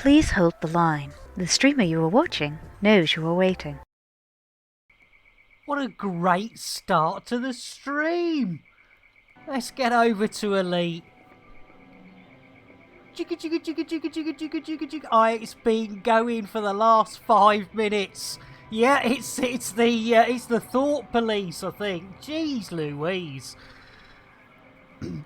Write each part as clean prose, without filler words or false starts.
Please hold the line. The streamer you are watching knows you are waiting. What a great start to the stream. Let's get over to Elite. Jigga jigga jigga jigga jigga jigga jigga jigga. It's been going for the last 5 minutes. Yeah, it's the thought police, I think. Jeez Louise.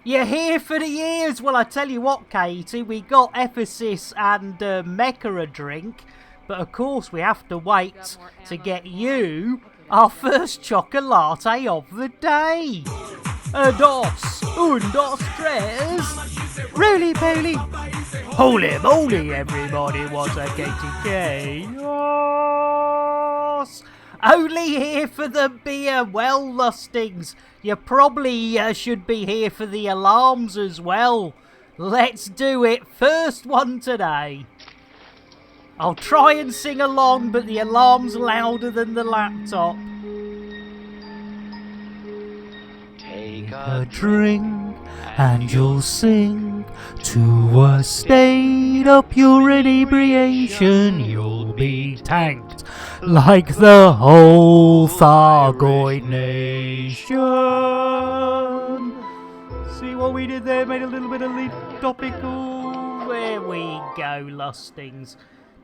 You're here for the years. Well, I tell you what, Katie, we got Ephesus and Mecha a drink, but of course we have to wait to get you our first chocolate of the day. Dos, un, dos, tres. Really, Bailey? Holy moly, everybody was a Katie Chaos. Only here for the beer. Well, Lustings, you probably should be here for the alarms as well. Let's do it. First one today. I'll try and sing along, but the alarm's louder than the laptop. Take a drink and you'll sing to a state of pure inebriation. You'll be tanked like the whole Thargoid nation. See what we did there? Made a little bit of topical. There we go, Lustings.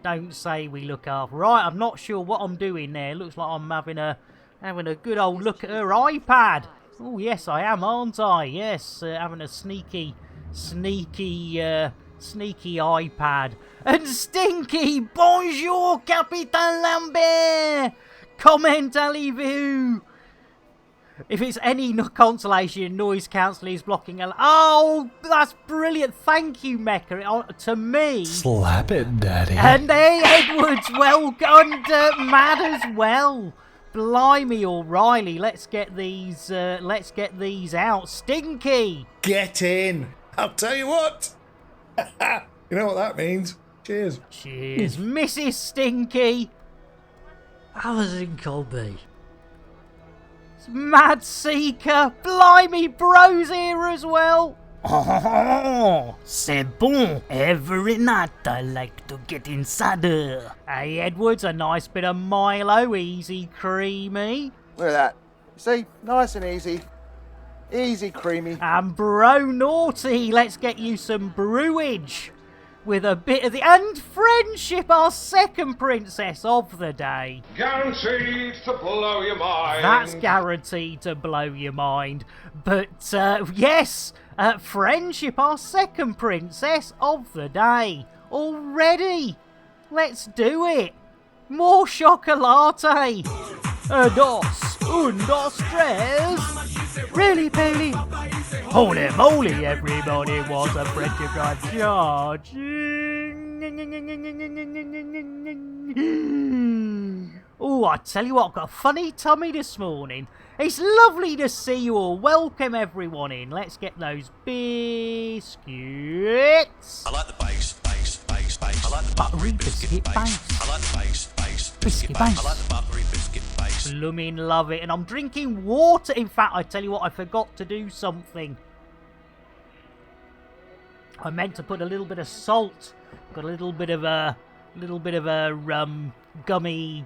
Don't say we look after. Right, I'm not sure what I'm doing there. Looks like I'm having a good old look at her iPad. Oh yes, I am, aren't I? Yes, having a sneaky iPad. And Stinky, bonjour, Capitaine Lambert. Comment allez-vous? If it's any consolation, noise cancelling is blocking. Oh, that's brilliant. Thank you, Mecha. To me. Slap it, Daddy. And hey, Edwards, well done. Mad as well. Blimey, O'Reilly. Let's get these out. Stinky. Get in. I'll tell you what. You know what that means. Cheers. Cheers, Mrs. Stinky. How was it called be? Mad Seeker. Blimey, bro's here as well. Oh, c'est bon. Every night I like to get inside her. Hey, Edwards, a nice bit of Milo, easy creamy. Look at that. See, nice and easy. Easy creamy. And Bro Naughty, let's get you some brewage. With a bit of the... And Friendship, our second princess of the day. Guaranteed to blow your mind. That's guaranteed to blow your mind. But, yes, Friendship, our second princess of the day. Already. Let's do it. More chocolate. Dos, un, dos, tres. Really, Bailey? Holy moly, everybody was a friendship drive charge. Oh, I tell you what, I've got a funny tummy this morning. It's lovely to see you all. Welcome everyone in. Let's get those biscuits. I like the bass. I like the Buttery biscuit base. I like the bass. Biscuit I base. like the buttery biscuit base. Blooming love it. And I'm drinking water. In fact, I tell you what, I forgot to do something. I meant to put a little bit of salt. Got a little bit of a gummy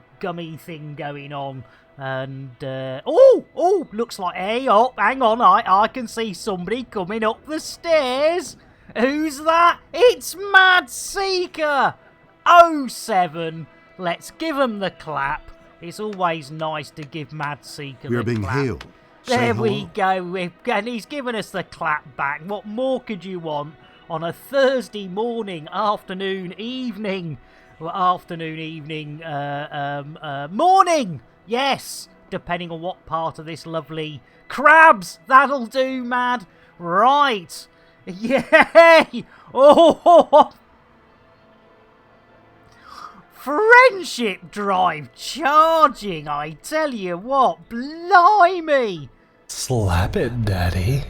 thing going on. And oh, looks like, hey, oh, hang on, I can see somebody coming up the stairs. Who's that? It's Mad Seeker. 07. Let's give him the clap. It's always nice to give Mad Seeker We're the being clap. hailed. There we go. And he's given us the clap back. What more could you want on a Thursday morning, morning? Yes, depending on what part of this lovely crabs. That'll do, Mad. Right. Yay! Oh, friendship drive charging, I tell you what, blimey! Slap it, Daddy.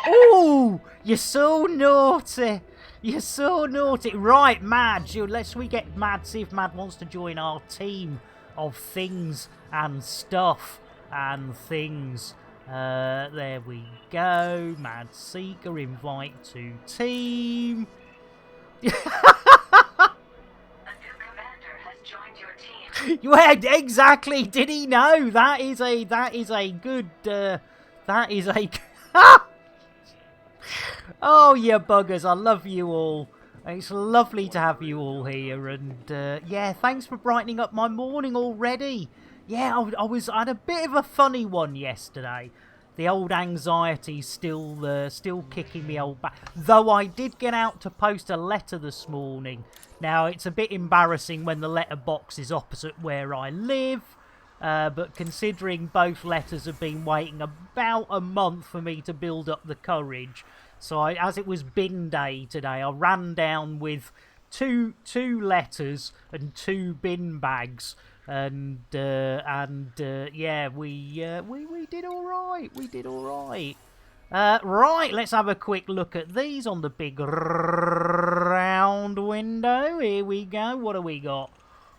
Ooh, you're so naughty. You're so naughty. Right, Mad, let's get Mad, see if Mad wants to join our team of things and stuff and things. There we go. Mad Seeker, invite to team. Yeah, exactly. Did he know? That is a good. That is a. Oh, you buggers! I love you all. It's lovely to have you all here, and yeah, thanks for brightening up my morning already. Yeah, I had a bit of a funny one yesterday. The old anxiety's still kicking me old back. Though I did get out to post a letter this morning. Now, it's a bit embarrassing when the letterbox is opposite where I live. But considering both letters have been waiting about a month for me to build up the courage. So as it was bin day today, I ran down with two letters and 2 bin bags. And yeah, we did all right. We did all right. Right, let's have a quick look at these on the big round window. Here we go. What have we got?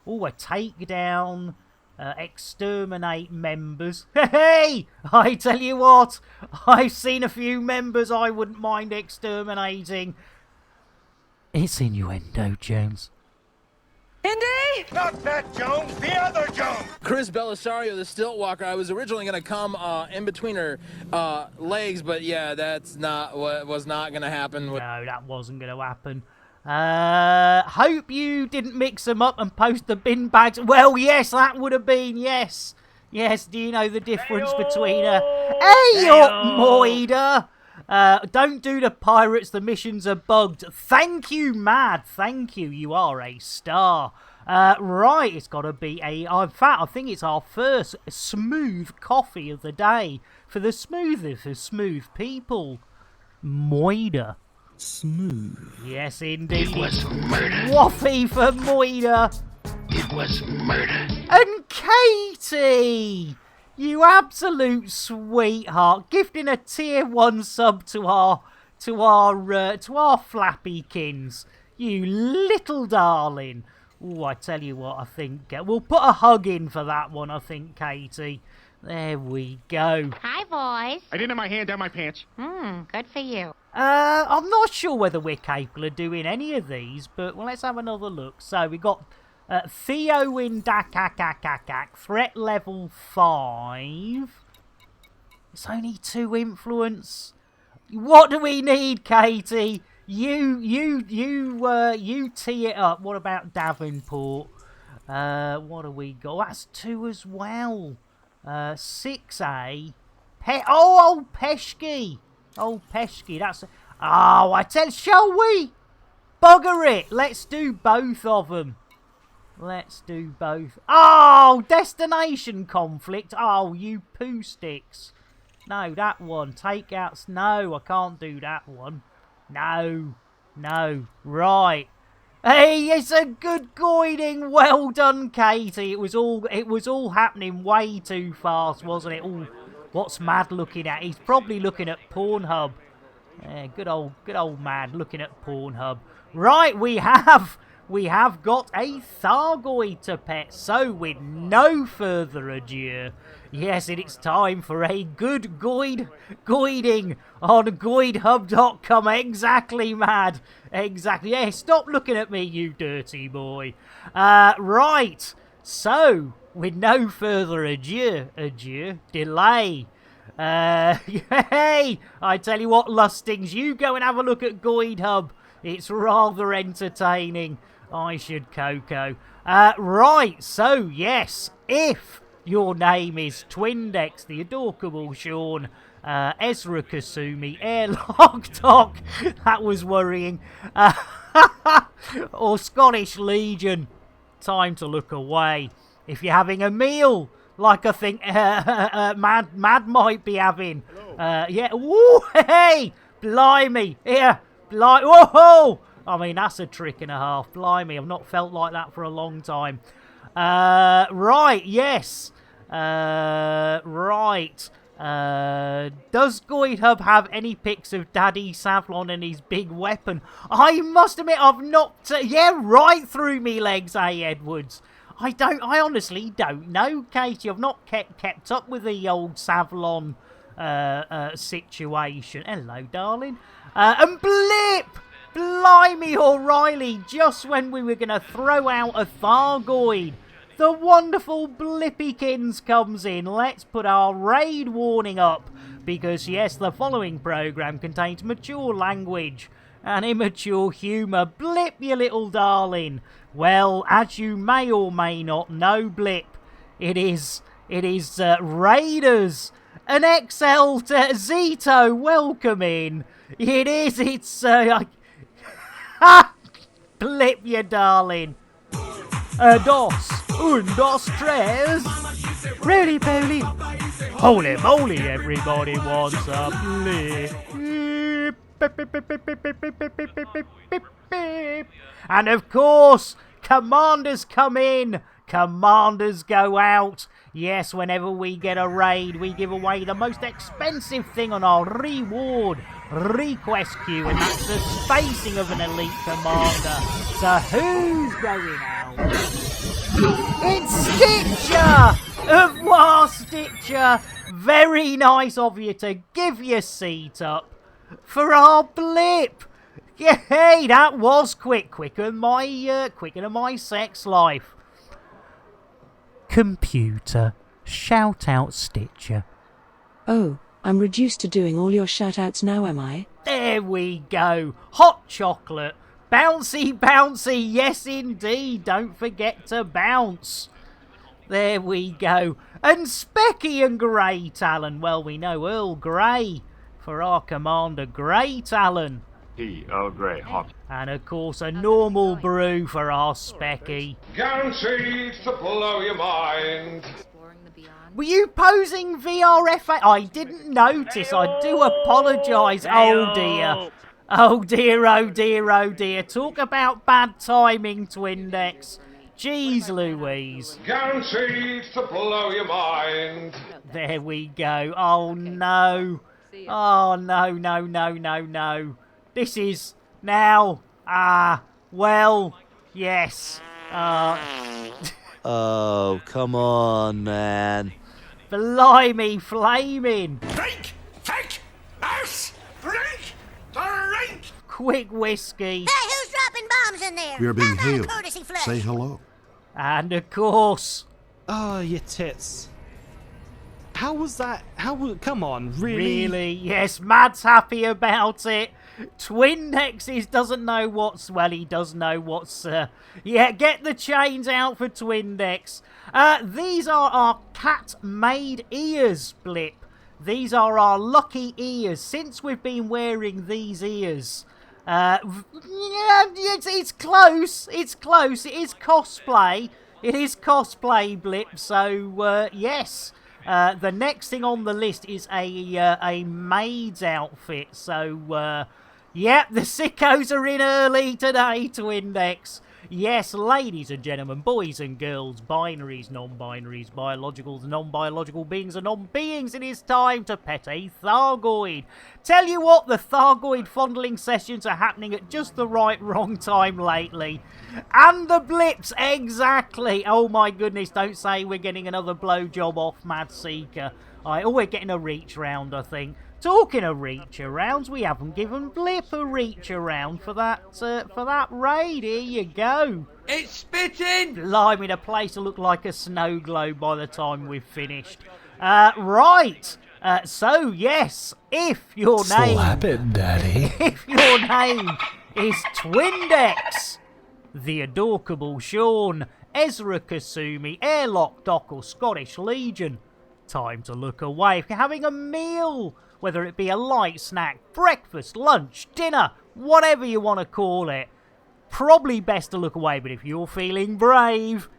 Oh, a takedown, exterminate members. Hey, I tell you what, I've seen a few members I wouldn't mind exterminating. It's innuendo, Jones. Not that Jones, the other Jones! Chris Belisario, the stilt walker. I was originally going to come in between her legs, but yeah, that's not what was not going to happen. No, that wasn't going to happen. Hope you didn't mix them up and post the bin bags. Well, yes, that would have been, yes. Yes, do you know the difference between a... Hey, up, Moida! Don't do the pirates, the missions are bugged. Thank you, Mad. Thank you. You are a star. Right, it's got to be in fact, I think it's our first smooth coffee of the day for the smoothest of smooth people. Moida. Smooth. Yes, indeed. It was murder. Waffy for Moida. It was murder. And Katie! You absolute sweetheart, gifting a tier 1 sub to our flappykins. You little darling. Oh, I tell you what, I think we'll put a hug in for that one, I think, Katie. There we go. Hi, boys. I didn't have my hand down my pants. Good for you. I'm not sure whether we're capable of doing any of these, but well, let's have another look. So we got Theo in Dakakakakak, threat level 5. It's only 2 influence. What do we need, Katie? You tee it up. What about Davenport? What do we got? That's 2 as well. 6A. Old Peshky. Old Peshky. That's. Oh, I tell. Shall we? Bugger it. Let's do both of them. Let's do both. Oh, destination conflict. Oh, you poo sticks. No, that one. Takeouts. No, I can't do that one. No. Right. Hey, it's a good guiding. Well done, Katie. It was all happening way too fast, wasn't it? Ooh, what's Mad looking at? He's probably looking at Pornhub. Good old Mad looking at Pornhub. Right, we have got a Thargoid to pet. So, with no further ado, yes, it's time for a good guiding on guidehub.com. Exactly, Mad. Exactly. Yeah, stop looking at me, you dirty boy. Right. So, with no further delay. Hey, I tell you what, Lustings, you go and have a look at GuideHub. It's rather entertaining. I should Coco. Right, so yes, if your name is Twindex, the adorable Sean, Ezra Kasumi, Airlock Doc, that was worrying, or Scottish Legion, time to look away. If you're having a meal, like I think Mad might be having, yeah, woo, hey, blimey, here, whoa! I mean, that's a trick and a half. Blimey, I've not felt like that for a long time. Right, yes. Right. Does GuideHub have any pics of Daddy Savlon and his big weapon? I must admit, I've not... yeah, right through me legs, Edwards. I honestly don't know, Katie. I've not kept up with the old Savlon situation. Hello, darling. And Blip! Blimey O'Reilly, just when we were going to throw out a Thargoid, the wonderful Blippykins comes in. Let's put our raid warning up, because yes, the following programme contains mature language and immature humour. Blip, you little darling. Well, as you may or may not know, Blip, it is Raiders. An XL to Zito, welcome in. It's Blip, you darling. Dos, dos, tres. Roly poly. Holy moly, everybody wants a blip. And of course, commanders come in, commanders go out. Yes, whenever we get a raid, we give away the most expensive thing on our reward request queue, and that's the spacing of an elite commander. So who's going out? It's Stitcher! Au revoir, Stitcher! Very nice of you to give your seat up for our blip. Hey, that was quicker than my sex life. Computer, shout out Stitcher. Oh, I'm reduced to doing all your shout-outs now, am I? There we go. Hot chocolate. Bouncy, bouncy. Yes, indeed. Don't forget to bounce. There we go. And Specky and Grey Talon. Well, we know Earl Grey for our commander, Grey Talon. Earl Grey, hot. And of course, a normal brew for our Specky. Guaranteed to blow your mind. Were you posing VRFA? I didn't notice. I do apologise. Oh dear. Oh dear, oh dear, oh dear. Talk about bad timing, Twindex. Jeez Louise. Guaranteed to blow your mind. There we go. Oh no. Oh no, no, no, no, no. This is now. Well, yes. Oh, come on, man. Blimey, flaming. Drink! Take! Mouse! Drink! Drink! Quick whiskey. Hey, who's dropping bombs in there? We are being How about a hailed. courtesy flush? Say hello. And of course. Oh, your tits. How was that? Come on, really? Really? Yes, Mad's happy about it. Twindex doesn't know what's... Well, he does know what's... Yeah, get the chains out for Twindex. These are our cat-made ears, Blip. These are our lucky ears. Since we've been wearing these ears... yeah, it's close. It's close. It is cosplay. It is cosplay, Blip. So, yes... the next thing on the list is a maid's outfit. So, yep, the sickos are in early today, Twindex. Yes, ladies and gentlemen, boys and girls, binaries, non-binaries, biologicals, non-biological beings and non-beings, it is time to pet a Thargoid. Tell you what, the Thargoid fondling sessions are happening at just the wrong time lately. And the blips, exactly. Oh my goodness, don't say we're getting another blowjob off Mad Seeker. We're getting a reach round, I think. Talking of reach arounds, we haven't given Blip a reach around for that raid. Here you go. It's spitting! Blimey, the place will look like a snow globe by the time we've finished. Right. So, yes, if your name... Slap it, Daddy. If your name is Twindex, the Adorkable Sean, Ezra Kasumi, Airlock Doc or Scottish Legion, time to look away. If you're having a meal, whether it be a light snack, breakfast, lunch, dinner, whatever you want to call it, probably best to look away. But if you're feeling brave,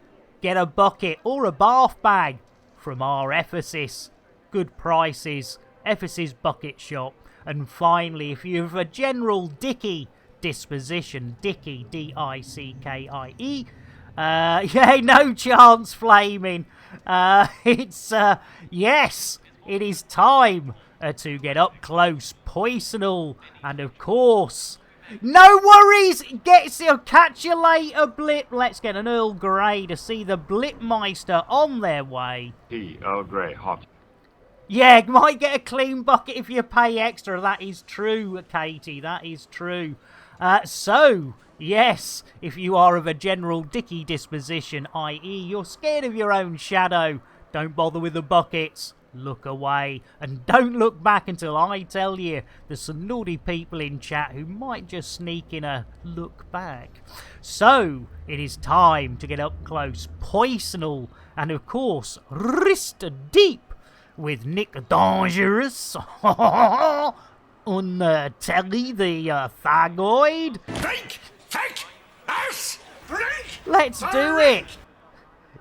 get a bucket or a bath bag from our Ephesus. Good prices, Ephesus Bucket Shop. And finally, if you have a general Dickie disposition, Dickie, D-I-C-K-I-E, yeah, no chance flaming. Yes, it is time to get up close, personal, and of course, no worries, catch you later, Blip. Let's get an Earl Grey to see the Blipmeister on their way. Earl Grey, hot. Yeah, might get a clean bucket if you pay extra. That is true, Katie. That is true. Yes, if you are of a general dicky disposition, i.e. you're scared of your own shadow, don't bother with the buckets. Look away, and don't look back until I tell you. There's some naughty people in chat who might just sneak in a look back. So, it is time to get up close, personal, and of course, wrist deep with Nick Dangerous on Telly the Thagoid. Let's do it!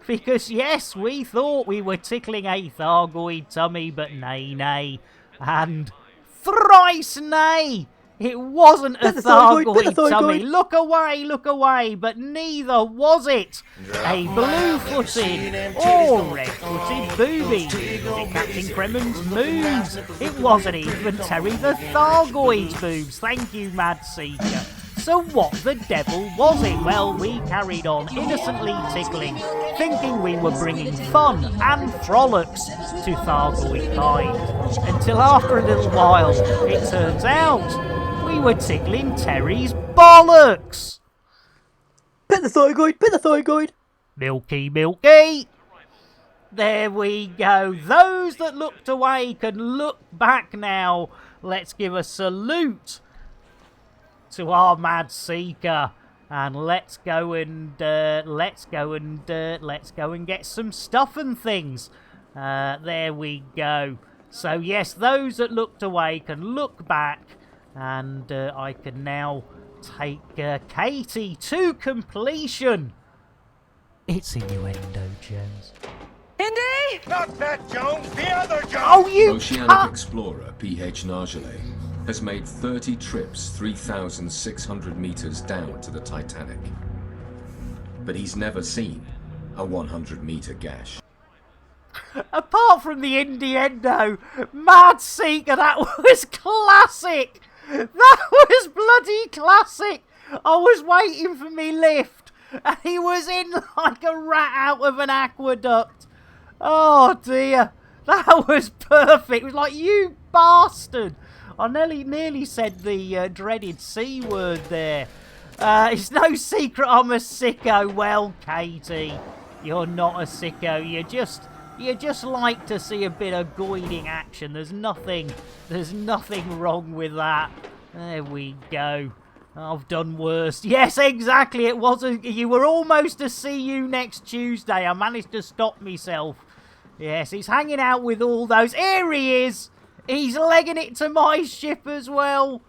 Because yes, we thought we were tickling a Thargoid tummy, but nay. And thrice nay! It wasn't a Thargoid tummy. Look away, but neither was it. A blue-footed or red-footed booby. In Captain Kremen's moves. It wasn't even Terry the Thargoid's boobs. Thank you, Mad Seeker. So what the devil was it? Well, we carried on innocently tickling, thinking we were bringing fun and frolics to Thargoid kind. Until after a little while, it turns out we were tickling Terry's bollocks. Pet the Thargoid! Milky! There we go. Those that looked away can look back now. Let's give a salute to our Mad Seeker, and let's go and get some stuff and things. There we go. So yes, those that looked away can look back, and I can now take Katie to completion. It's innuendo, Jones. Indy! Not that Jones, the other Jones! Oh, you Oceanic Explorer, P.H. Nargelet, has made 30 trips 3,600 meters down to the Titanic. But he's never seen a 100-meter gash. Apart from the innuendo, Mad Seeker, that was classic! That was bloody classic! I was waiting for me lift, and he was in like a rat out of an aqueduct. Oh dear, that was perfect. It was like, you bastard! I nearly said the dreaded C word there. It's no secret I'm a sicko. Well, Katie, you're not a sicko. You just like to see a bit of goiding action. There's nothing wrong with that. There we go. I've done worse. Yes, exactly. It wasn't. You were almost to see you next Tuesday. I managed to stop myself. Yes, he's hanging out with all those. Here he is. He's legging it to my ship as well.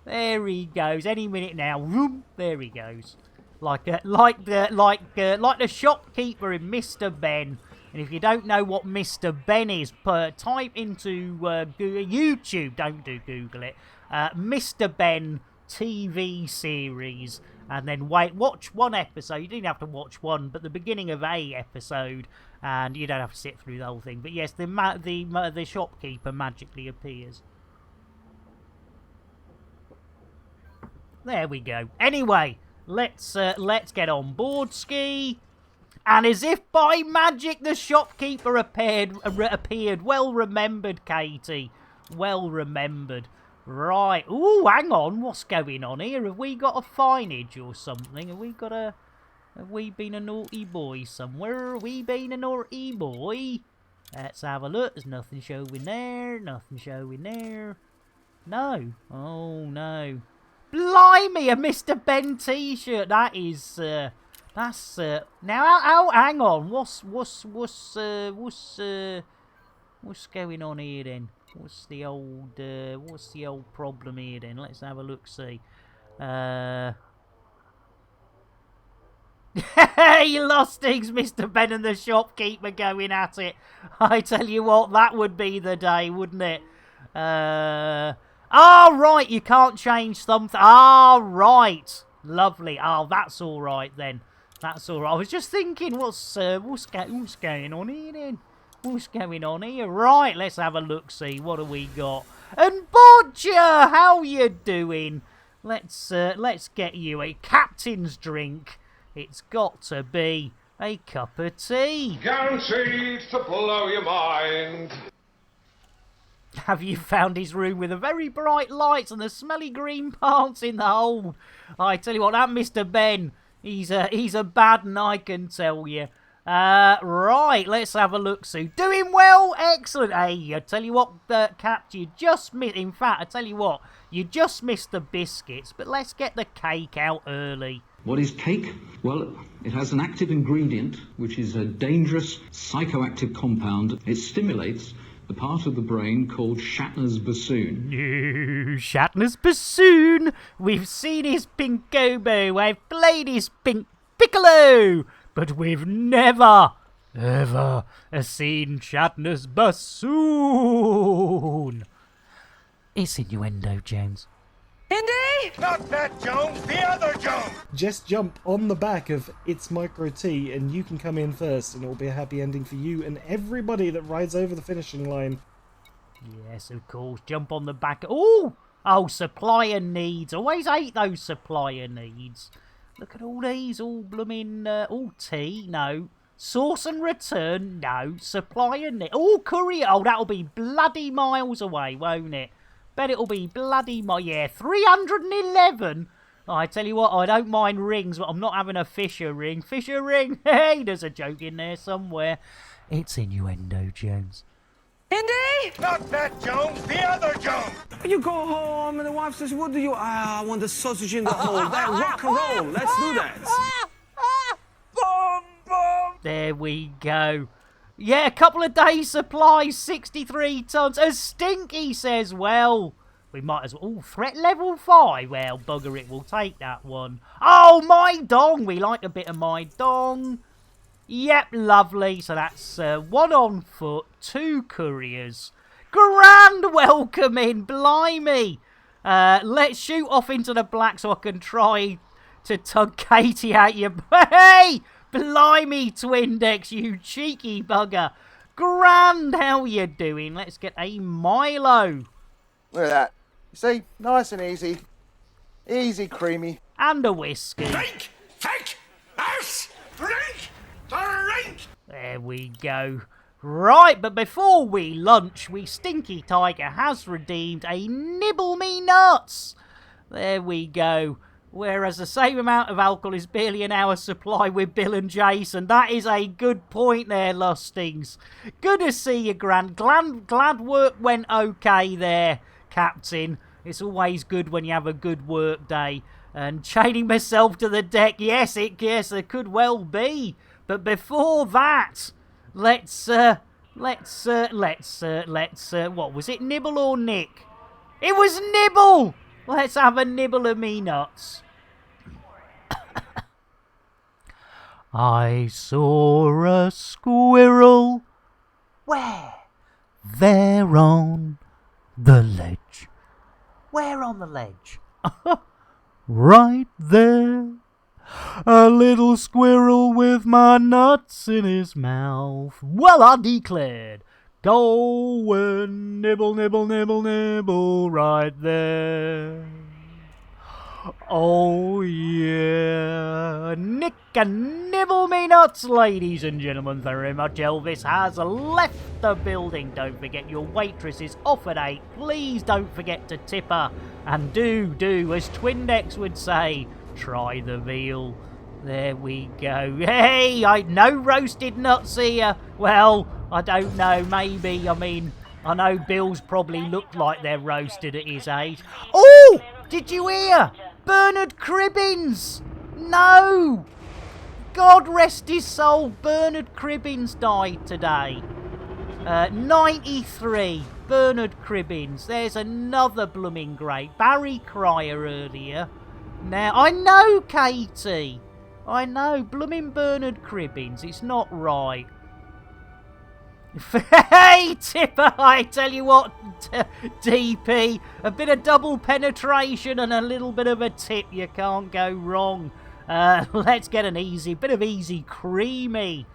There he goes. Any minute now. Vroom, there he goes. Like the shopkeeper in Mr. Ben. And if you don't know what Mr. Ben is, type into YouTube. Don't Google it. Mr. Ben TV series, and then watch one episode. You didn't have to watch one, but the beginning of a episode, and you don't have to sit through the whole thing. But yes, the shopkeeper magically appears. There we go. Anyway, let's get on board, Ski. And as if by magic, the shopkeeper appeared. Well remembered, Katie. Well remembered. Right. Ooh, hang on. What's going on here? Have we got a fineage or something? Have we been a naughty boy somewhere? Have we been a naughty boy? Let's have a look. There's nothing showing there. Nothing showing there. No. Oh, no. Blimey, a Mr. Ben t-shirt. That is, that's, now, hang on. What's going on here then? What's the old problem here then? Let's have a look, see. You lost things, Mr. Ben and the shopkeeper going at it. I tell you what, that would be the day, wouldn't it? Oh, right, you can't change something. Oh, right. Lovely. Oh, that's all right then. That's all right. I was just thinking, what's going on here then? What's going on here? Right, let's have a look, see. What have we got? And Bodger, how you doing? Let's get you a captain's drink. It's got to be a cup of tea. Guaranteed to blow your mind. Have you found his room with the very bright lights and the smelly green parts in the hold? I tell you what, that Mr. Ben, he's a bad one, I can tell you. Right, let's have a look, Sue. Doing well, excellent. Hey, I tell you what, Cap, you just missed. In fact, I tell you what, you just missed the biscuits, but let's get the cake out early. What is cake? Well, it has an active ingredient, which is a dangerous psychoactive compound. It stimulates the part of the brain called Shatner's bassoon. No, Shatner's bassoon. We've seen his pink oboe. I've played his pink piccolo. But we've never, ever seen Shatner's bassoon. It's innuendo, Jones. Indy! Not that Jones, the other Jones! Just jump on the back of It's Micro T and you can come in first, and it'll be a happy ending for you and everybody that rides over the finishing line. Yes, of course. Jump on the back. Oh, supplier needs. Always hate those supplier needs. Look at all these, all blooming, all tea, no. Source and return, no. Supplier needs. Oh, courier. Oh, that'll be bloody miles away, won't it? Bet it'll be bloody yeah, 311. I tell you what, I don't mind rings, but I'm not having a Fisher ring. Fisher ring, hey, there's a joke in there somewhere. It's innuendo, Jones. Indy! Not that Jones, the other Jones! You go home and the wife says, what do you... I want the sausage in the hole. That rock and roll. Let's do that. Boom, boom! There we go. Yeah, a couple of days' supply, 63 tons. As Stinky says, well, we might as well. Oh, threat level 5. Well, bugger it, we'll take that one. Oh, my dong. We like a bit of my dong. Yep, lovely. So that's 1 on foot, 2 couriers. Grand welcome in, blimey. Let's shoot off into the black so I can try to tug Katie at you. Hey! Blimey, Twindex, you cheeky bugger. Grand, how you doing? Let's get a Milo. Look at that. You see, nice and easy. Easy, creamy. And a whiskey. Drink! Take! Us! Drink! Drink! There we go. Right, but before we lunch, Stinky Tiger has redeemed a Nibble Me Nuts. There we go. Whereas the same amount of alcohol is barely an hour's supply with Bill and Jason. That is a good point there, Lustings. Good to see you, Grant. Glad work went okay there, Captain. It's always good when you have a good work day. And chaining myself to the deck, yes, it could well be. But before that, let's what was it, Nibble or Nick? It was Nibble! Let's have a nibble of me nuts. I saw a squirrel. Where? There on the ledge. Where on the ledge? Right there. A little squirrel with my nuts in his mouth. Well, I declared. Go and nibble, nibble, nibble, nibble right there. Oh, yeah. Nick and nibble me nuts, ladies and gentlemen. Very much Elvis has left the building. Don't forget your waitress is off at 8. Please don't forget to tip her. And do, as Twindex would say, try the veal. There we go. Hey, no roasted nuts here. Well, I don't know, maybe. I mean, I know Bill's probably looked like they're roasted at his age. Oh, did you hear? Bernard Cribbins. No. God rest his soul. Bernard Cribbins died today. 93. Bernard Cribbins. There's another blooming great. Barry Cryer earlier. Now, I know, Katie. I know, blooming Bernard Cribbins. It's not right. Hey, Tipper, I tell you what, DP, a bit of double penetration and a little bit of a tip. You can't go wrong. Let's get an bit of easy creamy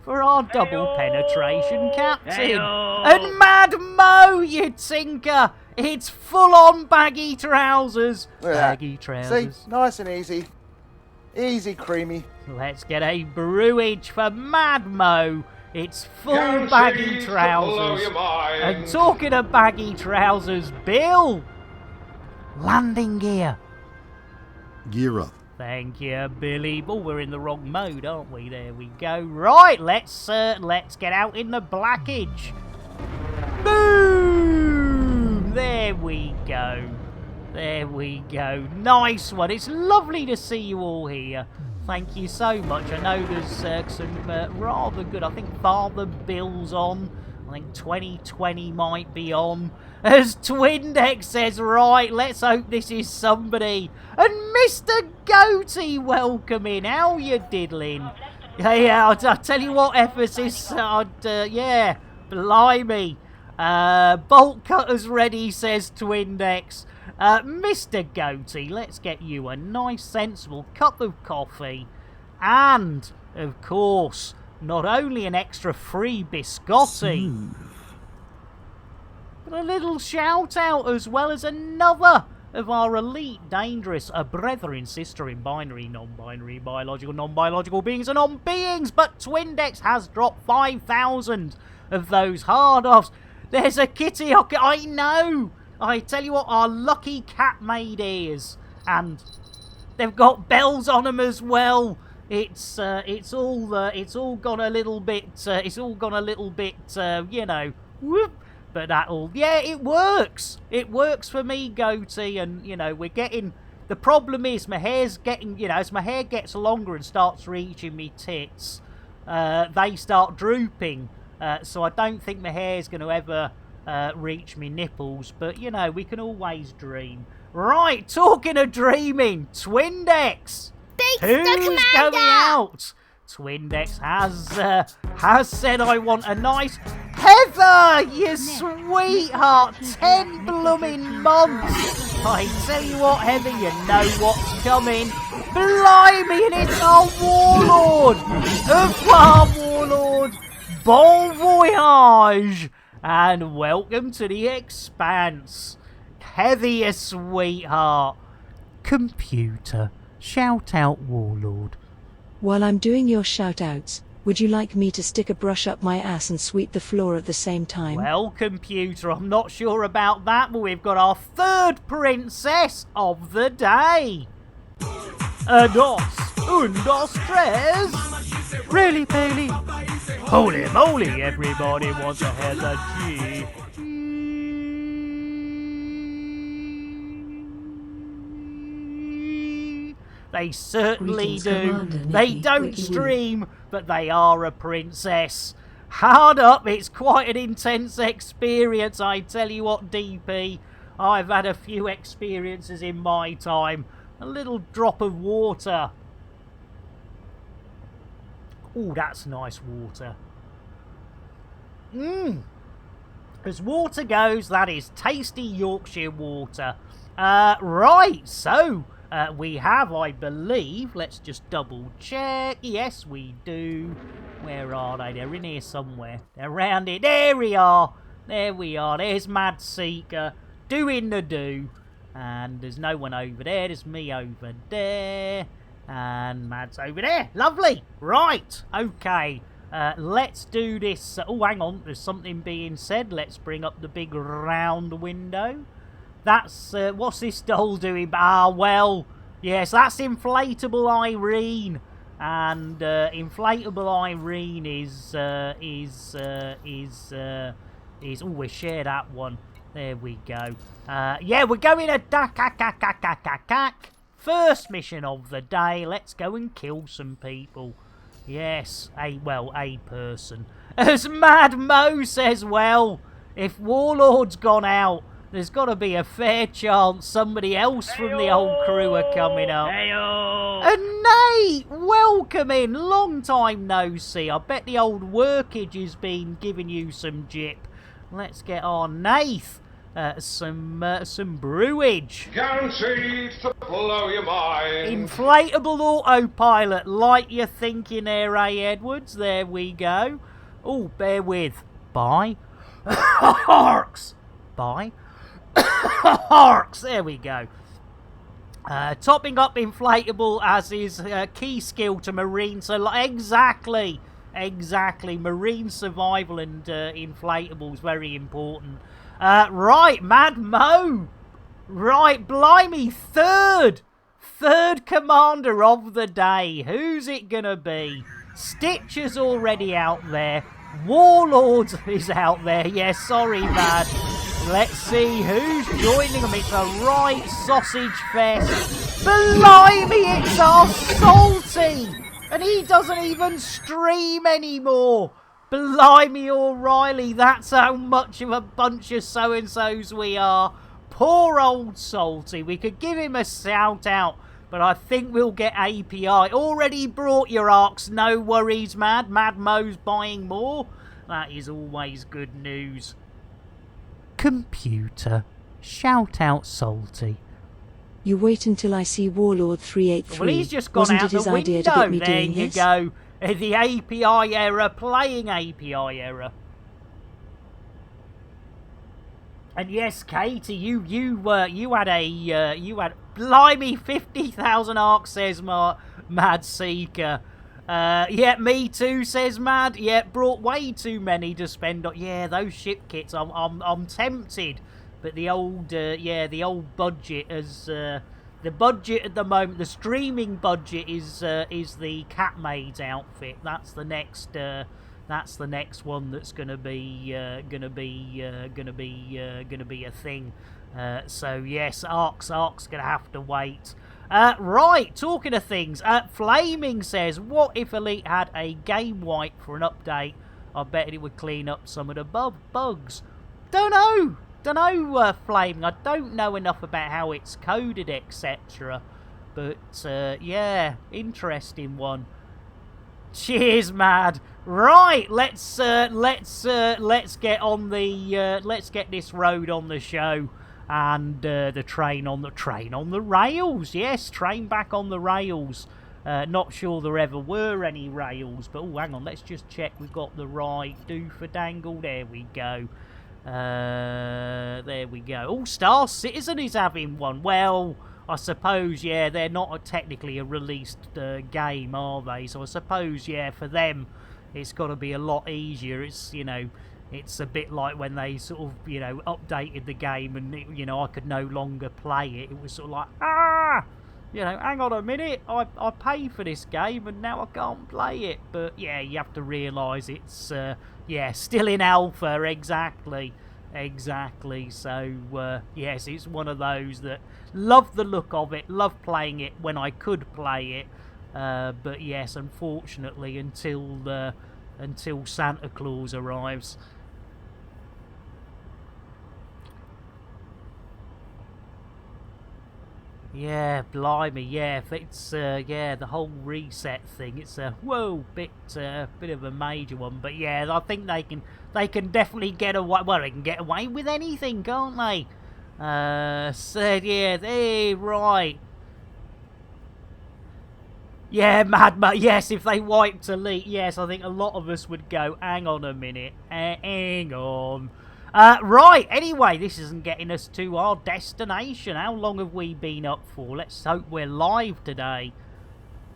for our double penetration captain. And Mad Mo, you tinker. It's full-on baggy trousers. Baggy trousers. See, nice and easy. Easy, creamy. Let's get a brewage for Mad Mo. It's full baggy trousers. And talking of baggy trousers, Bill, landing gear. Gear up. Thank you, Billy. Oh, we're in the wrong mode, aren't we? There we go. Right, let's get out in the blackage. Boom! There we go. There we go. Nice one. It's lovely to see you all here. Thank you so much. I know there's some rather good. I think Father Bill's on. I think 2020 might be on. As Twindex says, right, let's hope this is somebody. And Mr. Goatee, welcome in. How you diddling? Yeah, I'll tell you what, emphasis. Yeah, blimey. Bolt cutter's ready, says Twindex. Mr. Goatee, let's get you a nice, sensible cup of coffee. And, of course, not only an extra free biscotti, but a little shout out as well as another of our elite, dangerous, brother and sister in binary, non-binary, biological, non-biological beings and non-beings. But Twindex has dropped 5,000 of those hard-offs. There's a kitty hockey. I know. I tell you what, our lucky cat made ears, and they've got bells on them as well. It's all gone a little bit. You know, whoop. But yeah, it works. It works for me, Goatee, and you know we're getting. The problem is my hair's getting. You know, as my hair gets longer and starts reaching me tits, they start drooping. So I don't think my hair's going to ever reach me nipples. But you know, we can always dream. Right, talking of dreaming, Twindex. Who's going out? Twindex has said I want a nice Heather, you sweetheart, 10 blooming months. I tell you what, Heather, you know what's coming. Blimey, and it's our warlord of our warlord. Bon voyage, and welcome to the Expanse. Heather, you sweetheart. Computer, shout out warlord. While I'm doing your shout-outs, would you like me to stick a brush up my ass and sweep the floor at the same time? Well, computer, I'm not sure about that, but we've got our third princess of the day. Dos, dos, tres. Really, Bailey? Holy moly, everybody wants a Heather G. They certainly do. They don't stream, but they are a princess. Hard up, it's quite an intense experience, I tell you what, DP. I've had a few experiences in my time. A little drop of water. Oh, that's nice water. As water goes, that is tasty Yorkshire water. Right, so... we have, I believe, let's just double check. Yes, we do. Where are they? They're in here somewhere. They're around it. There we are. There we are. There's Mad Seeker doing the do. And there's no one over there. There's me over there. And Mad's over there. Lovely. Right. Okay. Let's do this. Oh, hang on. There's something being said. Let's bring up the big round window. That's, what's this doll doing? Ah, well, yes, that's Inflatable Irene. And, Inflatable Irene is, oh, we share that one. There we go. Yeah, we're going to Dak. First mission of the day. Let's go and kill some people. Yes, a person. As Mad Mo says, well, if Warlord's gone out, there's got to be a fair chance somebody else from the old crew are coming up. And Nate, welcome in. Long time no see. I bet the old workage has been giving you some jip. Let's get our Nath some brewage. Guaranteed to blow your mind. Inflatable autopilot, like you're thinking there, Edwards? There we go. Oh, bear with. Bye. Harks. Bye. Harks, there we go. Topping up Inflatable as his key skill to Marine. So exactly, Exactly. Marine survival and inflatables, very important. Right, Mad Mo. Right, blimey, third commander of the day. Who's it gonna be? Stitcher's already out there. Warlord is out there. Yeah, sorry, Mad. Let's see who's joining them. It's a right sausage fest. Blimey, it's our Salty! And he doesn't even stream anymore. Blimey, O'Reilly, that's how much of a bunch of so-and-sos we are. Poor old Salty. We could give him a shout-out, but I think we'll get API. Already brought your arcs, no worries, Mad. Mad Mo's buying more. That is always good news. Computer, shout out Salty. You wait until I see Warlord 383. Well, he's just gone Wasn't out it his the idea window. to get me There doing you this? go. The API error, playing API error. And yes, Katie, you had blimey 50,000 arcs, says Mad Seeker. Yeah, me too, says Mad. Yeah, brought way too many to spend on. Yeah, those ship kits. I'm tempted, but the old budget is the budget at the moment. The streaming budget is the Catmaid's outfit. That's the next one that's gonna be a thing. So yes, Ark's gonna have to wait. Right, talking of things, Flaming says, what if Elite had a game wipe for an update? I bet it would clean up some of the bugs. Don't know, Flaming. I don't know enough about how it's coded, etc. But yeah, interesting one. Cheers, Mad. Right, let's get on the let's get this road on the show, and the train on the rails. Yes, train back on the rails. Not sure there ever were any rails, but oh, hang on, let's just check we've got the right doofer dangle. There we go. There we go. Oh, Star Citizen is having one. Well, I suppose, yeah, they're not technically a released game, are they? So I suppose, yeah, for them, it's got to be a lot easier. It's, you know, it's a bit like when they sort of, you know, updated the game and, you know, I could no longer play it. It was sort of like, you know, hang on a minute, I pay for this game and now I can't play it. But, yeah, you have to realise it's, yeah, still in alpha, exactly. So, yes, it's one of those that love the look of it, love playing it when I could play it. But, yes, unfortunately, until Santa Claus arrives. Yeah, blimey, yeah, if it's, yeah, the whole reset thing, it's a, whoa, bit of a major one, but yeah, I think they can definitely get away, well, they can get away with anything, can't they? So, yeah, they, right. Yeah, yes, if they wiped Elite, yes, I think a lot of us would go, hang on a minute, hang on. Right, anyway, this isn't getting us to our destination. How long have we been up for? Let's hope we're live today.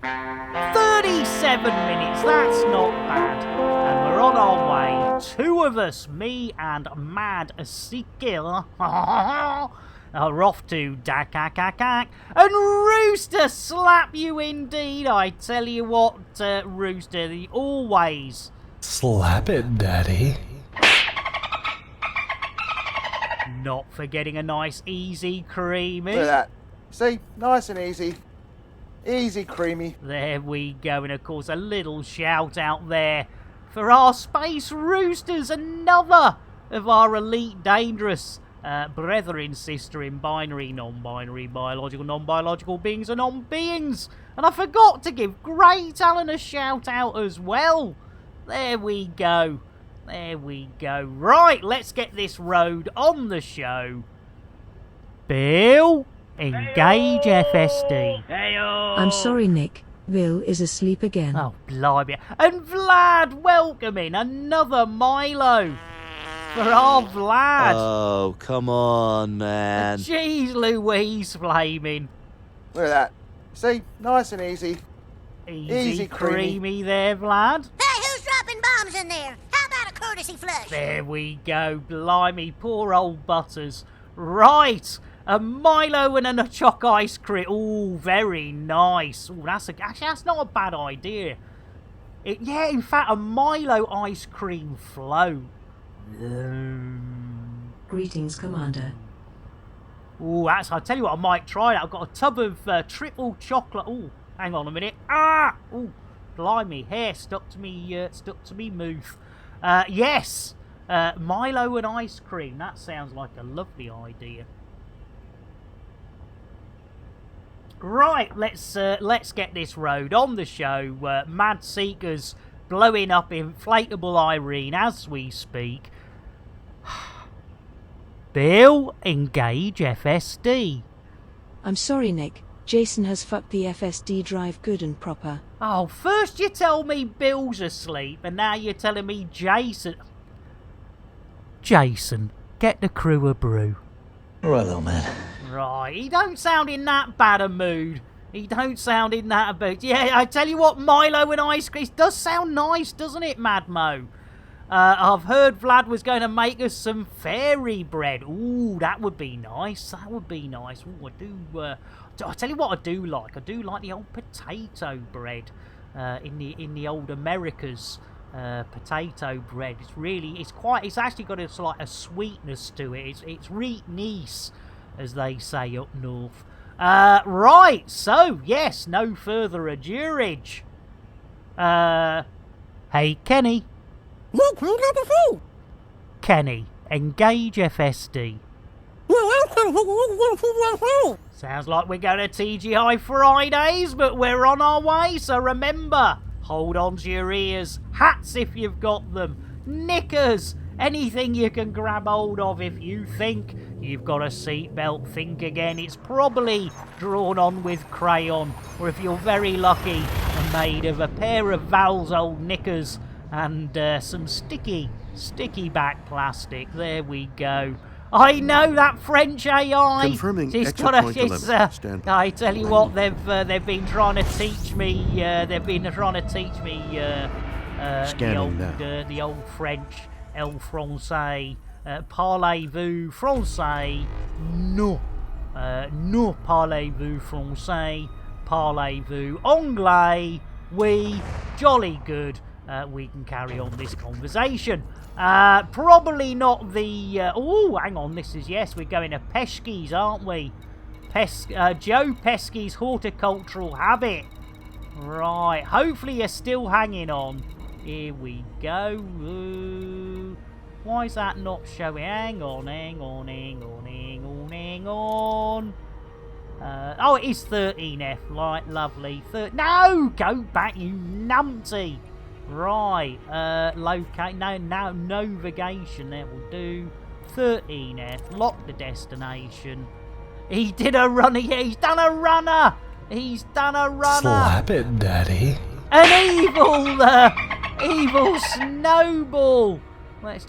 37 minutes, that's not bad. And we're on our way. Two of us, me and Mad Seeker, are off to Dakakakak. And Rooster, slap you indeed. I tell you what, Rooster, the always... Slap it, Daddy. Not forgetting a nice, easy, creamy. Look at that. See? Nice and easy. Easy, creamy. There we go. And, of course, a little shout out there for our Space Roosters. Another of our Elite Dangerous brethren, sister in binary, non-binary, biological, non-biological beings and non-beings. And I forgot to give Great Alan a shout out as well. There we go. There we go. Right, let's get this road on the show. Bill, engage FSD. I'm sorry, Nick. Bill is asleep again. Oh, blimey. And Vlad, welcome in another Milo for our Vlad. Oh, come on, man. Jeez Louise, flaming. Look at that. See? Nice and easy. Easy creamy there, Vlad. Hey, who's dropping bombs in there. How about a courtesy flush? There we go. Blimey, poor old Butters. Right. A Milo and a choc ice cream. Oh, very nice. Ooh, actually, that's not a bad idea. Yeah, in fact, a Milo ice cream float. Greetings, Commander. Oh, I'll tell you what, I might try that. I've got a tub of triple chocolate. Oh, hang on a minute. Ah! Oh, blimey, hair stuck to me mouth. Yes, Milo and ice cream. That sounds like a lovely idea. Right, let's get this road on the show. Mad Seeker's blowing up inflatable Irene as we speak. Bill, engage FSD. I'm sorry, Nick. Jason has fucked the FSD drive good and proper. Oh, first you tell me Bill's asleep, and now you're telling me Jason... Jason, get the crew a brew. All right, little man. Right, he don't sound in that bad a mood. He don't sound in that a mood. Yeah, I tell you what, Milo and ice cream does sound nice, doesn't it, Mad Mo? I've heard Vlad was going to make us some fairy bread. Ooh, that would be nice. That would be nice. Ooh, I tell you what I do like. I do like the old potato bread in the old Americas. Potato bread. It's actually got a sweetness to it. It's reet nice, as they say up north. Right, so yes, no further adurage. Hey Kenny. Nick, we got the food. Kenny, engage FSD. Sounds like we're going to TGI Fridays, but we're on our way, so remember, hold on to your ears, hats if you've got them, knickers, anything you can grab hold of. If you think you've got a seatbelt, think again. It's probably drawn on with crayon, or if you're very lucky, made of a pair of Val's old knickers and some sticky back plastic. There we go. I know that French AI. Confirming It's exit got point a, 11. Stand by. I tell you what, they've been trying to teach me. The old French, El Français, parlez-vous français? No, no parlez-vous français? Parlez-vous anglais? Oui, jolly good. We can carry on this conversation. Probably not the... oh, hang on, we're going to Pesky's, aren't we? Joe Pesky's horticultural habit. Right, hopefully you're still hanging on. Here we go. Why is that not showing? Hang on. Oh, it is 13F, right, lovely. No, go back, you numpty. Right, locate, no, navigation, that will do. 13F, lock the destination. He did a runner, yeah, he's done a runner. Slap it, Daddy. An evil snowball. Let's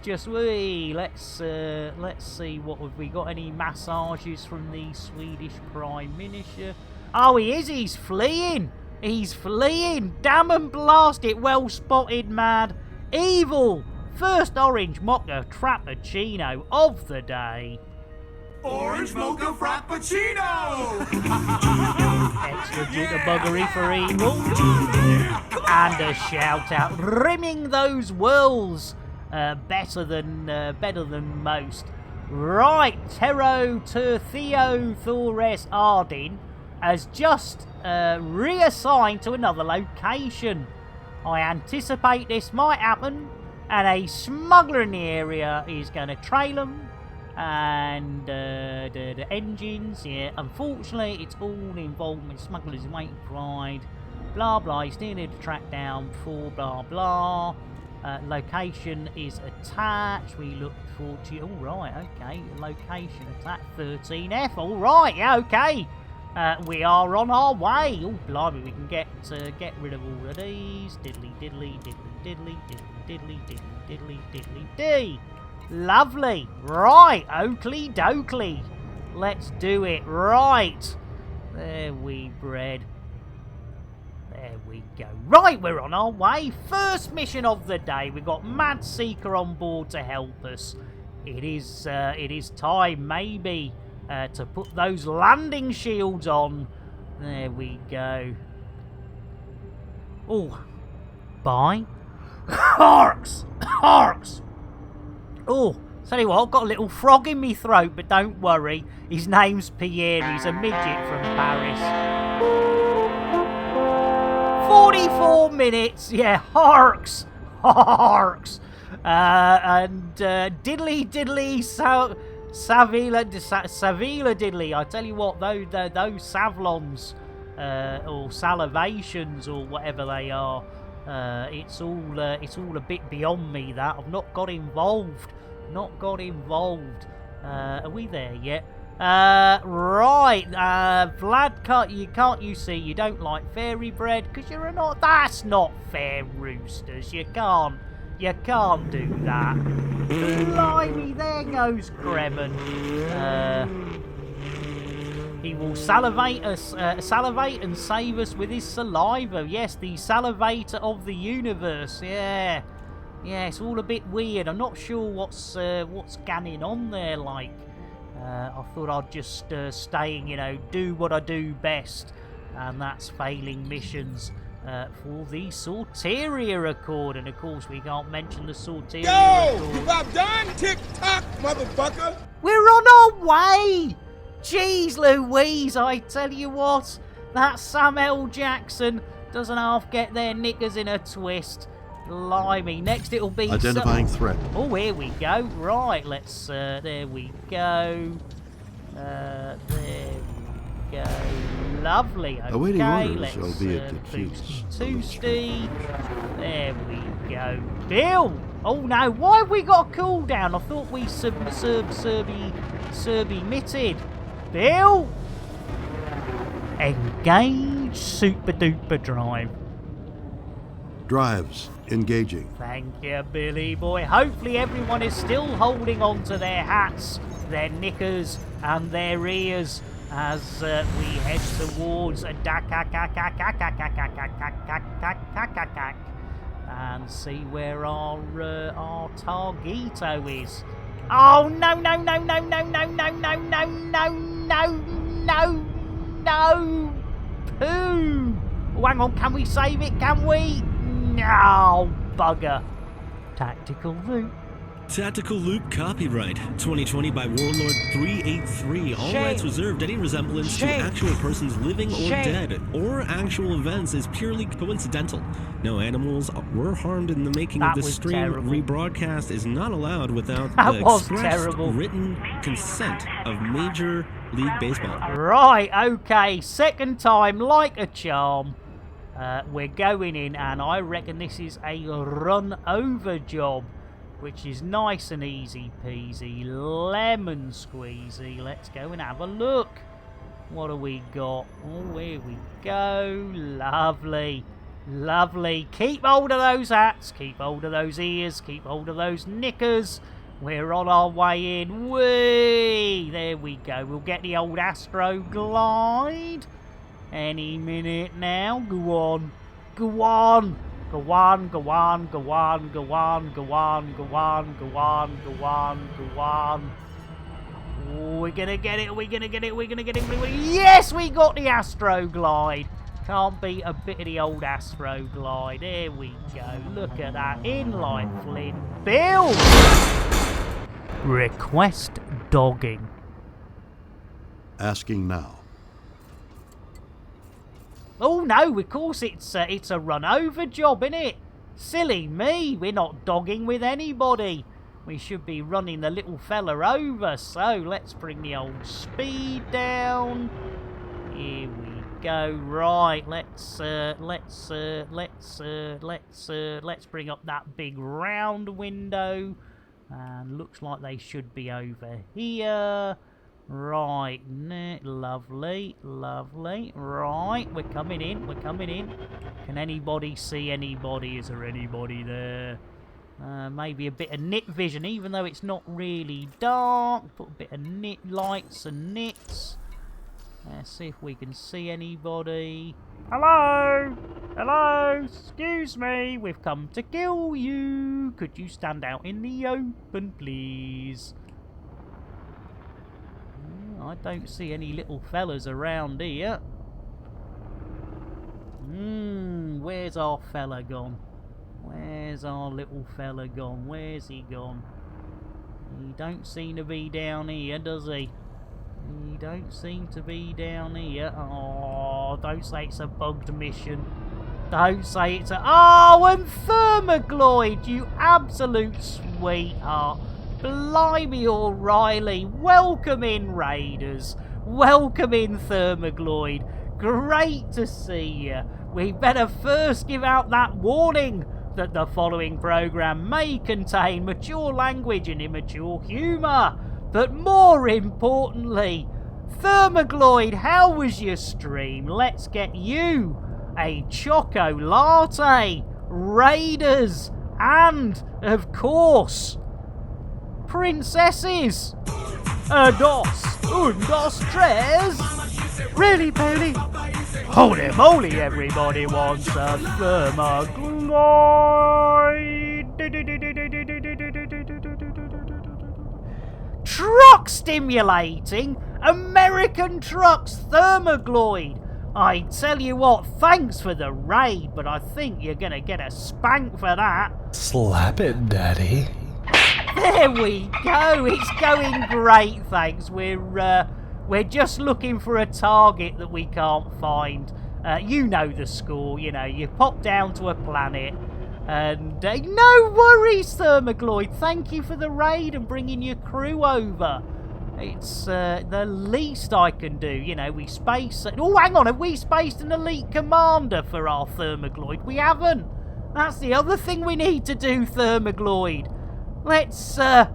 see, what have we got? Any massages from the Swedish Prime Minister? Oh, he's fleeing. Damn and blast it. Well spotted, Mad. Evil. First orange mocha frappuccino of the day. Orange mocha frappuccino! Extra jitterbuggery for evil. And a shout out, rimming those whirls. Better than most. Right, Tero Tertheo Thores Ardin has just reassigned to another location. I anticipate this might happen, and a smuggler in the area is going to trail them. And the engines, yeah, unfortunately, it's all involved with smugglers waiting for ride. Blah blah, you still need to track down for blah blah. Location is attached. We look forward to you. Alright, okay. Location attached 13F. Alright, yeah, okay. We are on our way. Oh, blimey, we can get rid of all of these. Diddly diddly diddly diddly diddly diddly diddly diddly dee. Lovely. Right, oakley dokley. Let's do it. Right. There we bread. we go. Right, we're on our way. First mission of the day. We've got Mad Seeker on board to help us. It is time, maybe, to put those landing shields on. There we go. Oh, bye. Harks! Harks! Oh, tell you what, I've got a little frog in me throat, but don't worry. His name's Pierre. He's a midget from Paris. 44 minutes. Yeah, harks! Harks! And diddly diddly Savila diddly. I tell you what, those savlons or salivations or whatever they are, it's all a bit beyond me. That I've not got involved. Are we there yet? Right, Vlad, can't you see you don't like fairy bread? Because you're not. That's not fair, roosters. You can't do that. Blimey, there goes Kremen. He will salivate and save us with his saliva. Yes, the salivator of the universe. Yeah, it's all a bit weird. I'm not sure what's going on there. Like, I thought I'd just stay, do what I do best, and that's failing missions. For the Sorteria Accord, and of course we can't mention the Sorteria Accord. You got done, tick-tock, motherfucker! We're on our way! Jeez Louise, I tell you what, that Sam L. Jackson doesn't half get their knickers in a twist. Blimey, next it'll be... Identifying threat. Oh, here we go. Right, let's... there we go. There we go. Lovely. Okay, Awaiting orders, let's albeit boost Toasty. There we go. Bill! Oh no, why have we got a cooldown? I thought we submitted. Bill! Engage super duper drive. Drives engaging. Thank you, Billy boy. Hopefully everyone is still holding on to their hats, their knickers, and their ears as we head towards a and see where our Targito is. Oh no no no no no no no no no no no no poo! Oh, hang on, can we save it? Can we? No, bugger. Tactical loop. Tactical Loop copyright 2020 by Warlord 383. All rights reserved. Any resemblance to actual persons living or dead or actual events is purely coincidental. No animals were harmed in the making of this stream. Terrible. Rebroadcast is not allowed without the express written consent of Major League Baseball. Right, okay. Second time, like a charm. We're going in, and I reckon this is a run-over job, which is nice and easy peasy, lemon squeezy. Let's go and have a look. What have we got? Oh, here we go. Lovely. Lovely. Keep hold of those hats. Keep hold of those ears. Keep hold of those knickers. We're on our way in. Whee! There we go. We'll get the old Astro Glide any minute now. Go on. Go on. Go on, go on, go on, go on, go on, go on, go on, go on, go on. Oh, we're gonna get it, we're gonna get it, we're gonna get it. Yes, we got the Astro Glide. Can't beat a bit of the old Astro Glide. There we go. Look at that. Inline Flynn. Bill! Request dogging. Asking now. Oh no, of course it's a run-over job, innit? Silly me, we're not dogging with anybody. We should be running the little fella over. So let's bring the old speed down. Here we go. Right, let's bring up that big round window. And looks like they should be over here. Right, lovely, lovely. Right, we're coming in, we're coming in. Can anybody see anybody? Is there anybody there? Maybe a bit of nit vision, even though it's not really dark. Put a bit of nit lights and nits. Let's see if we can see anybody. Hello? Hello, excuse me, we've come to kill you. Could you stand out in the open, please? I don't see any little fellas around here. Where's our fella gone? Where's our little fella gone? Where's he gone? He don't seem to be down here, does he? He don't seem to be down here. Oh, don't say it's a bugged mission. Don't say it's a... Oh, and Thermogloid, you absolute sweetheart. Blimey, O'Reilly. Welcome in, Raiders. Welcome in, Thermogloid. Great to see you. We better first give out that warning that the following programme may contain mature language and immature humour. But more importantly, Thermogloid, how was your stream? Let's get you a Choco Latte, Raiders, and, of course, Princesses. Dos, tres. Really, Bailey? Holy moly, everybody wants a Thermogloid. Truck stimulating American trucks Thermogloid. I tell you what, thanks for the raid, but I think you're gonna get a spank for that. Slap it, Daddy. There we go. It's going great, thanks. We're just looking for a target that we can't find. You know the score. You know, you pop down to a planet. And no worries, Thermogloid. Thank you for the raid and bringing your crew over. It's the least I can do. You know, we space... Oh, hang on. Have we spaced an elite commander for our Thermogloid? We haven't. That's the other thing we need to do, Thermogloid. Let's... Oh,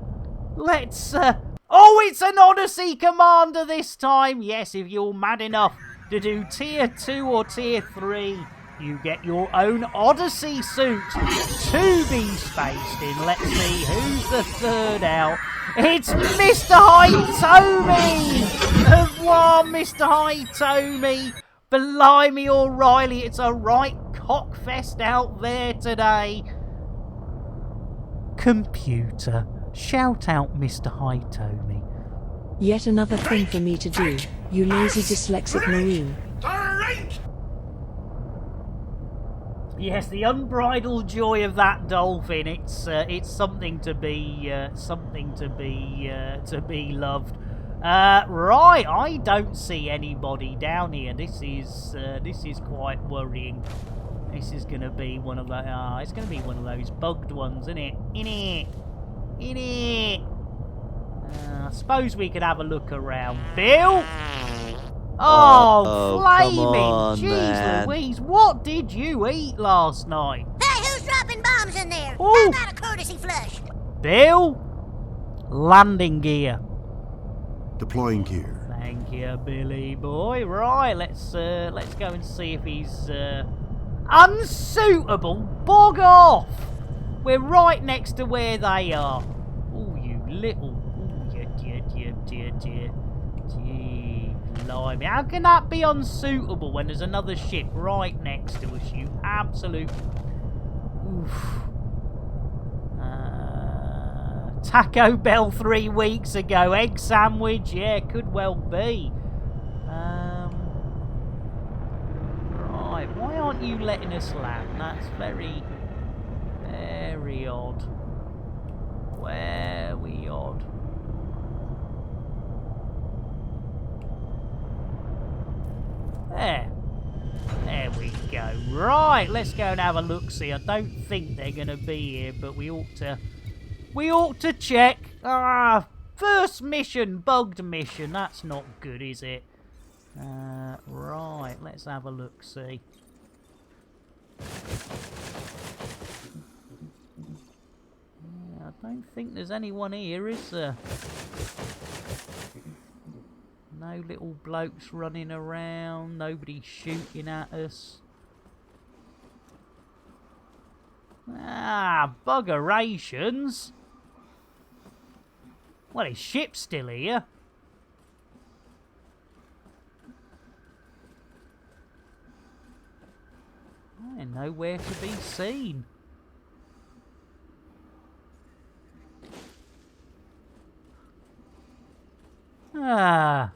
it's an Odyssey commander this time. Yes, if you're mad enough to do tier 2 or tier 3... you get your own Odyssey suit to be spaced in. Let's see who's the third out. It's Mr. Hitomi! Au revoir, Mr. Hitomi! Blimey, O'Reilly, it's a right cockfest out there today. Computer, shout out Mr. Hitomi. Yet another thing for me to do, you lazy dyslexic marine. Yes, the unbridled joy of that dolphin. It's something to be loved. Right, I don't see anybody down here. This is quite worrying. This is gonna be one of the it's gonna be one of those bugged ones, isn't it? I suppose we could have a look around. Bill. Oh, flaming! Jeez Louise, what did you eat last night? Hey, who's dropping bombs in there? Ooh. How about a courtesy flush? Bill, landing gear. Deploying gear. Thank you, Billy boy. Right, let's go and see if he's unsuitable. Bog off! We're right next to where they are. Oh, you little. Oh, dear. Blimey. How can that be unsuitable when there's another ship right next to us, you absolute... Oof. Taco Bell 3 weeks ago. Egg sandwich, yeah, could well be. Right, why aren't you letting us land? That's very, very odd. Very odd. There we go. Right, let's go and have a look-see. I don't think they're going to be here, but we ought to check. First mission, bugged mission. That's not good, is it? Right, let's have a look-see. I don't think there's anyone here, is there? No little blokes running around, nobody shooting at us. Buggerations. Well, his ship's still here. Nowhere to be seen. Ah.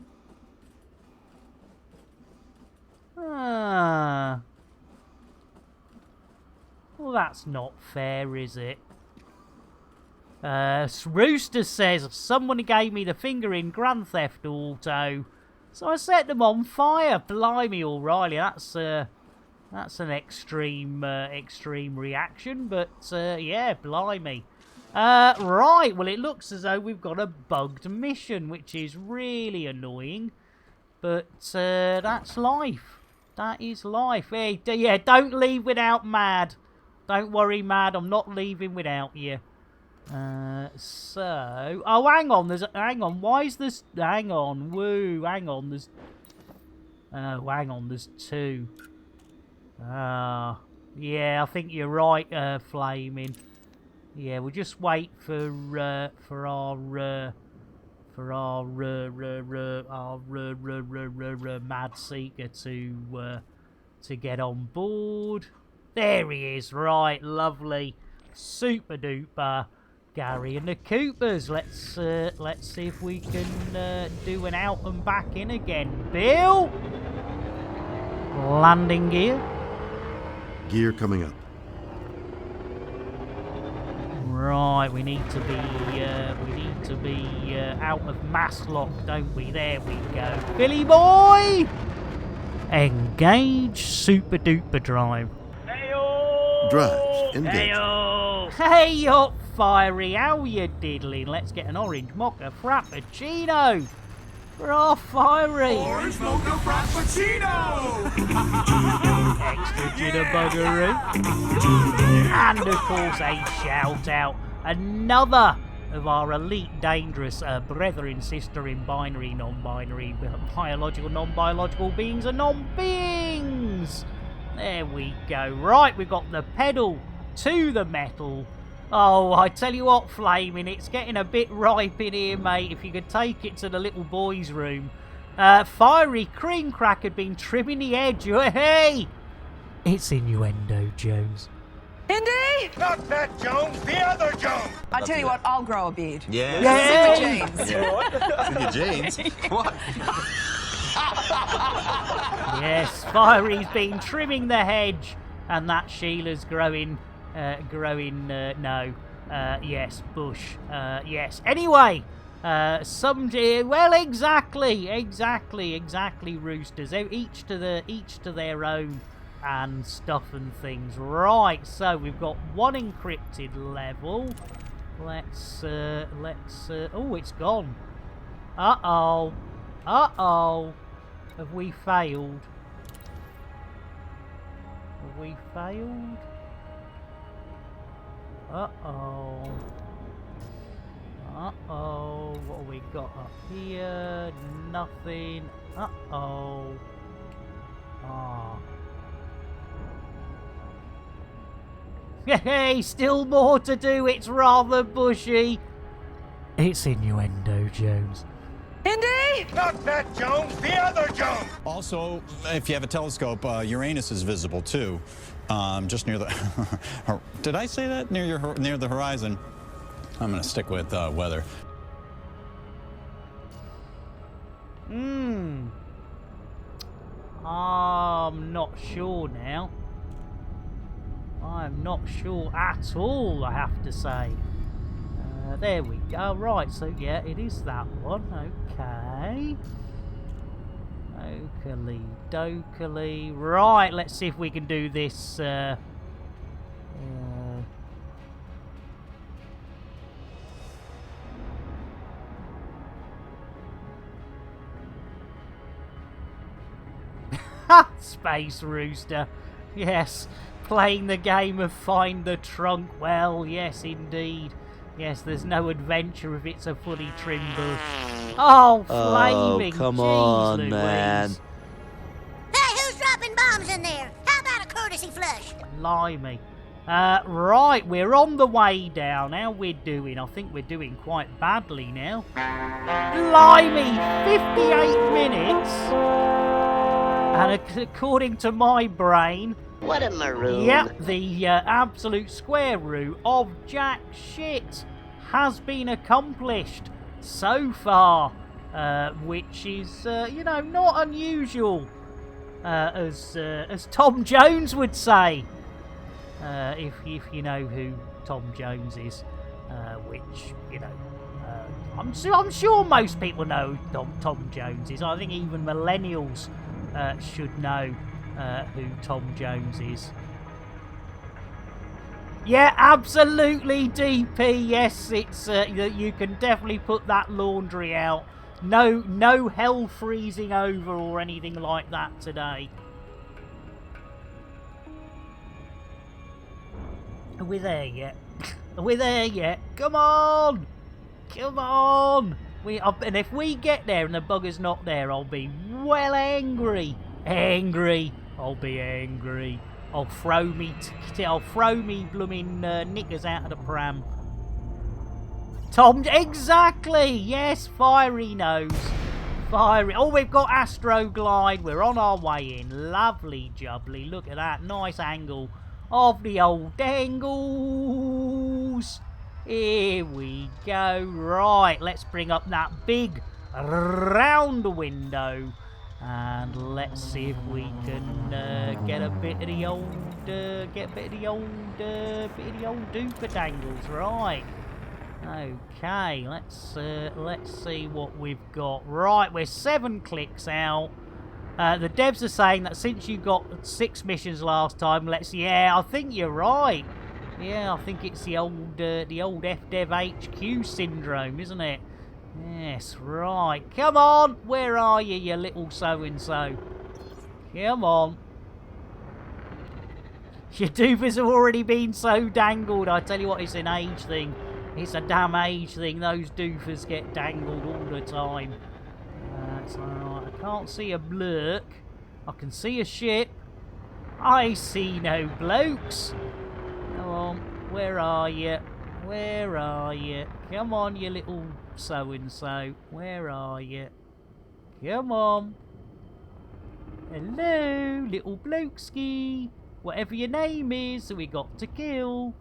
Well, that's not fair, is it? Rooster says, someone gave me the finger in Grand Theft Auto, so I set them on fire. Blimey, O'Reilly, that's an extreme reaction, but yeah, blimey. Right, well, it looks as though we've got a bugged mission, which is really annoying, but that's life. That is life. Hey, yeah, don't leave without Mad. Don't worry, Mad, I'm not leaving without you. So... Oh, hang on, hang on, why is this... Hang on, woo, hang on, there's... Oh, hang on, there's two. Yeah, I think you're right, Flaming. Yeah, we'll just wait for our Mad Seeker to get on board. There he is, right, lovely. Super duper. Gary and the Coopers. Let's see if we can do an out and back in again. Bill, landing gear. Gear coming up. Right, we need to be out of mass lock, don't we? There we go. Billy boy, engage super duper drive. Drives engaged. Hey up, Fiery, how you diddling? Let's get an orange mocha frappuccino for our Fiery. Orange mocha frappuccino! Extra jitterbuggery. And of course a shout out. Another of our elite dangerous brethren, sister in binary, non-binary, biological, non-biological beings and non-beings. There we go. Right, we've got the pedal to the metal. Oh, I tell you what, Flaming, it's getting a bit ripe in here, mate. If you could take it to the little boys' room. Fiery Cream Crack had been trimming the edge. Hey! It's innuendo, Jones. Indy? Not that Jones, the other Jones! I tell you what, I'll grow a beard. Yeah. Yeah. James. What? Yes, Fiery's been trimming the hedge, and that Sheila's growing, yes, bush, yes. Anyway, well, exactly, roosters. Each to their own and stuff and things. Right, so we've got one encrypted level. Let's, oh, it's gone. Uh-oh. Have we failed? Have we failed? Uh-oh. Uh-oh. What have we got up here? Nothing. Uh-oh. Ah. Hey, still more to do. It's rather bushy. It's innuendo, Jones. Indy? Not that Jones, the other Jones! Also, if you have a telescope, Uranus is visible too, just near the. Did I say that near the horizon? I'm gonna stick with weather. I'm not sure now. I'm not sure at all, I have to say. There we go. Right, so yeah, it is that one. Okay. Oakley, dokely. Right, let's see if we can do this. Space Rooster. Yes, playing the game of Find the Trunk. Well, yes, indeed. Yes, there's no adventure if it's a fully trimmed bush. Oh, flaming! Oh, come Jeez, on, Louise. man. Hey, who's dropping bombs in there? How about a courtesy flush? Blimey. Right, we're on the way down. How we're doing? I think we're doing quite badly now. Blimey! 58 minutes! And according to my brain, What a maroon. Yep, the absolute square root of jack shit has been accomplished so far, which is, you know, not unusual, as Tom Jones would say, if you know who Tom Jones is, which, you know, I'm sure most people know who Tom Jones is. I think even millennials should know who Tom Jones is. Yeah, absolutely, DP. Yes, it's you can definitely put that laundry out. No hell freezing over or anything like that today. Are we there yet? Are we there yet? Come on! Come on! And if we get there and the bugger's not there, I'll be well angry. Angry. I'll be angry. I'll throw me blooming knickers out of the pram. Tom, exactly. Yes, fiery nose. Fiery. Oh, we've got Astroglide. We're on our way in. Lovely jubbly. Look at that. Nice angle of the old dangles. Here we go. Right, let's bring up that big round window. And let's see if we can get a bit of the old, duper dangles. Right. Okay, let's see what we've got. Right, we're 7 clicks out. The devs are saying that since you got 6 missions last time, yeah, I think you're right. Yeah, I think it's the old FDev HQ syndrome, isn't it? Yes, right. Come on, where are you, you little so-and-so? Come on. Your doofers have already been so dangled. I tell you what, it's an age thing. It's a damn age thing. Those doofers get dangled all the time. So I can't see a blurk. I can see a ship. I see no blokes. Come on, where are you? Where are you? Come on, you little so-and-so. Where are you? Come on. Hello, little blokeski. Whatever your name is, we got to kill.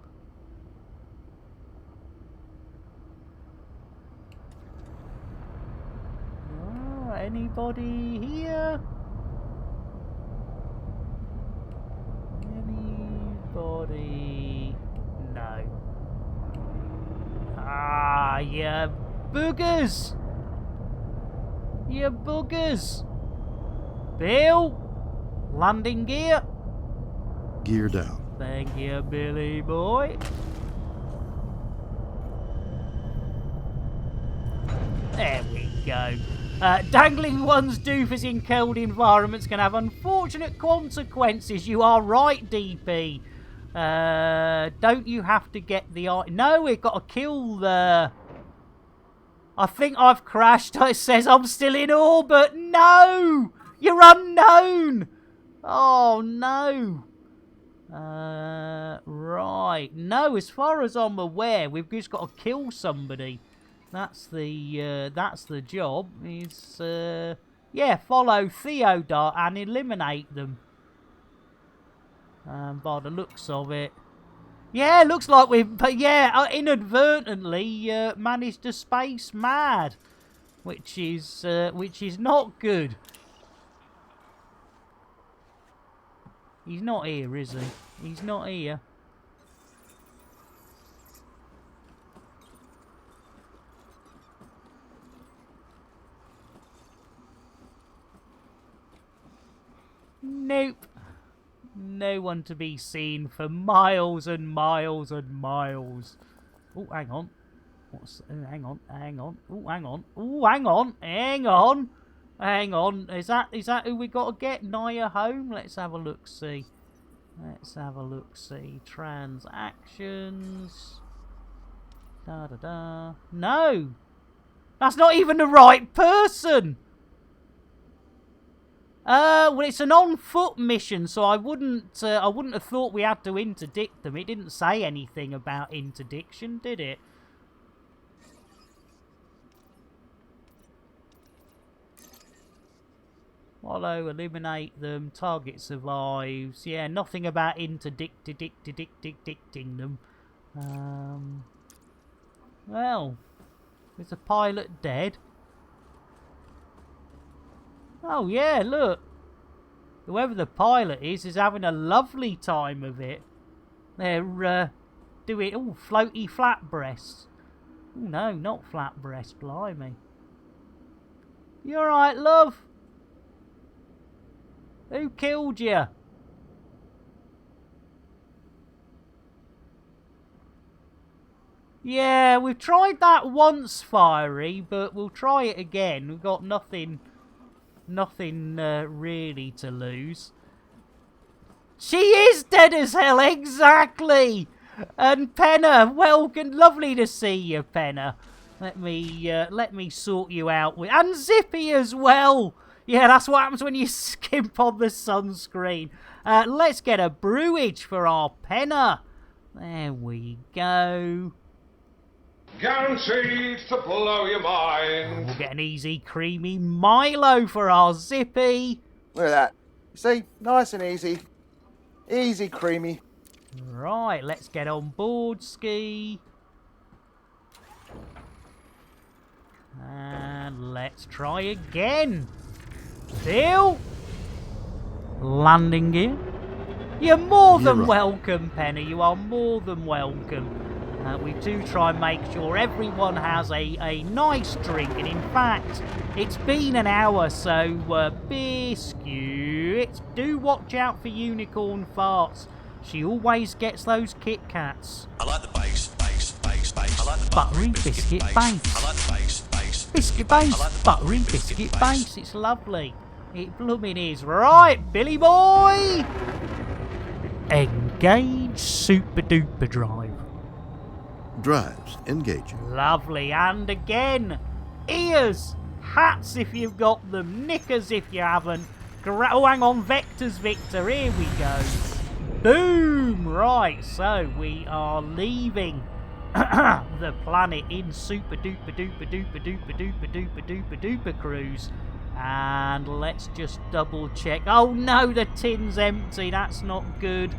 Oh, anybody here? Anybody? No. Ah, you boogers! You boogers! Bill! Landing gear? Gear down. Thank you, Billy boy. There we go. Dangling one's doofus in cold environments can have unfortunate consequences. You are right, DP. Don't you have to get the... No, we've got to kill the... I think I've crashed. It says I'm still in orbit. No! You're unknown! Oh, no. Right. No, as far as I'm aware, we've just got to kill somebody. That's the job. Is yeah, follow Theodore and eliminate them. By the looks of it. Yeah, looks like we've, inadvertently managed to space mad, which is not good. He's not here, is he? He's not here. Nope. No one to be seen for miles and miles and miles. Oh, hang on. Hang on. Oh, hang on. Oh, hang on. Hang on. Is that who we got to get? Naya home? Let's have a look. See. Transactions. Da. No. That's not even the right person. Well, it's an on-foot mission, so I wouldn't have thought we had to interdict them. It didn't say anything about interdiction, did it? Follow, eliminate them, target survives. Yeah, nothing about interdicting them. Well, is the pilot dead? Oh yeah, look. Whoever the pilot is having a lovely time of it. They're doing floaty flat breasts. Oh no, not flat breast, blimey. You alright, love? Who killed you? Yeah, we've tried that once, Fiery, but we'll try it again. We've got nothing really to lose. She is dead as hell, exactly! And Penna, welcome, lovely to see you, Penna. Let me sort you out with, and Zippy as well. Yeah, that's what happens when you skimp on the sunscreen. Let's get a brewage for our Penna. There we go. Guaranteed to blow your mind. We'll get an easy creamy Milo for our Zippy. Look at that. See, nice and easy. Easy creamy. Right, let's get on board, Ski. And let's try again. Bill? Landing gear. You're more than welcome, Penny. You are more than welcome. We do try and make sure everyone has a nice drink. And in fact, it's been an hour, so biscuits, do watch out for unicorn farts. She always gets those Kit Kats. I like the bass. I like the buttery biscuit base. I like the bass. Biscuit base, like buttery biscuit base. It's lovely. It blooming is. Right, Billy boy! Engage super duper drive. Drives engaging. Lovely, and again, ears, hats if you've got them, knickers if you haven't. Oh, hang on, vectors, Victor, here we go. Boom! Right, so we are leaving the planet in super duper duper duper duper duper duper duper duper cruise. And let's just double check. Oh no, the tin's empty, that's not good.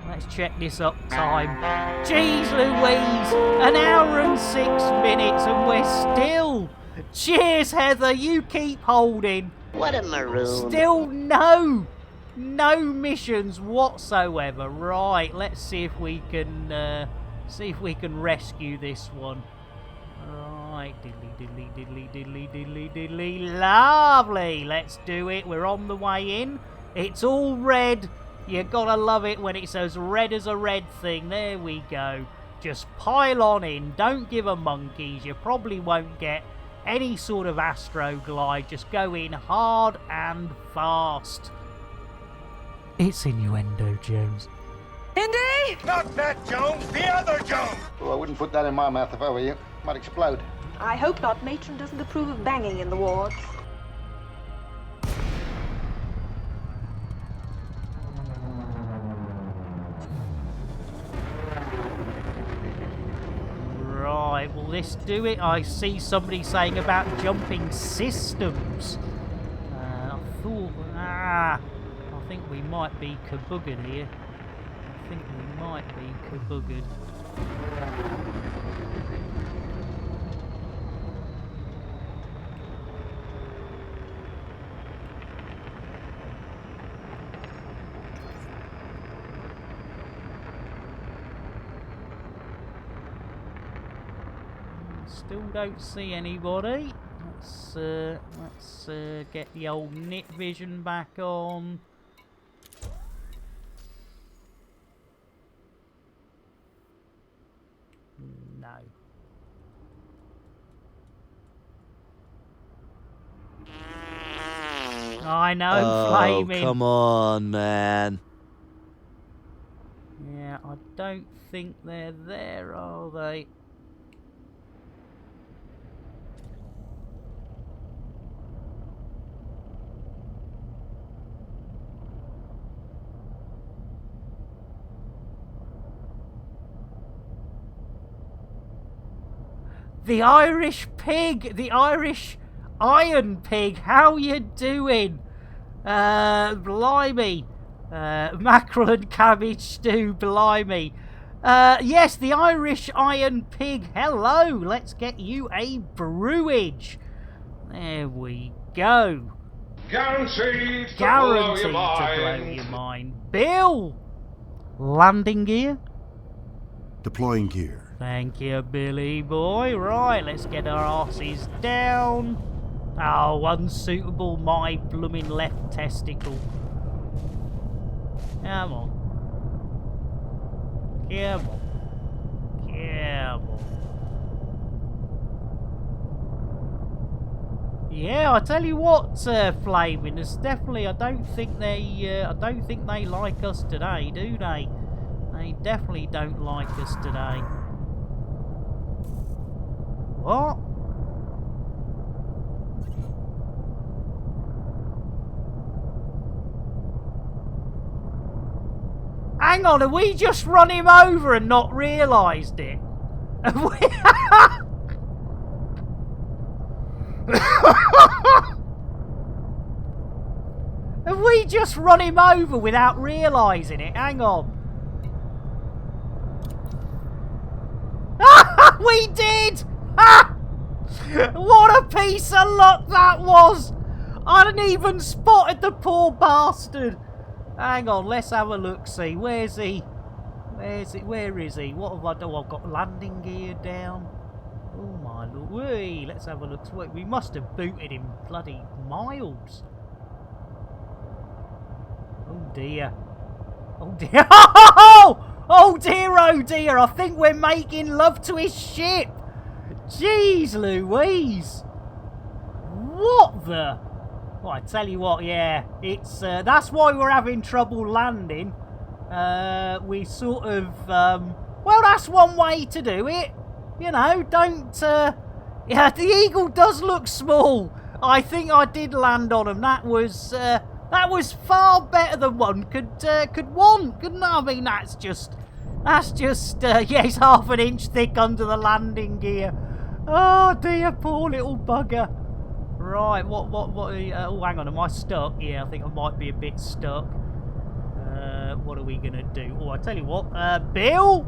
Let's check this up time. Jeez Louise, an hour and 6 minutes and we're still. Cheers, Heather, you keep holding. What a maroon. Still no missions whatsoever. Right, let's see if we can rescue this one. Right, diddly diddly diddly diddly diddly diddly. Lovely, let's do it. We're on the way in. It's all red. You gotta love it when it's as red as a red thing. There we go. Just pile on in. Don't give a monkeys. You probably won't get any sort of astroglide. Just go in hard and fast. It's innuendo, Jones. Indy! Not that Jones, the other Jones. Well, I wouldn't put that in my mouth if I were you. Might explode. I hope not. Matron doesn't approve of banging in the wards. Right, will this do it? I see somebody saying about jumping systems. I think we might be kaboogered here. Still don't see anybody. Let's get the old knit vision back on. No. I know, flaming. Come on, man. Yeah, I don't think they're there, are they? The Irish pig! The Irish iron pig! How you doing? Blimey. Mackerel and cabbage stew, blimey. Yes, the Irish Iron Pig. Hello, let's get you a brewage. There we go. Guaranteed to Guaranteed blow your mind. to blow your mind. Bill! Landing gear? Deploying gear. Thank you, Billy boy. Right, let's get our asses down. Oh, unsuitable, my blooming left testicle. Come on. Come on. Come on. Yeah, I tell you what, Flaming, it's definitely. I don't think they like us today, do they? They definitely don't like us today. What? Hang on, have we just run him over and not realised it? Have we? Have we just run him over without realising it? Hang on. We did! What a piece of luck that was! I hadn't even spotted the poor bastard. Hang on, let's have a look-see. Where's he? Where's it? Where is he? What have I done? I've got landing gear down. Oh my lord. Whee, let's have a look. Wait, we must have booted him bloody miles. Oh dear. Oh dear. Oh dear, oh dear. I think we're making love to his ship. Jeez Louise. What the? Well, I tell you what, yeah. It's that's why we're having trouble landing. We sort of, well, that's one way to do it. You know, don't, yeah, the Eagle does look small. I think I did land on him. That was far better than one could want, couldn't it? I mean, that's just, yeah, he's half an inch thick under the landing gear. Oh dear, poor little bugger. Right, what, oh, hang on, am I stuck? Yeah, I think I might be a bit stuck. What are we gonna do? Oh, I tell you what, Bill?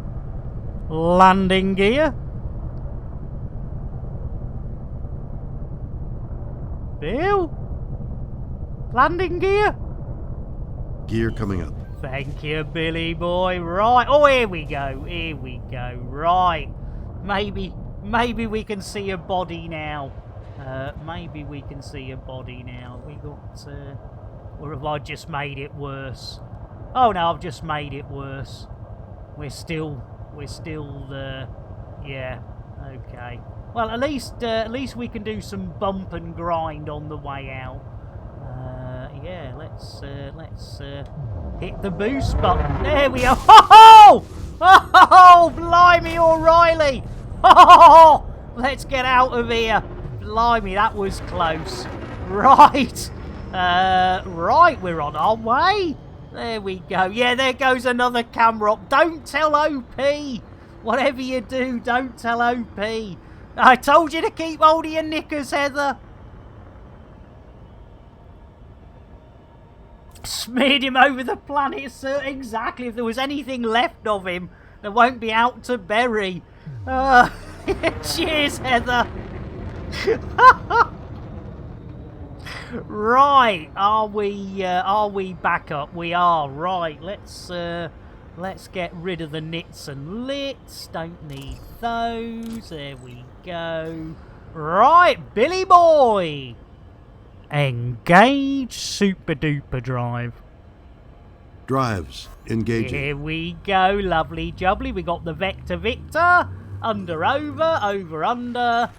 Landing gear? Bill? Landing gear? Gear coming up. Thank you, Billy boy. Right, oh, here we go, right. Maybe we can see a body now. Maybe we can see a body now. We got, or have I just made it worse? Oh no, I've just made it worse. We're still, yeah, okay. Well, at least we can do some bump and grind on the way out. Yeah, let's hit the boost button. There we are. Oh, blimey, O'Reilly. Oh, let's get out of here. Blimey, that was close. Right. Right, we're on our way. There we go. Yeah, there goes another camera up. Don't tell OP. Whatever you do, don't tell OP. I told you to keep hold of your knickers, Heather. Smeared him over the planet, sir. Exactly. If there was anything left of him, there won't be out to bury. Cheers, Heather. Right, are we back up? We are. Right, let's get rid of the nits and lits. Don't need those. There we go. Right, Billy boy. Engage super duper drive. Drives engaging. Here we go. Lovely jubbly. We got the Vector Victor. Under over under.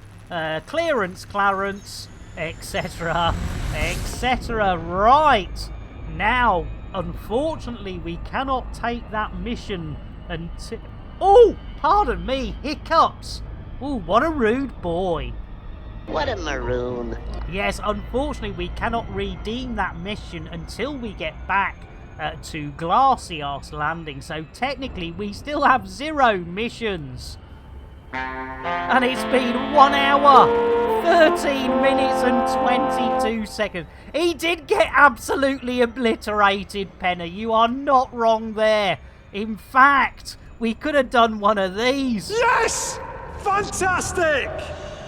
Clearance, Clarence, etc., etc. Right, now, unfortunately, we cannot take that mission until... Oh, pardon me, hiccups. Oh, what a rude boy. What a maroon. Yes, unfortunately, we cannot redeem that mission until we get back to Glassy Arse Landing, so technically, we still have 0 missions. And it's been 1 hour, 13 minutes and 22 seconds. He did get absolutely obliterated, Penner. You are not wrong there. In fact, we could have done one of these. Yes! Fantastic!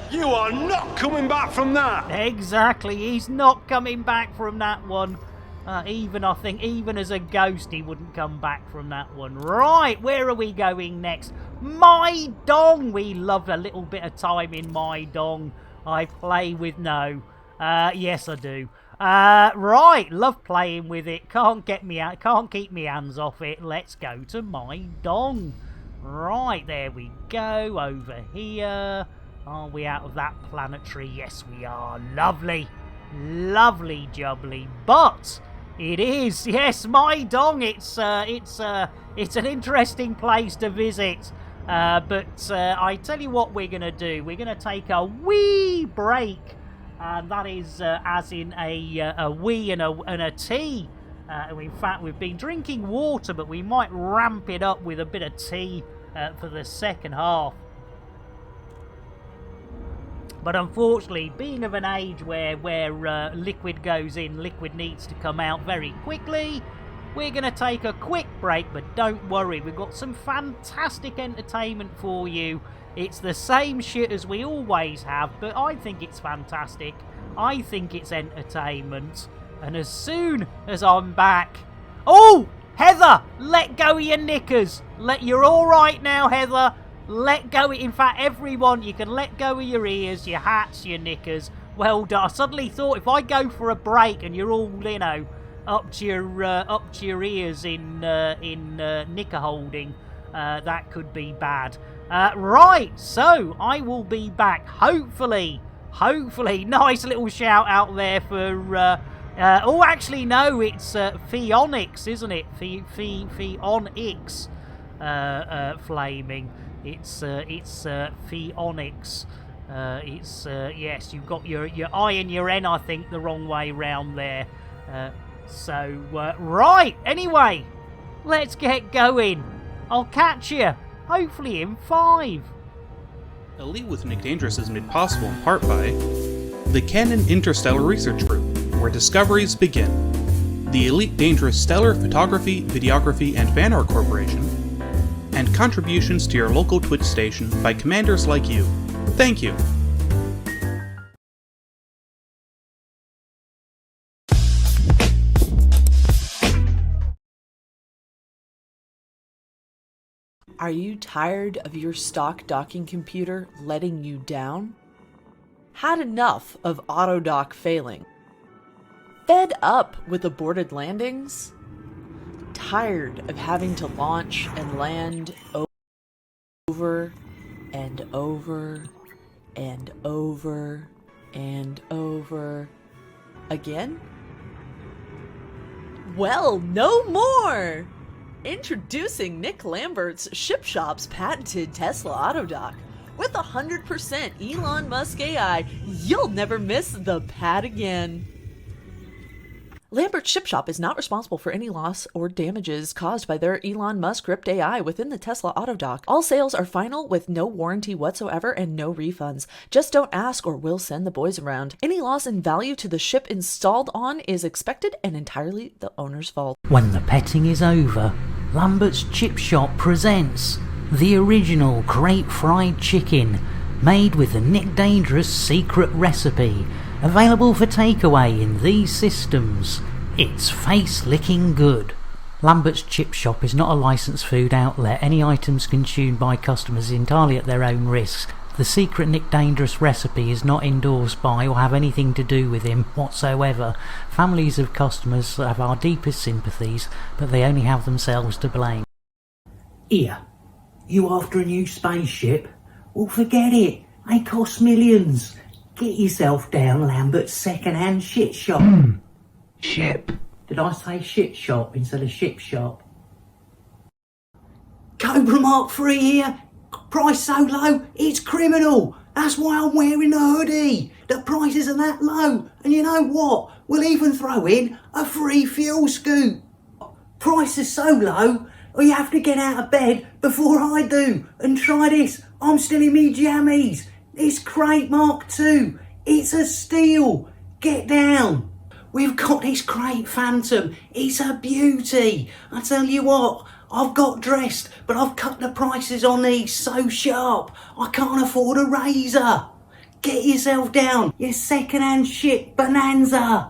You are not coming back from that. Exactly, he's not coming back from that one. I think, even as a ghost, he wouldn't come back from that one. Right, where are we going next? My Dong. We love a little bit of time in My Dong. I play with yes, I do. Right, love playing with it. Can't keep me hands off it. Let's go to My Dong. Right, there we go. Over here. Are we out of that planetary? Yes, we are. Lovely. Lovely jubbly. But it is, yes, My Dong. It's an interesting place to visit. But I tell you what we're going to do. We're going to take a wee break. And that is as in a wee and a tea. In fact, we've been drinking water, but we might ramp it up with a bit of tea for the second half. But unfortunately, being of an age where liquid goes in, liquid needs to come out very quickly, we're going to take a quick break, but don't worry, we've got some fantastic entertainment for you. It's the same shit as we always have, but I think it's fantastic. I think it's entertainment. And as soon as I'm back... Oh! Heather! Let go of your knickers! You're alright now, Heather. Let go. In fact, everyone, you can let go of your ears, your hats, your knickers. Well done. I suddenly thought if I go for a break and you're all, up to your ears in knicker holding, that could be bad. Right, so I will be back. Hopefully, nice little shout out there for. Oh, actually, no, it's Pheonix, isn't it? Pheonix, flaming. It's Pheonix. Yes, you've got your I and your N, I think, the wrong way round there. Right, anyway, let's get going. I'll catch you, hopefully in 5. Elite with Nick Dangerous is made possible in part by the Canon Interstellar Research Group, where discoveries begin, the Elite Dangerous Stellar Photography, Videography, and Fan Art Corporation, and contributions to your local Twitch station by commanders like you. Thank you. Are you tired of your stock docking computer letting you down? Had enough of autodock failing? Fed up with aborted landings? Tired of having to launch and land over and over and over and over again? Well, no more! Introducing Nick Lambert's Ship Shop's patented Tesla Autodock. With 100% Elon Musk AI, you'll never miss the pad again. Lambert's Ship Shop is not responsible for any loss or damages caused by their Elon Musk script AI within the Tesla Autodock. All sales are final with no warranty whatsoever and no refunds. Just don't ask or we'll send the boys around. Any loss in value to the ship installed on is expected and entirely the owner's fault. When the petting is over, Lambert's Chip Shop presents the original crate fried chicken made with the Nick Dangerous secret recipe, available for takeaway in these systems. It's face-licking good. Lambert's Chip Shop is not a licensed food outlet. Any items consumed by customers is entirely at their own risk. The secret Nick Dangerous recipe is not endorsed by or have anything to do with him whatsoever. Families of customers have our deepest sympathies, but they only have themselves to blame. Here, you after a new spaceship? Well, forget it. They cost millions. Get yourself down Lambert's second-hand shit shop. Ship. Did I say shit shop instead of ship shop? Cobra Mark 3 here. Price so low, it's criminal. That's why I'm wearing the hoodie. The prices are that low. And you know what? We'll even throw in a free fuel scoop. Price is so low, or you have to get out of bed before I do. And try this. I'm still in me jammies. This crate Mark II. It's a steal. Get down. We've got this crate Phantom. It's a beauty. I tell you what, I've got dressed, but I've cut the prices on these so sharp, I can't afford a razor. Get yourself down, you second-hand shit bonanza.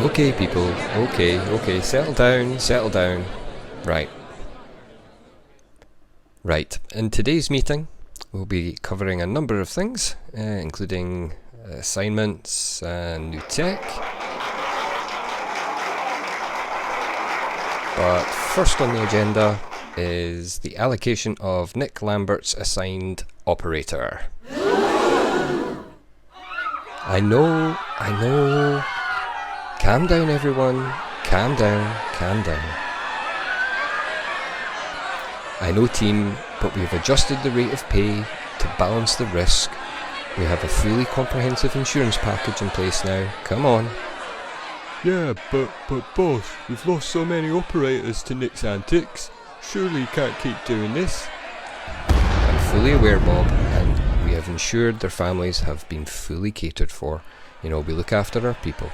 Okay, people. Okay. Settle down. Right. In today's meeting, we'll be covering a number of things, including assignments and new tech. But first on the agenda is the allocation of Nick Lambert's assigned operator. I know. Calm down, everyone. Calm down. I know, team, but we've adjusted the rate of pay to balance the risk. We have a fully comprehensive insurance package in place now. Come on. Yeah, but boss, we've lost so many operators to Nick's antics. Surely you can't keep doing this. I'm fully aware, Bob, and we have ensured their families have been fully catered for. We look after our people.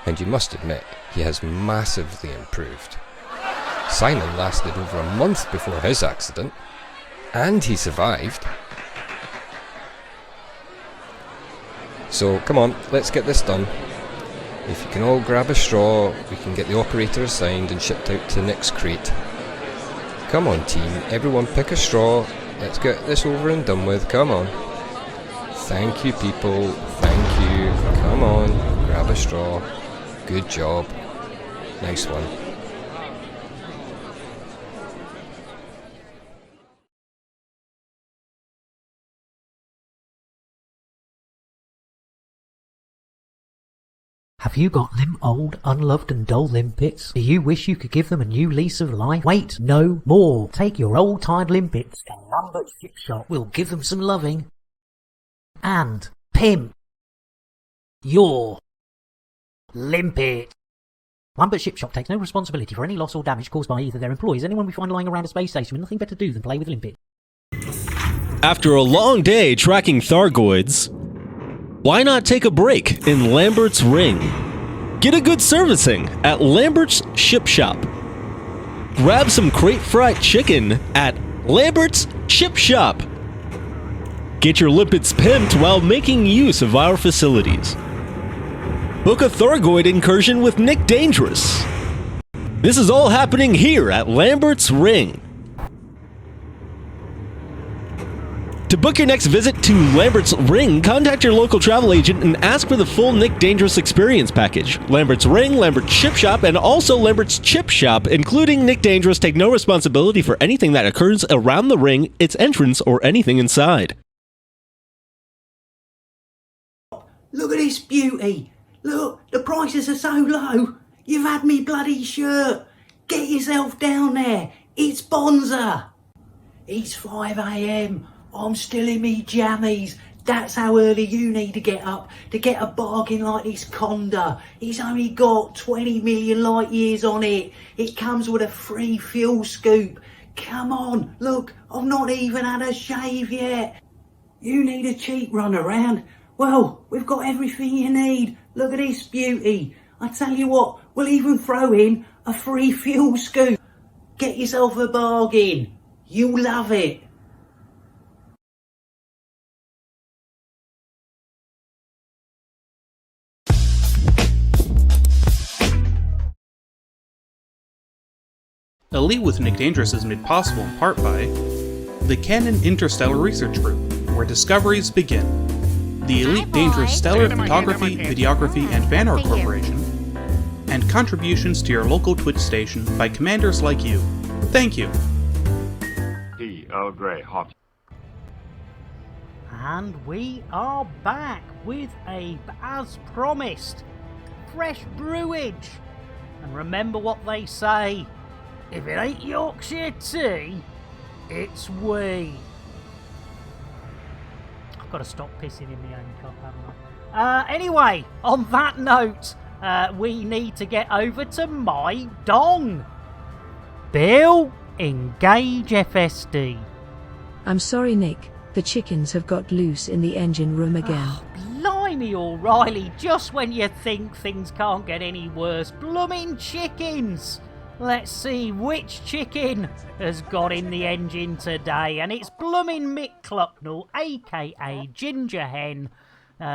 And you must admit, he has massively improved. Simon lasted over a month before his accident, and he survived. So, come on, let's get this done. If you can all grab a straw, we can get the operator assigned and shipped out to Nick's crate. Come on, team, everyone pick a straw. Let's get this over and done with, come on. Thank you, people, thank you. Come on, grab a straw. Good job. Nice one. Have you got old, unloved and dull limpets? Do you wish you could give them a new lease of life? Wait no more. Take your old tired limpets to Lambert's Chip Shop. We'll give them some loving. And pimp your limpet. Lambert's Chip Shop takes no responsibility for any loss or damage caused by either their employees or anyone we find lying around a space station with nothing better to do than play with limpet. After a long day tracking Thargoids, why not take a break in Lambert's Ring? Get a good servicing at Lambert's Chip Shop. Grab some crate fried chicken at Lambert's Chip Shop. Get your limpets pimped while making use of our facilities. Book a Thargoid incursion with Nick Dangerous. This is all happening here at Lambert's Ring. To book your next visit to Lambert's Ring, contact your local travel agent and ask for the full Nick Dangerous experience package. Lambert's Ring, Lambert's Chip Shop, and also Lambert's Chip Shop, including Nick Dangerous, take no responsibility for anything that occurs around the ring, its entrance, or anything inside. Look at this beauty. Look, the prices are so low. You've had me bloody shirt. Get yourself down there. It's Bonza. It's 5 a.m. I'm still in me jammies. That's how early you need to get up to get a bargain like this Conda. It's only got 20 million light years on it. It comes with a free fuel scoop. Come on, look, I've not even had a shave yet. You need a cheap run around? Well, we've got everything you need. Look at this beauty. I tell you what, we'll even throw in a free fuel scoop. Get yourself a bargain. You'll love it. Elite with Nick Dangerous is made possible in part by the Canon Interstellar Research Group, where discoveries begin. The Elite Dangerous Stellar Photography, Videography, and Fan Art Corporation, and contributions to your local Twitch station by commanders like you. Thank you. T. Earl Grey hot. And we are back with as promised, fresh brewage. And remember what they say, if it ain't Yorkshire tea, it's we. got to stop pissing in my own cup, haven't I? Anyway, on that note, we need to get over to my dong. Bill, engage FSD. I'm sorry, Nick. The chickens have got loose in the engine room again. Oh, blimey, O'Reilly, just when you think things can't get any worse. Blooming chickens! Let's see which chicken has got in the engine today. And it's blooming Mick Clucknell, a.k.a. Ginger Hen.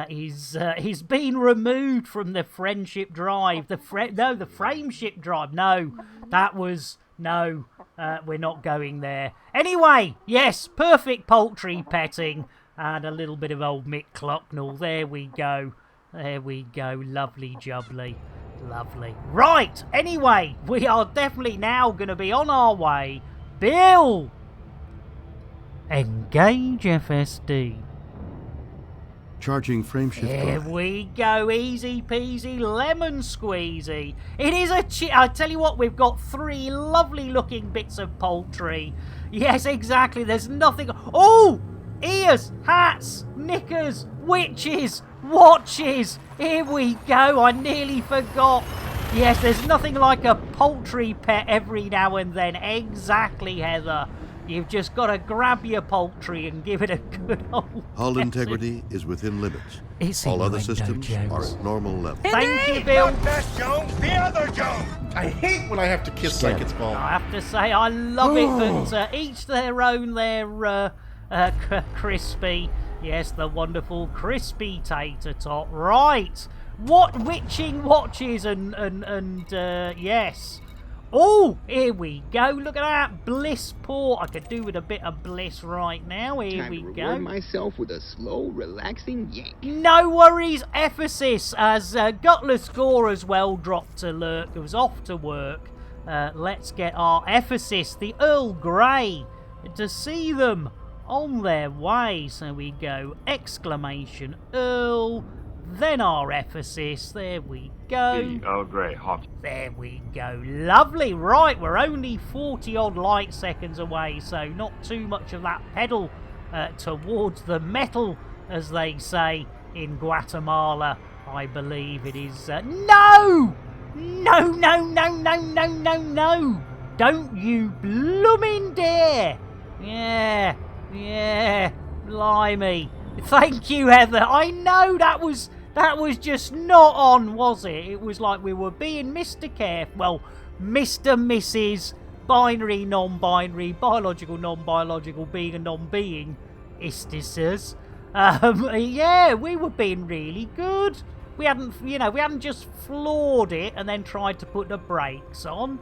He's been removed from the friendship drive. The frameship drive. No, that was... No, we're not going there. Anyway, yes, perfect poultry petting and a little bit of old Mick Clucknell. There we go. There we go. Lovely jubbly. Lovely. Right, anyway, we are definitely now going to be on our way. Bill! Engage FSD. Charging frameshift Here drive. we go, easy peasy lemon squeezy. It is I tell you what, we've got 3 lovely looking bits of poultry. Yes, exactly, there's nothing... Oh! Ears, hats, knickers, witches, watches. Here we go, I nearly forgot. Yes, there's nothing like a poultry pet every now and then. Exactly, Heather. You've just got to grab your poultry and give it a good old... Hull integrity is within limits. It's all other innuendo, systems Jones. are at normal level. Thank you, Bill. Not that Jones, the other Jones. I hate when I have to kiss Psychic's ball. I have to say, I love it, but each their own, they're crispy. Yes, the wonderful crispy tater tot. Right. What witching watches and yes. Oh, here we go. Look at that. Bliss port. I could do with a bit of bliss right now. Here we go. Myself with a slow, relaxing yank. No worries, Ephesus, as Gutless Gore as well dropped to lurk. It was off to work. Let's get our Ephesus, the Earl Grey, to see them on their way. So we go, exclamation, Earl, then our Ephesus. There we go. The Earl Grey hot. There we go. Lovely. Right, we're only 40-odd light seconds away, so not too much of that pedal towards the metal, as they say in Guatemala. I believe it is... No! No, no, no, no, no, no, no! Don't you bloomin' dare! Yeah, yeah, blimey. Thank you, Heather. I know that was just not on, was it? It was like we were being Mr. Careful. Well, Mr. Mrs. Binary, non-binary, biological, non-biological, being and non-being, istisers. Yeah, we were being really good. We hadn't just floored it and then tried to put the brakes on.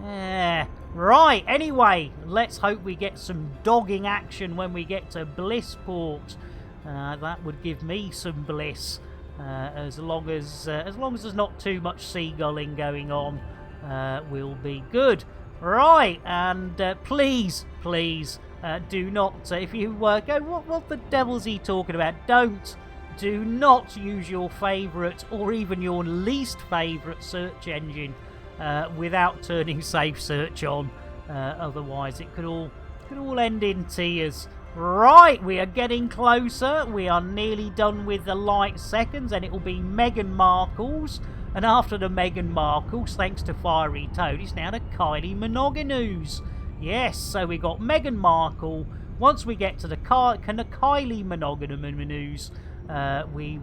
Yeah. Right, anyway, let's hope we get some dogging action when we get to Blissport. That would give me some bliss. As long as there's not too much seagulling going on, we'll be good. Right, and please, do not, if you go, what the devil's he talking about? Do not use your favourite or even your least favourite search engine without turning safe search on. Otherwise, it could all end in tears. Right, we are getting closer. We are nearly done with the light seconds, and it will be Meghan Markle's. And after the Meghan Markle's, thanks to Fiery Toad, it's now the Kylie Minogue's. Yes, so we got Meghan Markle. Once we get to the Kylie Minogue's, we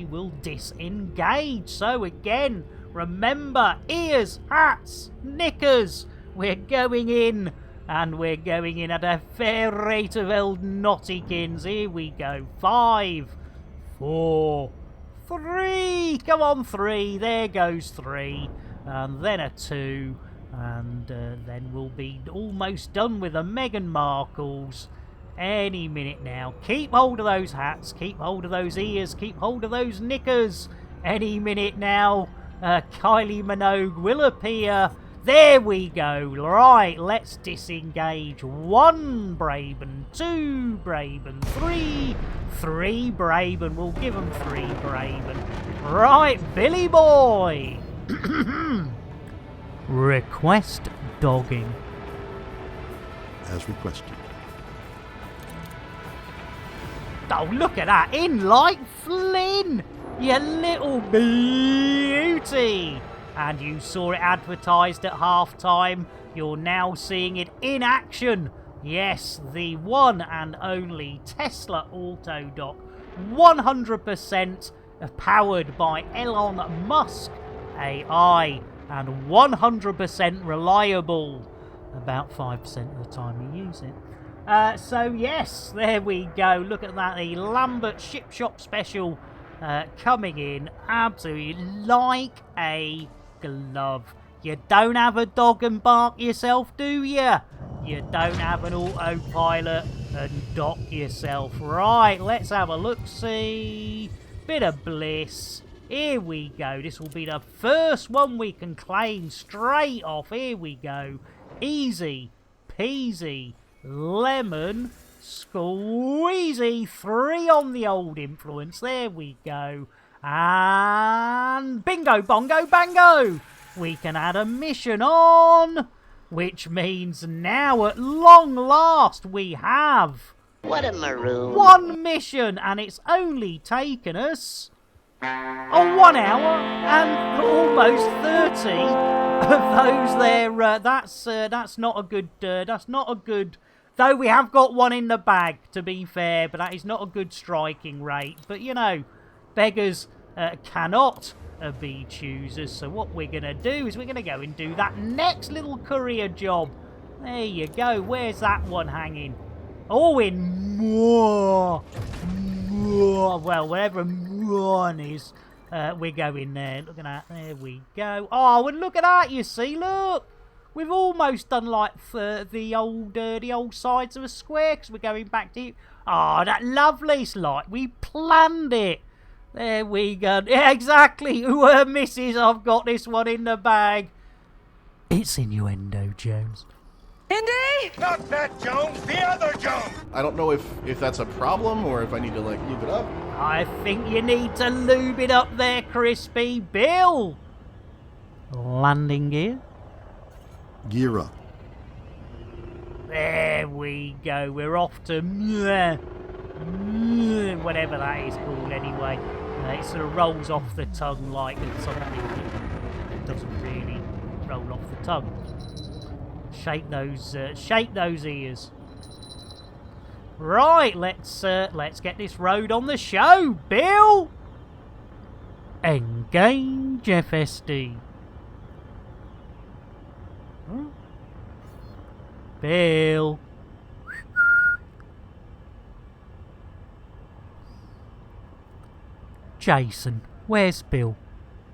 will disengage. So again, remember, ears, hats, knickers. We're going in. And we're going in at a fair rate of old Nottykins. Here we go. 5, 4, 3. Come on, 3. There goes 3. And then a 2. And then we'll be almost done with the Meghan Markles. Any minute now. Keep hold of those hats. Keep hold of those ears. Keep hold of those knickers. Any minute now. Kylie Minogue will appear. There we go. Right, let's disengage. 1 Braben, 2 Braben, 3 Braben. We'll give them 3 Braben. Right, Billy boy. Request dogging. As requested. Oh, look at that. In like Flynn. You little beauty. And you saw it advertised at halftime. You're now seeing it in action. Yes, the one and only Tesla Auto Dock. 100% powered by Elon Musk AI. And 100% reliable. About 5% of the time you use it. So yes, there we go. Look at that. The Lambert Ship Shop Special coming in absolutely like a glove. You don't have a dog and bark yourself, do you? You don't have an autopilot and dock yourself. Right, let's have a look-see. Bit of bliss. Here we go. This will be the first one we can claim straight off. Here we go. Easy peasy lemon squeezy. 3 on the old influence. There we go. And bingo, bongo, bango. We can add a mission on, which means now at long last we have... What a maroon. 1 mission, and it's only taken us 1 hour and almost 30 of those there. That's not a good. That's not a good. Though we have got 1 in the bag, to be fair, but that is not a good striking rate. But you know, beggars cannot be choosers. So what we're gonna do is we're gonna go and do that next little courier job. There you go. Where's that one hanging? Oh, in more. Well, wherever one is, we're going there. Look at that. There we go. Oh, and look at that. You see, look. We've almost done like the old sides of a square because we're going back to. Oh, that lovely. It's like we planned it. There we go. Yeah, exactly. Missus, I've got this one in the bag. It's innuendo, Jones. Indy! Not that Jones, the other Jones! I don't know if that's a problem or if I need to, like, lube it up. I think you need to lube it up there, Crispy Bill. Landing gear. Gear up. There we go. We're off to whatever that is called anyway. It sort of rolls off the tongue like something. It doesn't really roll off the tongue. Shake those ears. Right, let's get this road on the show, Bill. Engage FSD. Huh? Bill. Jason, where's Bill?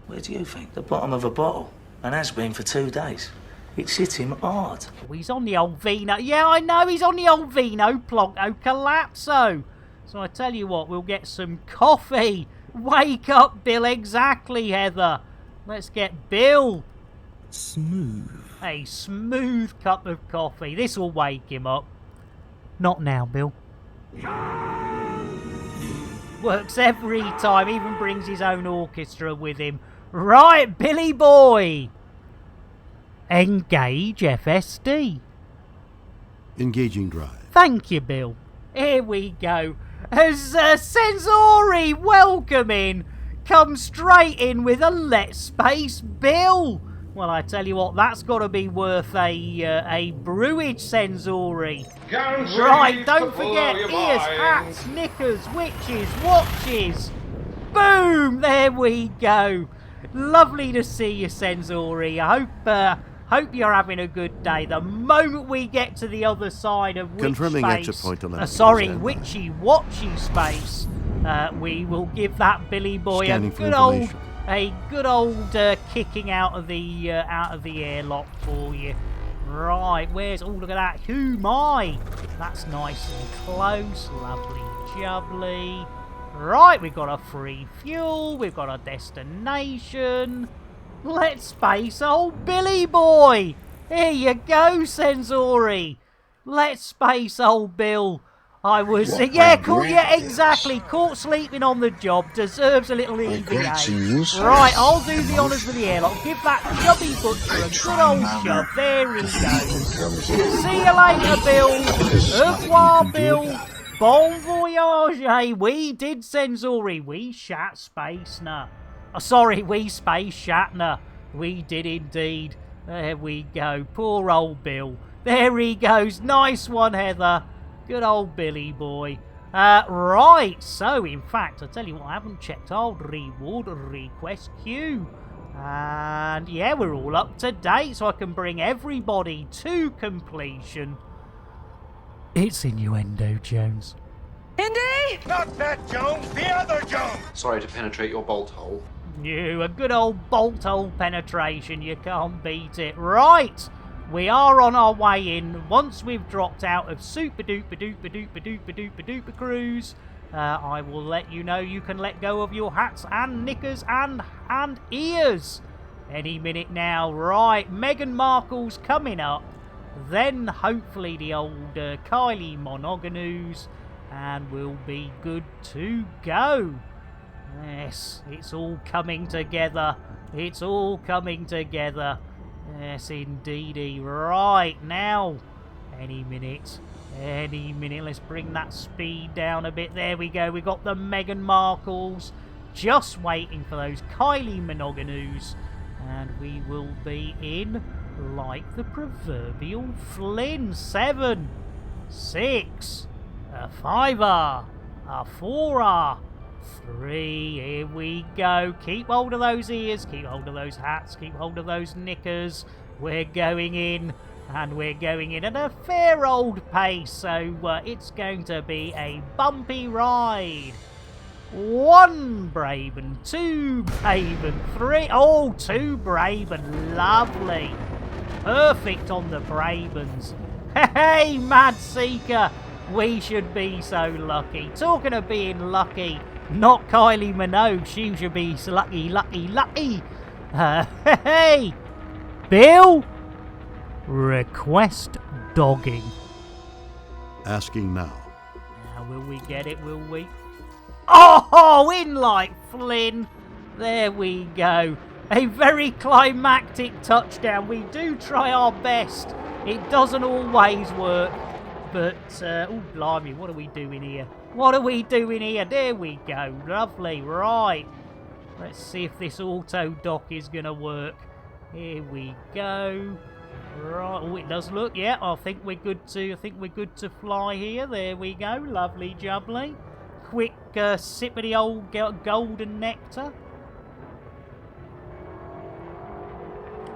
Where do you think? The bottom of a bottle, and has been for 2 days. It's hit him hard. Oh, he's on the old Vino. Yeah, I know, he's on the old Vino Plonko Collapso. So I tell you what, we'll get some coffee. Wake up, Bill. Exactly, Heather. Let's get Bill. Smooth. A smooth cup of coffee. This will wake him up. Not now, Bill. Works every time. Even brings his own orchestra with him. Right, Billy boy. Engage FSD. Engaging drive. Thank you, Bill. Here we go. As Sensori, welcome in. Come straight in with a Let's Space Bill. Well, I tell you what, that's got to be worth a brewage, Sensori. Right, don't forget, ears, hats, knickers, witches, watches. Boom! There we go. Lovely to see you, Sensori. I hope you're having a good day. The moment we get to the other side of witch Confirming space, exit point 11. witchy watchy space, we will give that Billy boy Scanning a good old kicking out of the airlock for you. Right, where's... Oh, look at that. Who my? That's nice and close. Lovely jubbly. Right, we've got a free fuel. We've got a destination. Let's space old Billy boy. Here you go, Sensori. Let's space old Bill. I was... exactly. Caught sleeping on the job. Deserves a little EVA. Right, I'll do the honours with the airlock. Give that chubby butcher a good old shove. There he goes. See you later, Bill. Au revoir, Bill. Bon voyage, eh? We did, Senzori. We shat Spacener. Oh, sorry, we Space Shatner. We did indeed. There we go. Poor old Bill. There he goes. Nice one, Heather. Good old Billy boy. Right, so in fact, I tell you what, I haven't checked our reward request queue. And yeah, we're all up to date, so I can bring everybody to completion. It's innuendo, Jones. Indy! Not that Jones, the other Jones! Sorry to penetrate your bolt hole. You, a good old bolt hole penetration, you can't beat it. Right, we are on our way in. Once we've dropped out of Super Duper Duper Duper Duper Duper Duper Cruise, I will let you know you can let go of your hats and knickers and ears any minute now. Right, Meghan Markle's coming up. Then hopefully the old Kylie Monoganoos, and we'll be good to go. Yes, it's all coming together. It's all coming together. Yes, indeedy. Right, now, any minute, let's bring that speed down a bit. There we go. We got the Meghan Markles just waiting for those Kylie Monoganoos, and we will be in like the proverbial Flynn. 7, 6, a 5-er, a 4-er, 3, here we go. Keep hold of those ears, keep hold of those hats, keep hold of those knickers. We're going in, and we're going in at a fair old pace, so it's going to be a bumpy ride. 1 Braben, 2 Braben, 3, oh, 2 Braben, lovely. Perfect on the Brabens. Hey, Mad Seeker, we should be so lucky. Talking of being lucky, not Kylie Minogue, she should be so lucky. Hey, Bill, request dogging. Asking now. Now, will we get it, will we? Oh, in like Flynn. There we go. A very climactic touchdown. We do try our best. It doesn't always work. But, oh, blimey, what are we doing here? What are we doing here? There we go. Lovely. Right. Let's see if this auto dock is going to work. Here we go. Right. Oh, it does look. Yeah, I think we're good to fly here. There we go. Lovely jubbly. Quick sip of the old golden nectar.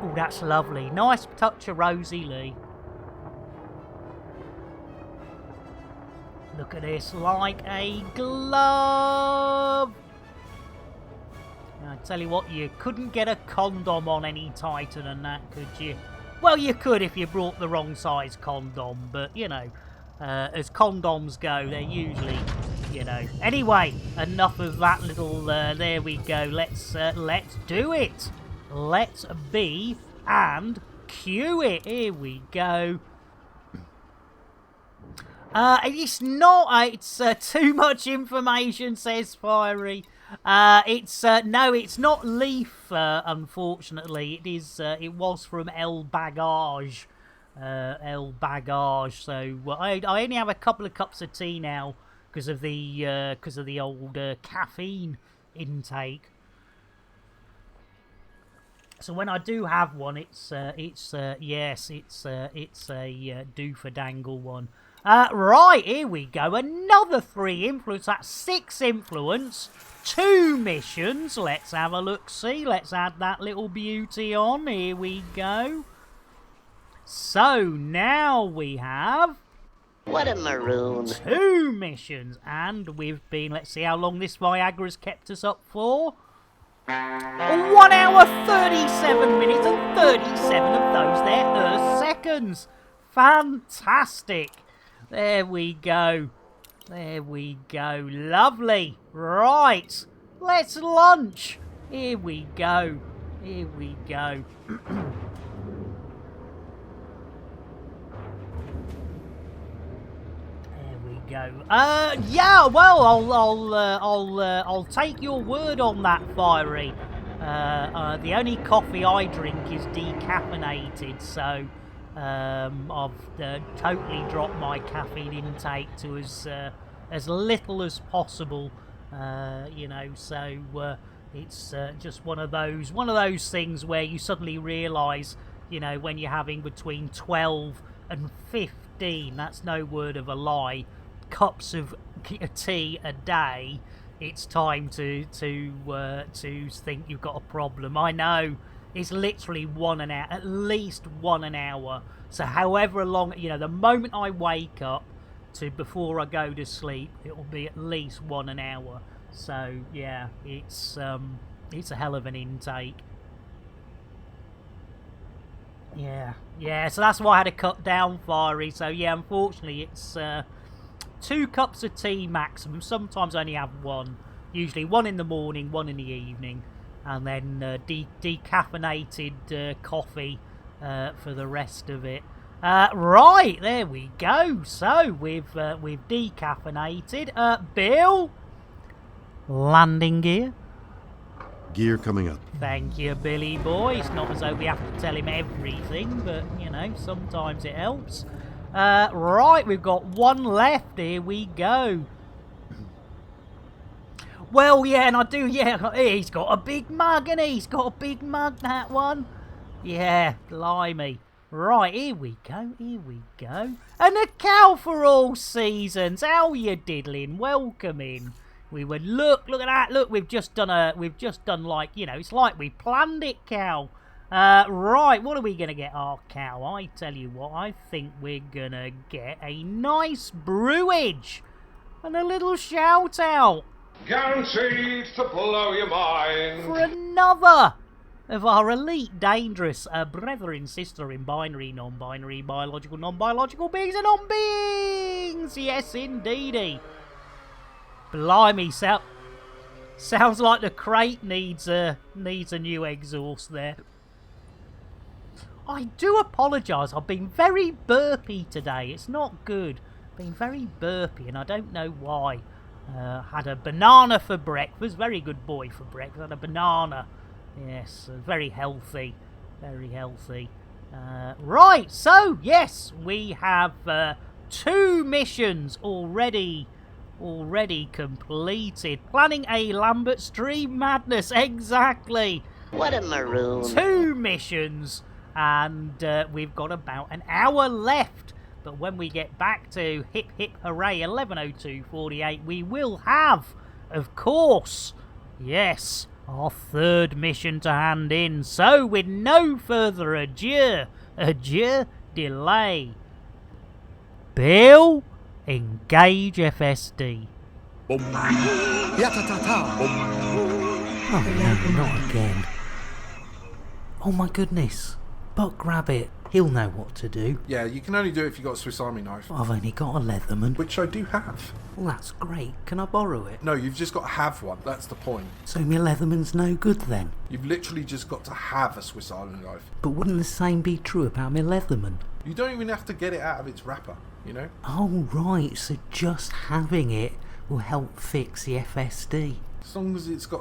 Oh, that's lovely. Nice touch of Rosie Lee. Look at this, like a glove. I tell you what, you couldn't get a condom on any tighter than that, could you? Well, you could if you brought the wrong size condom, but, you know, as condoms go, they're usually, you know. Anyway, enough of that little, there we go. Let's do it. Let's be and cue it. Here we go. It's not. It's too much information, says Fiery. No, it's not Leaf. Unfortunately, it is. It was from El Bagage. El Bagage. So I only have a couple of cups of tea now because of the old caffeine intake. So when I do have one, it's a doofadangle one. Right, here we go. Another 3 influence. That's 6 influence. 2 missions. Let's have a look-see. Let's add that little beauty on. Here we go. So now we have... What a maroon. 2 missions. And we've been... Let's see how long this Viagra's kept us up for. 1 hour, 37 minutes and 37 of those there seconds. Fantastic. There we go. There we go. Lovely. Right. Let's lunch. Here we go. Here we go. Go. Yeah. Well, I'll take your word on that, Fiery. The only coffee I drink is decaffeinated, so I've totally dropped my caffeine intake to as little as possible. You know, so it's just one of those things where you suddenly realise, you know, when you're having between 12 and 15, that's no word of a lie, cups of tea a day, it's time to think you've got a problem. I know, it's literally 1 an hour, at least 1 an hour. So however long, you know, the moment I wake up to before I go to sleep, it will be at least 1 an hour. So yeah, it's a hell of an intake. Yeah, so that's why I had to cut down, Fiery. So yeah, unfortunately it's 2 cups of tea maximum. Sometimes I only have 1. Usually 1 in the morning, 1 in the evening, and then decaffeinated coffee for the rest of it. Right, there we go. So we've decaffeinated. Bill, landing gear. Gear coming up. Thank you, Billy boy. It's not as though we have to tell him everything, but, you know, sometimes it helps. Right, we've got 1 left. Here we go. Well, yeah, and I do, yeah, he's got a big mug, and he's got a big mug, that one. Yeah, blimey. Right, here we go. And a cow for all seasons. How you diddling? Welcome in. We would look at that. Look, we've just done like, you know, it's like we planned it, cow. Right, what are we going to get our cow? I tell you what, I think we're going to get a nice brewage and a little shout out. Guaranteed to blow your mind. For another of our elite dangerous brother and sister in binary, non-binary, biological, non-biological beings and non-beings. Yes, indeedy. Blimey, sounds like the crate needs a new exhaust there. I do apologise. I've been very burpy today. It's not good. Been very burpy, and I don't know why. Had a banana for breakfast. Very good boy for breakfast. Had a banana. Yes, very healthy. Very healthy. Right, so, yes, we have 2 missions already completed. Planning a Lambert Stream Madness, exactly. What a maroon. 2 missions, and we've got about an hour left. But when we get back to hip hip hooray 11:02:48, we will have, of course, yes, our 3rd mission to hand in. So with no further ado, delay, Bill, engage FSD. Oh no, not again. Oh my goodness. Buck Rabbit, he'll know what to do. Yeah, you can only do it if you've got a Swiss Army knife. I've only got a Leatherman. Which I do have. Well, that's great. Can I borrow it? No, you've just got to have one. That's the point. So my Leatherman's no good then? You've literally just got to have a Swiss Army knife. But wouldn't the same be true about my Leatherman? You don't even have to get it out of its wrapper, you know? Oh, right. So just having it will help fix the FSD. As long as it's got,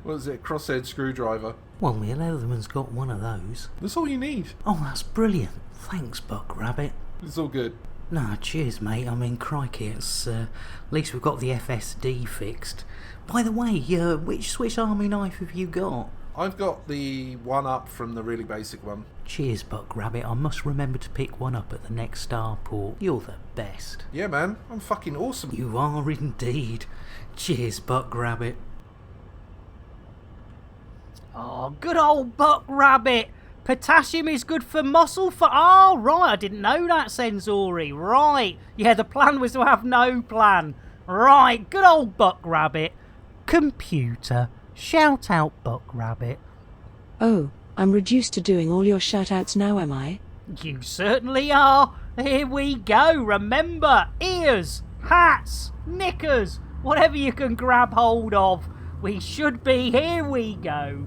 what is it, a crosshead screwdriver. Well, my Leatherman's got one of those. That's all you need. Oh, that's brilliant. Thanks, Buck Rabbit. It's all good. Nah, cheers, mate. I mean, crikey, it's, at least we've got the FSD fixed. By the way, which Swiss Army knife have you got? I've got the one up from the really basic one. Cheers, Buck Rabbit. I must remember to pick one up at the next starport. You're the best. Yeah, man. I'm fucking awesome. You are indeed. Cheers, Buck Rabbit. Oh, good old Buck Rabbit. Potassium is good for muscle for... Oh, right. I didn't know that, Sensori. Right. Yeah, the plan was to have no plan. Right. Good old Buck Rabbit. Computer. Shout out, Buck Rabbit. Oh, I'm reduced to doing all your shout-outs now, am I? You certainly are. Here we go. Remember, ears, hats, knickers, whatever you can grab hold of. We should be. Here we go.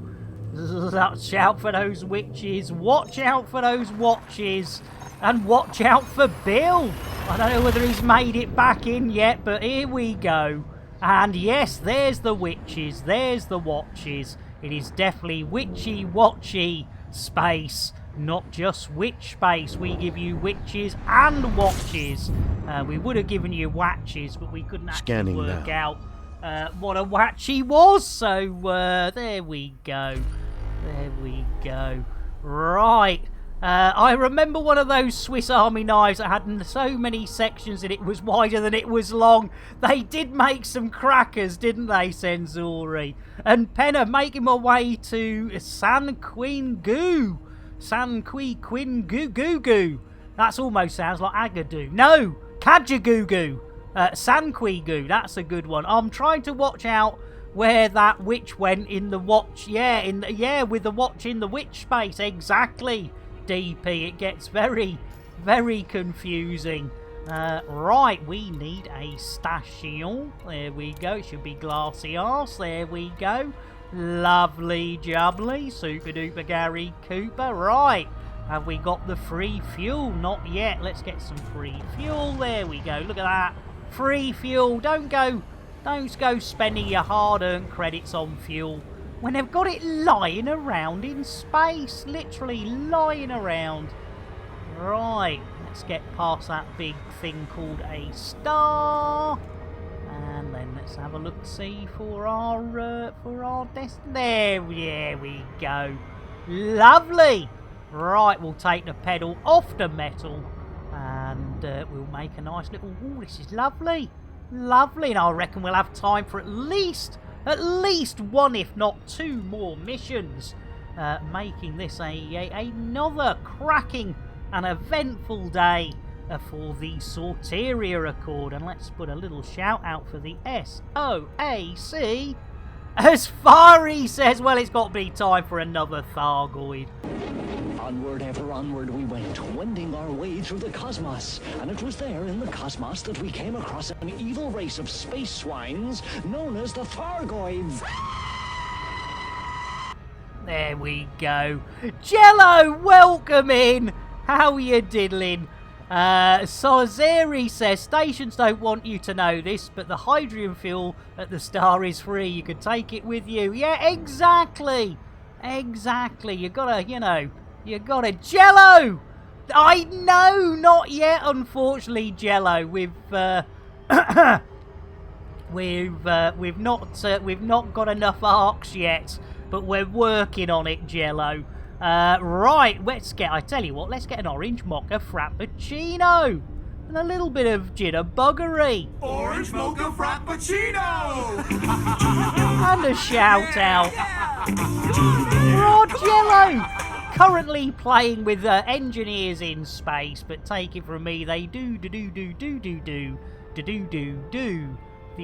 Watch out for those witches. Watch out for those watches. And watch out for Bill. I don't know whether he's made it back in yet, but here we go. And yes, there's the witches, there's the watches. It is definitely witchy-watchy space. not just witch space. We give you witches and watches. We would have given you watches, but we couldn't actually Scanning work now. out what a watchy was. So there we go. There we go. Right. I remember one of those Swiss Army knives that had so many sections that it was wider than it was long. They did make some crackers, didn't they, Senzori? And Penna making my way to San Queen Goo. San Queen Goo Goo Goo. That almost sounds like Agadoo. No, Kajagoogoo. San Queen Goo. That's a good one. I'm trying to watch out where that witch went in the watch. Yeah, with the watch in the witch space. Exactly. DP, it gets very, very confusing. Right, we need a station. There we go. It should be glassy arse. There we go. Lovely jubbly. Super duper Gary Cooper. Right, have we got the free fuel? Not yet. Let's get some free fuel. There we go. Look at that. Free fuel. Don't go spending your hard-earned credits on fuel when they've got it lying around in space. Literally lying around. Right, let's get past that big thing called a star. And then let's have a look-see for our destiny. There we go. Lovely. Right, we'll take the pedal off the metal. And we'll make a nice little... Ooh, this is lovely. Lovely. And I reckon we'll have time for at least one, if not two more missions, making this another cracking and eventful day for the Sorteria Accord. And let's put a little shout out for the SOAC. As Fari says, well, it's got to be time for another Thargoid. Onward, ever onward we went, wending our way through the cosmos. And it was there in the cosmos that we came across an evil race of space swines known as the Thargoids. There we go. Jello, welcome in. How are you diddling? Sozeri says, stations don't want you to know this, but the hydrogen fuel at the star is free. You can take it with you. Yeah, exactly. Exactly. You gotta, you gotta... Jello! I know, not yet, unfortunately, Jello. We've not got enough arcs yet, but we're working on it, Jello. Right, I tell you what, let's get an orange mocha frappuccino and a little bit of jitterbuggery. Orange mocha frappuccino! And a shout out. Rod Jello! Currently playing with engineers in space, but take it from me, they do the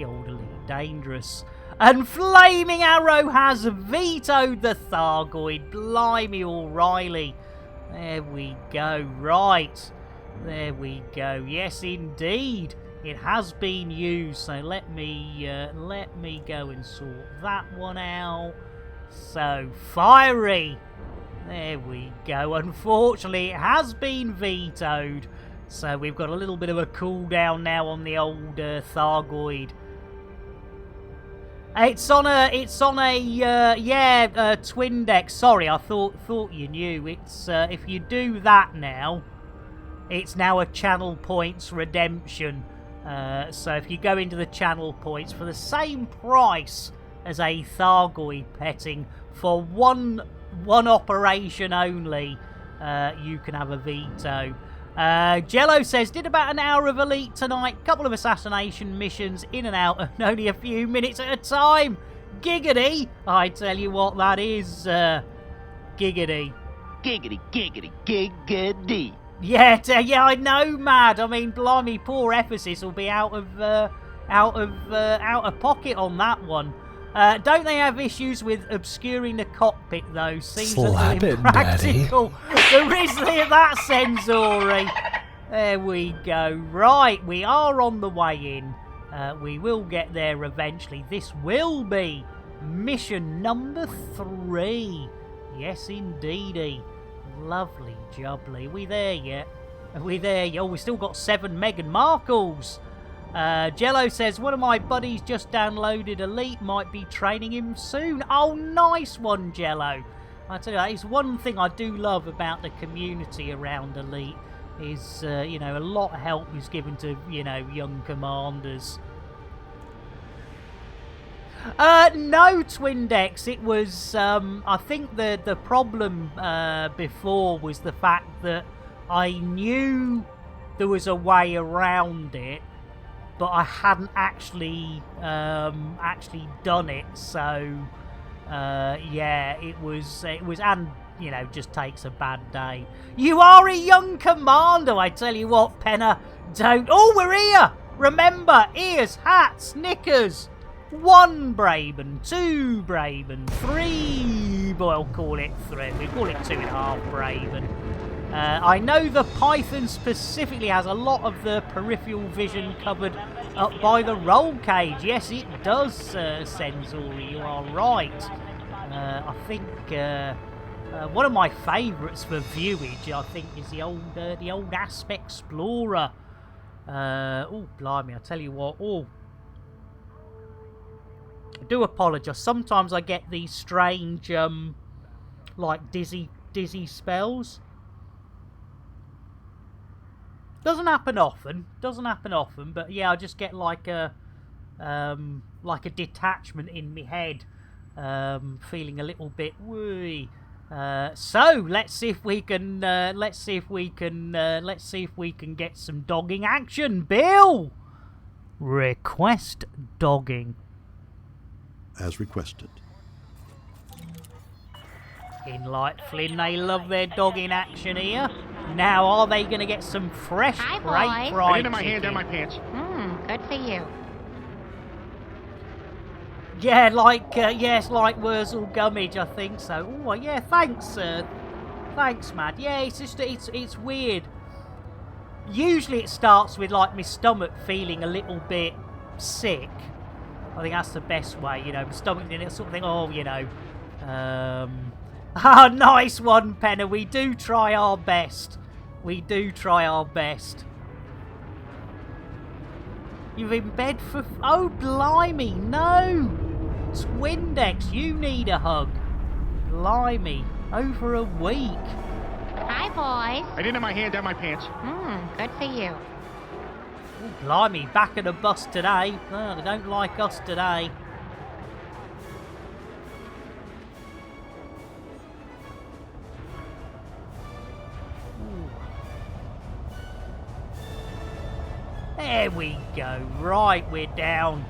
old Elite Dangerous. And Flaming Arrow has vetoed the Thargoid. Blimey, O'Reilly. There we go. Right. There we go. Yes, indeed. It has been used. So let me go and sort that one out. So, Fiery. There we go. Unfortunately, it has been vetoed. So we've got a little bit of a cooldown now on the old Thargoid. It's on a twin deck. Sorry, I thought you knew. It's if you do that now, it's now a channel points redemption. So if you go into the channel points for the same price as a Thargoid petting for one operation only, you can have a veto. Jello says, did about an hour of Elite tonight, couple of assassination missions in and out, and only a few minutes at a time. Giggity! I tell you what, that is giggity. Giggity, giggity, giggity. Yeah, I know, Mad. I mean, blimey, poor Ephesus will be out of pocket on that one. Don't they have issues with obscuring the cockpit, though? Seems a little impractical. There is that, Senzori. There we go. Right, we are on the way in. We will get there eventually. This will be mission number 3. Yes, indeedy. Lovely jubbly. Are we there yet? Are we there? Oh, we've still got 7 Meghan Markles. Jello says, one of my buddies just downloaded Elite, might be training him soon. Oh, nice one, Jello. I tell you, that is one thing I do love about the community around Elite. Is you know, a lot of help is given to, you know, young commanders. No, Twindex. It was I think the problem before was the fact that I knew there was a way around it, but I hadn't actually done it. So yeah, it was, and you know, just takes a bad day. You are a young commander, I tell you what, Penner. Don't. Oh, we're here. Remember, ears, hats, knickers. 1 Braben, 2 Braben, 3. Well, I'll call it 3. We call it 2.5 Braben. I know the Python specifically has a lot of the peripheral vision covered up by the roll cage. Yes, it does, Senzori. You are right. I think one of my favourites for viewage, I think, is the old Aspect Explorer. Oh, blimey! I tell you what. Oh. I do apologise. Sometimes I get these strange, like dizzy spells. Doesn't happen often. But yeah, I just get like a detachment in my head, feeling a little bit wooey. So let's see if we can get some dogging action. Bill, request dogging. As requested. In Light Flynn, they love their dogging action here. Now, are they going to get some fresh Hi, great boy. fried I did my chicken? hand down my pants. Good for you. Yeah, like yes, like Wurzel Gummidge, I think so. Oh, yeah, thanks, thanks, Mad. Yeah, it's just it's weird. Usually, it starts with like my stomach feeling a little bit sick. I think that's the best way, you know, my stomach in it, sort of thing, oh, you know. Ah, nice one, Penner. We do try our best. We do try our best. You're in bed for... Oh, blimey, no! Twindex, you need a hug. Blimey, over a week. Hi, boys. I didn't have my hand down my pants. Good for you. Oh, blimey, back at the bus today. Oh, they don't like us today. Ooh. There we go. Right, we're down.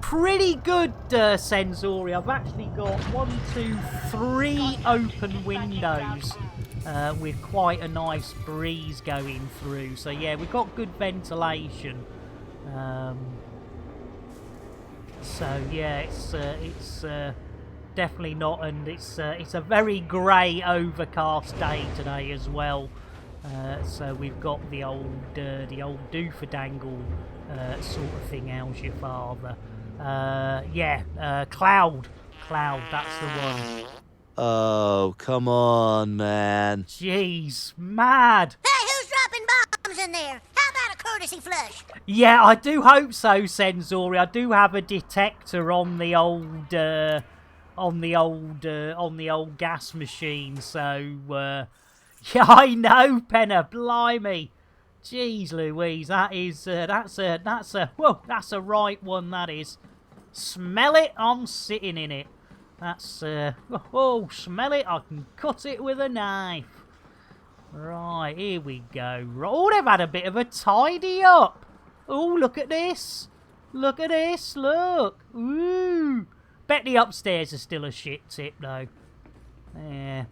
Pretty good, Senzori. I've actually got 1, 2, 3 open windows. With quite a nice breeze going through, so yeah, we've got good ventilation. So yeah, it's definitely not, and it's a very grey, overcast day today as well. So we've got the old doofadangle sort of thing. How's your father? Yeah, Cloud, that's the one. Oh, come on, man. Jeez, mad. Hey, who's dropping bombs in there? How about a courtesy flush? Yeah, I do hope so, Senzori. I do have a detector on the old gas machine. So, yeah, I know, Penner. Blimey, jeez, Louise, that's a right one. That is. Smell it. I'm sitting in it. That's, oh, smell it. I can cut it with a knife. Right, here we go. Oh, they've had a bit of a tidy up. Oh, look at this. Look at this, look. Ooh. Bet the upstairs are still a shit tip, though. Yeah.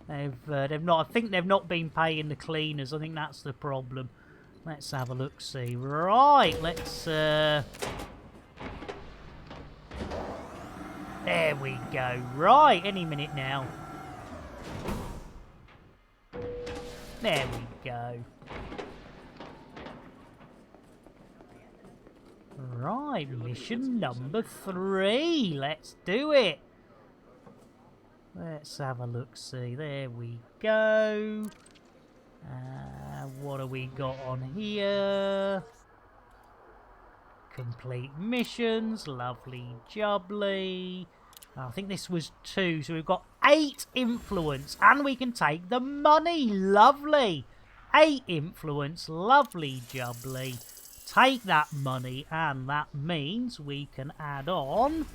They've not, I think they've not been paying the cleaners. I think that's the problem. Let's have a look-see. Right, let's, there we go. Right, any minute now. There we go. Right, mission number 3. Let's do it. Let's have a look-see. There we go. What have we got on here? Complete missions, lovely jubbly. I think this was 2, so we've got 8 influence, and we can take the money. Lovely. 8 influence, lovely jubbly. Take that money, and that means we can add on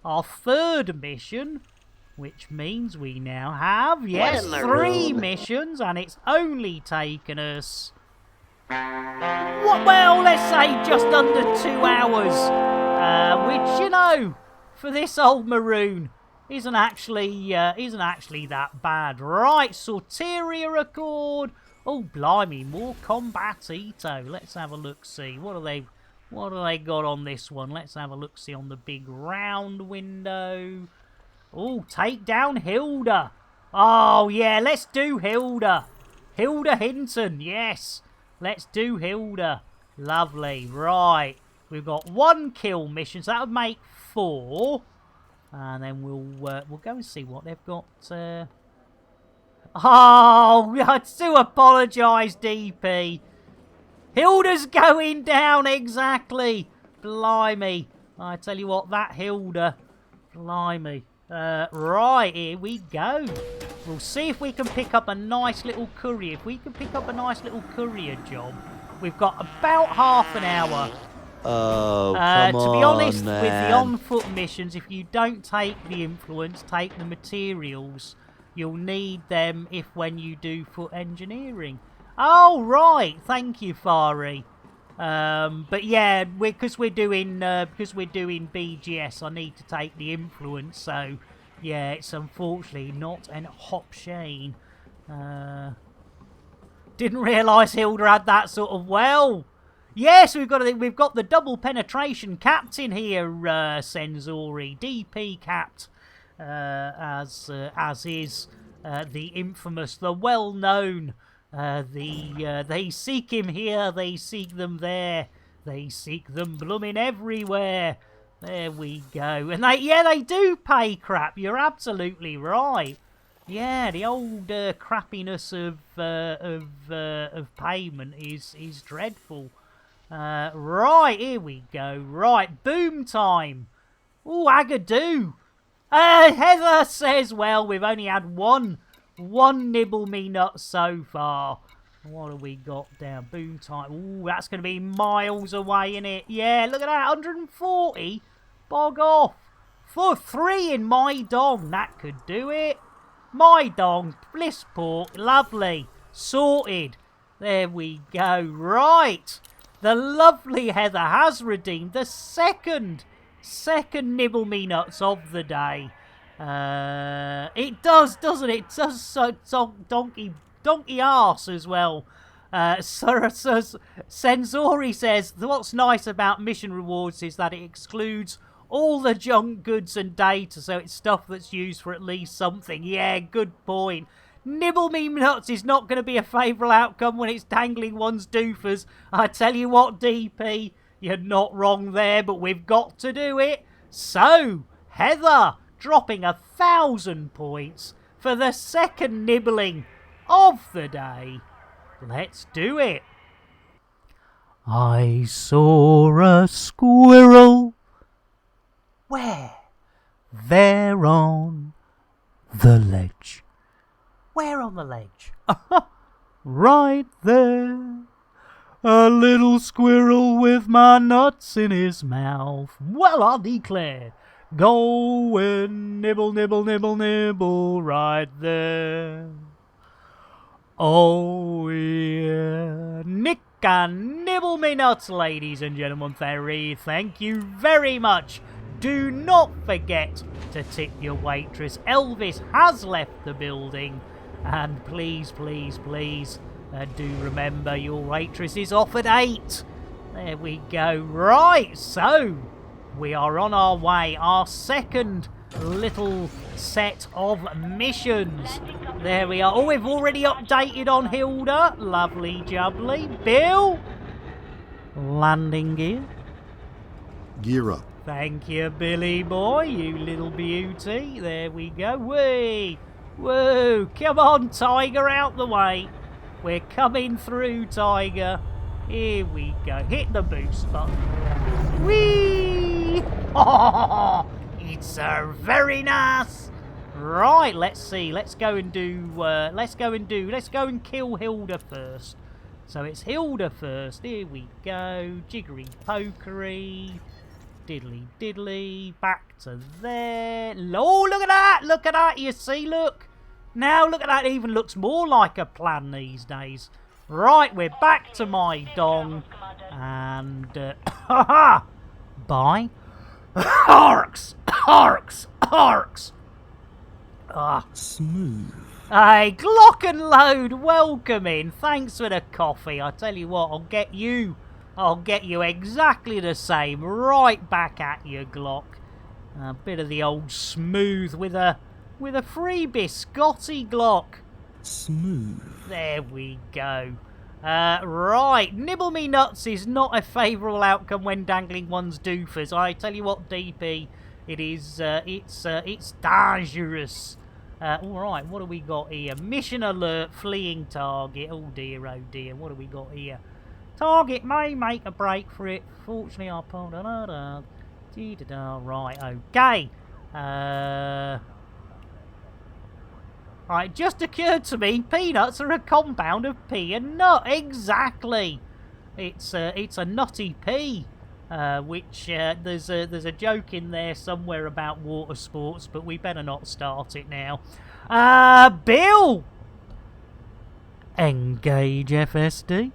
our 3rd mission, which means we now have, yes, 3 missions, and it's only taken us, well, let's say just under 2 hours, which, you know, for this old maroon isn't actually that bad. Right, Sorteria Accord. Oh, blimey, more combatito. Let's have a look-see. What do they got on this one? Let's have a look-see on the big round window. Oh, take down Hilda. Oh, yeah, let's do Hilda. Hilda Hinton, yes. Let's do Hilda. Lovely. Right. We've got 1 kill mission, so that would make 4. And then we'll go and see what they've got. Oh, I do apologise, DP. Hilda's going down, exactly. Blimey. I tell you what, that Hilda. Blimey. Right, here we go. We'll see if we can pick up a nice little courier. If we can pick up a nice little courier job, we've got about half an hour. Oh, come on, to be honest, man. with the on-foot missions, if you don't take the influence, take the materials, you'll need them when you do foot engineering. Oh, right. Thank you, Fari. But yeah, because we're doing BGS, I need to take the influence. So yeah, it's unfortunately not an option. Didn't realise Hilda had that sort of Yes, we've got the double penetration captain here, Senzori, DP capped, as is the infamous, the well-known. They seek him here, they seek them there, they seek them blooming everywhere. There we go. And they do pay crap. You're absolutely right. Yeah, the old crappiness of payment is dreadful. Right, here we go. Right, boom time. Ooh, Agadoo. Heather says, well, we've only had one nibble me nut so far. What have we got down? Boom time. Ooh, that's going to be miles away, innit? Yeah, look at that. 140. Bog off. For 3 in my dong. That could do it. My dong. Blissport. Lovely. Sorted. There we go. Right. The lovely Heather has redeemed the second nibble me nuts of the day. It does, doesn't it? It does so donkey arse as well. Senzori says, what's nice about mission rewards is that it excludes all the junk goods and data, so it's stuff that's used for at least something. Yeah, good point. Nibble me nuts is not going to be a favourable outcome when it's dangling one's doofers. I tell you what, DP, you're not wrong there, but we've got to do it. So, Heather dropping 1,000 points for the second nibbling of the day. Let's do it. I saw a squirrel. Where? There on the ledge. Where on the ledge? Right there. A little squirrel with my nuts in his mouth. Well, I declare. Go and nibble, nibble, nibble, nibble right there. Oh, yeah. Nick and nibble me nuts, ladies and gentlemen. Thank you very much. Do not forget to tip your waitress. Elvis has left the building. And please, please, please, do remember your waitress is off at 8. There we go. Right, so we are on our way. Our second little set of missions. There we are. Oh, we've already updated on Hilda. Lovely jubbly. Bill, landing gear. Gear up. Thank you, Billy boy, you little beauty. There we go. Whee! Woo! Come on, Tiger, out the way. We're coming through, Tiger. Here we go. Hit the boost button. Whee! Oh, indeed, sir. Very nice. Right, let's see. Let's go and kill Hilda first. So it's Hilda first. Here we go. Jiggery pokery. Diddly diddly. Back to there. Oh, look at that. Look at that. You see, look. Now, look at that. It even looks more like a plan these days. Right, we're back to my dong. And, haha. Bye. Harks. Harks. Harks. Ah. Smooth. Hey, Glock and Load, welcome in. Thanks for the coffee. I tell you what, I'll get you exactly the same. Right back at you, Glock. A bit of the old smooth with a free biscotti, Glock. Smooth. There we go. Right, nibble me nuts is not a favourable outcome when dangling one's doofus. I tell you what, DP, it is. It's dangerous. Alright, what do we got here? Mission alert, fleeing target. Oh dear, what do we got here? Target may make a break for it. Fortunately, I'll pull right, okay. Right, just occurred to me, peanuts are a compound of pea and nut. Exactly. It's a nutty pea. Which there's a joke in there somewhere about water sports, but we better not start it now. Bill! Engage FSD.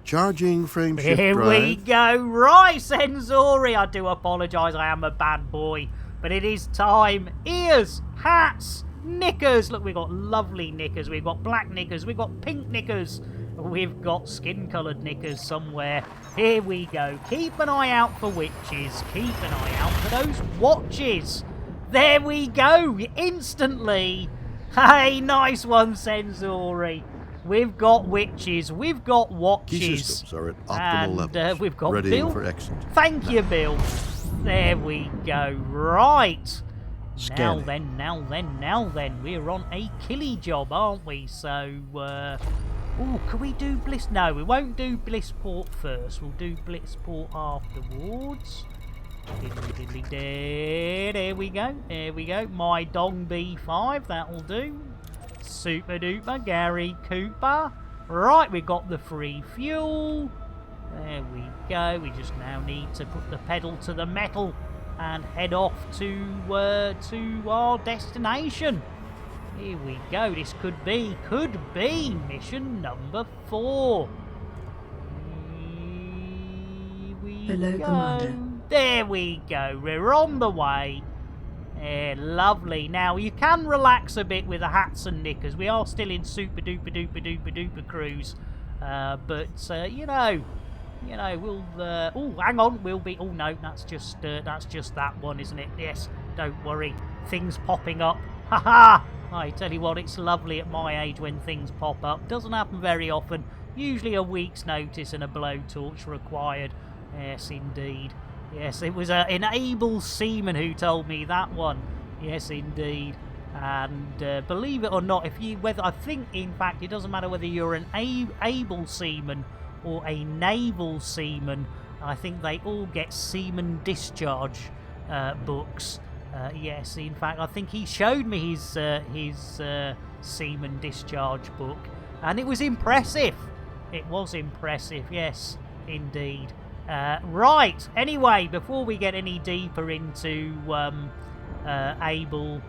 Charging frameshift Here drive. we go. Right, Senzori. I do apologise, I am a bad boy. But it is time. Ears, hats, knickers. Look, we've got lovely knickers. We've got black knickers. We've got pink knickers. We've got skin-coloured knickers somewhere. Here we go. Keep an eye out for witches. Keep an eye out for those watches. There we go. Instantly. Hey, nice one, Senzori. We've got witches. We've got watches. Key systems are at optimal levels. We've got readying Bill. for exit. Thank you, Bill. There we go. Right. Scanning. Now then. We're on a killy job, aren't we? So, oh, can we do Bliss? No, we won't do Blissport first. We'll do Blissport afterwards. There we go. There we go. My Dong B5, that'll do. Super duper Gary Cooper. Right, we got the free fuel. There we go. We just now need to put the pedal to the metal and head off to our destination. Here we go. This could be mission number 4. Here we Hello, go. Commander. There we go. We're on the way. Lovely. Now, you can relax a bit with the hats and knickers. We are still in super duper duper duper duper cruise. But, you know, we'll... oh, hang on. We'll be... Oh, no, that's just that one, isn't it? Yes, don't worry. Things popping up. Ha-ha! I tell you what, it's lovely at my age when things pop up. Doesn't happen very often. Usually a week's notice and a blowtorch required. Yes, indeed. Yes, it was an able seaman who told me that one. Yes, indeed. And believe it or not, I think, in fact, it doesn't matter whether you're an able seaman or a naval seaman. I think they all get seaman discharge books. Yes, in fact, I think he showed me his seaman discharge book, and it was impressive. It was impressive, yes, indeed. Right, anyway, before we get any deeper into able,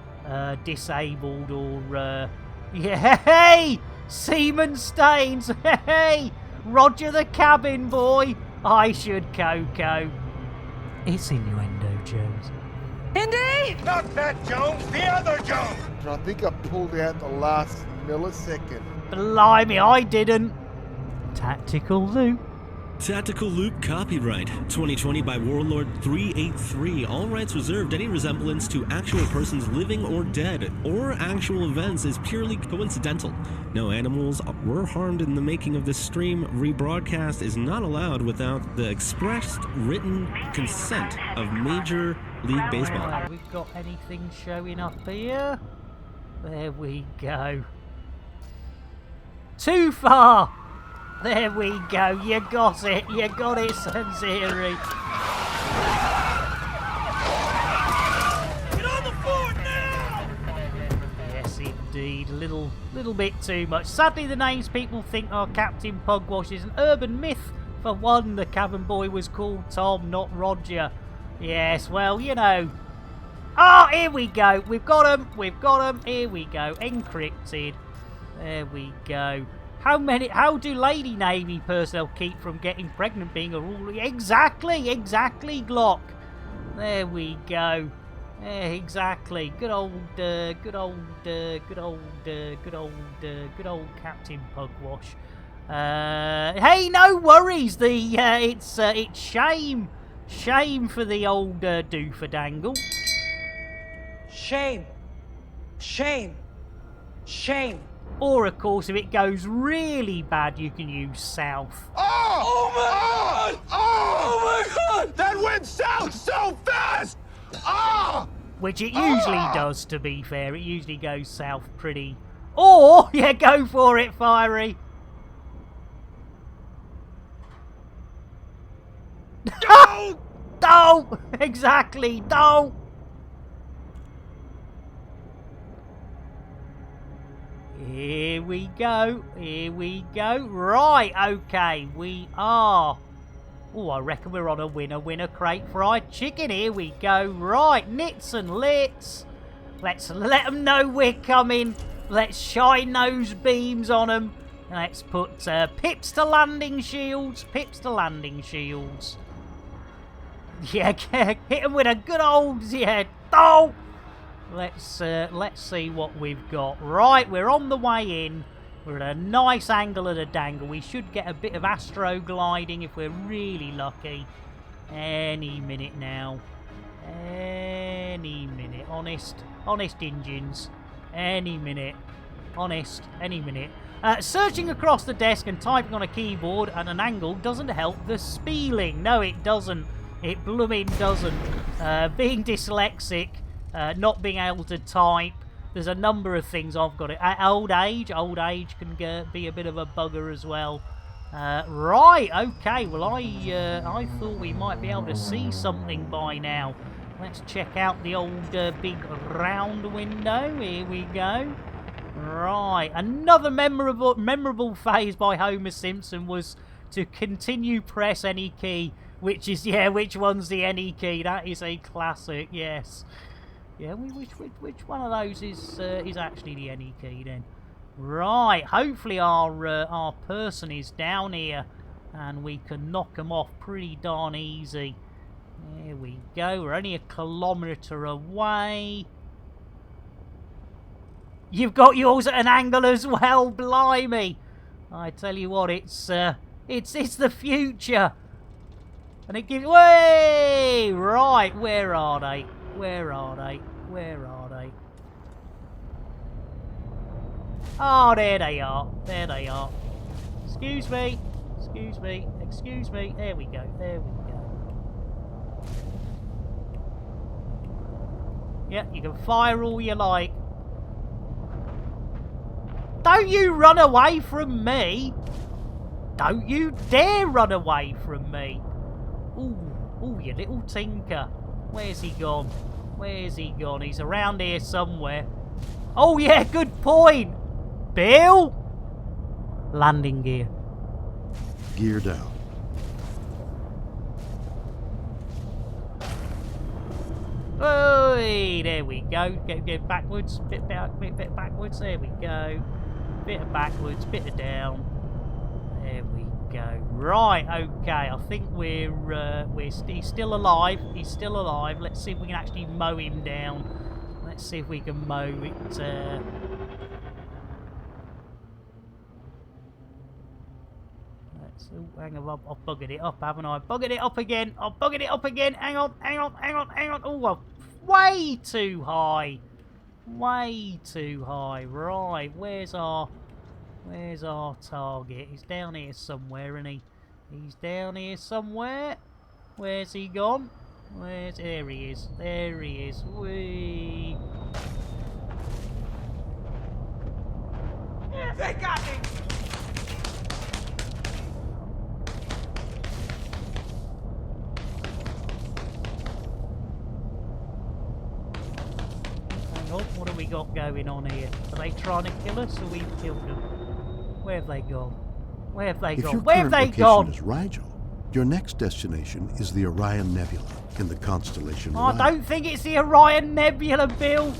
disabled, or... yeah, hey! Seaman Staines! Hey! Roger the cabin, boy! I should Coco. It's innuendo, Jones. Indy! Not that Jones, the other Jones! I think I pulled out the last millisecond. Blimey, I didn't. Tactical loop. Tactical Loop copyright 2020 by Warlord 383. All rights reserved. Any resemblance to actual persons living or dead or actual events is purely coincidental. No animals were harmed in the making of this stream. Rebroadcast is not allowed without the expressed written consent of Major League Baseball. We've got anything showing up here? There we go. Too far! There we go, you got it, Sanziri. indeed. A little bit too much. Sadly, the names people think are Captain Pugwash is an urban myth. For one, the cabin boy was called Tom, not Roger. Yes, well, you know. Oh, here we go. We've got them. We've got them. Here we go. Encrypted. There we go. How do Lady Navy personnel keep from getting pregnant being a rule? Exactly, Glock. There we go. Exactly. Good old Captain Pugwash. Hey, no worries. It's shame for the old doofadangle. Shame. Or, of course, if it goes really bad, you can use south. Oh my God! Oh my God! That went south so fast! Ah! Which it usually does, to be fair. It usually goes south pretty... Or, yeah, go for it, Fiery. Don't! Exactly, don't! Here we go. Right, okay, we are... Oh, I reckon we're on a winner crate fried chicken. Here we go. Right, nits and lits. Let's let them know we're coming. Let's shine those beams on them. Let's put pips to landing shields. Yeah, hit them with a good old... Yeah, oh! Let's see what we've got. Right, we're on the way in. We're at a nice angle at a dangle. We should get a bit of astro gliding if we're really lucky. Any minute now. Any minute. Honest engines. Any minute. Honest. Any minute. Searching across the desk and typing on a keyboard at an angle doesn't help the spelling. No, it doesn't. It blooming doesn't. Being dyslexic, not being able to type. There's a number of things I've got. Old age can be a bit of a bugger as well. Right, okay. Well, I thought we might be able to see something by now. Let's check out the old big round window. Here we go. Right, another memorable phase by Homer Simpson was to continue press any key, which one's the any key? That is a classic. Yes. Yeah, which one of those is actually the any key then? Right, hopefully our person is down here and we can knock them off pretty darn easy. There we go. We're only 1 kilometre away. You've got yours at an angle as well, blimey! I tell you what, it's the future, and it gives way right. Where are they? Oh, there they are. Excuse me. There we go. Yeah, you can fire all you like. Don't you run away from me! Don't you dare run away from me! Ooh, you little tinker. Where's he gone? He's around here somewhere. Oh yeah, good point! Bill? Landing gear. Gear down. Hey, there we go. Get backwards, bit backwards. There we go. Bit of backwards, bit of down. There we go. Right, okay. I think he's still alive. Let's see if we can actually mow him down. Let's see if we can mow it. Hang on, I've buggered it up, haven't I? Buggered it up again. Hang on. Oh, way too high. Right, where's our target? He's down here somewhere, isn't he? He's down here somewhere. Where's he gone? There he is. Whee! Yeah, they got me! Hang on, what we got going on here? Are they trying to kill us or we've killed them? Where have they gone? Where have they If gone? your Where have current they location gone? is Rigel, your next destination is the Orion Nebula in the constellation I Orion. don't think it's the Orion Nebula, Bill.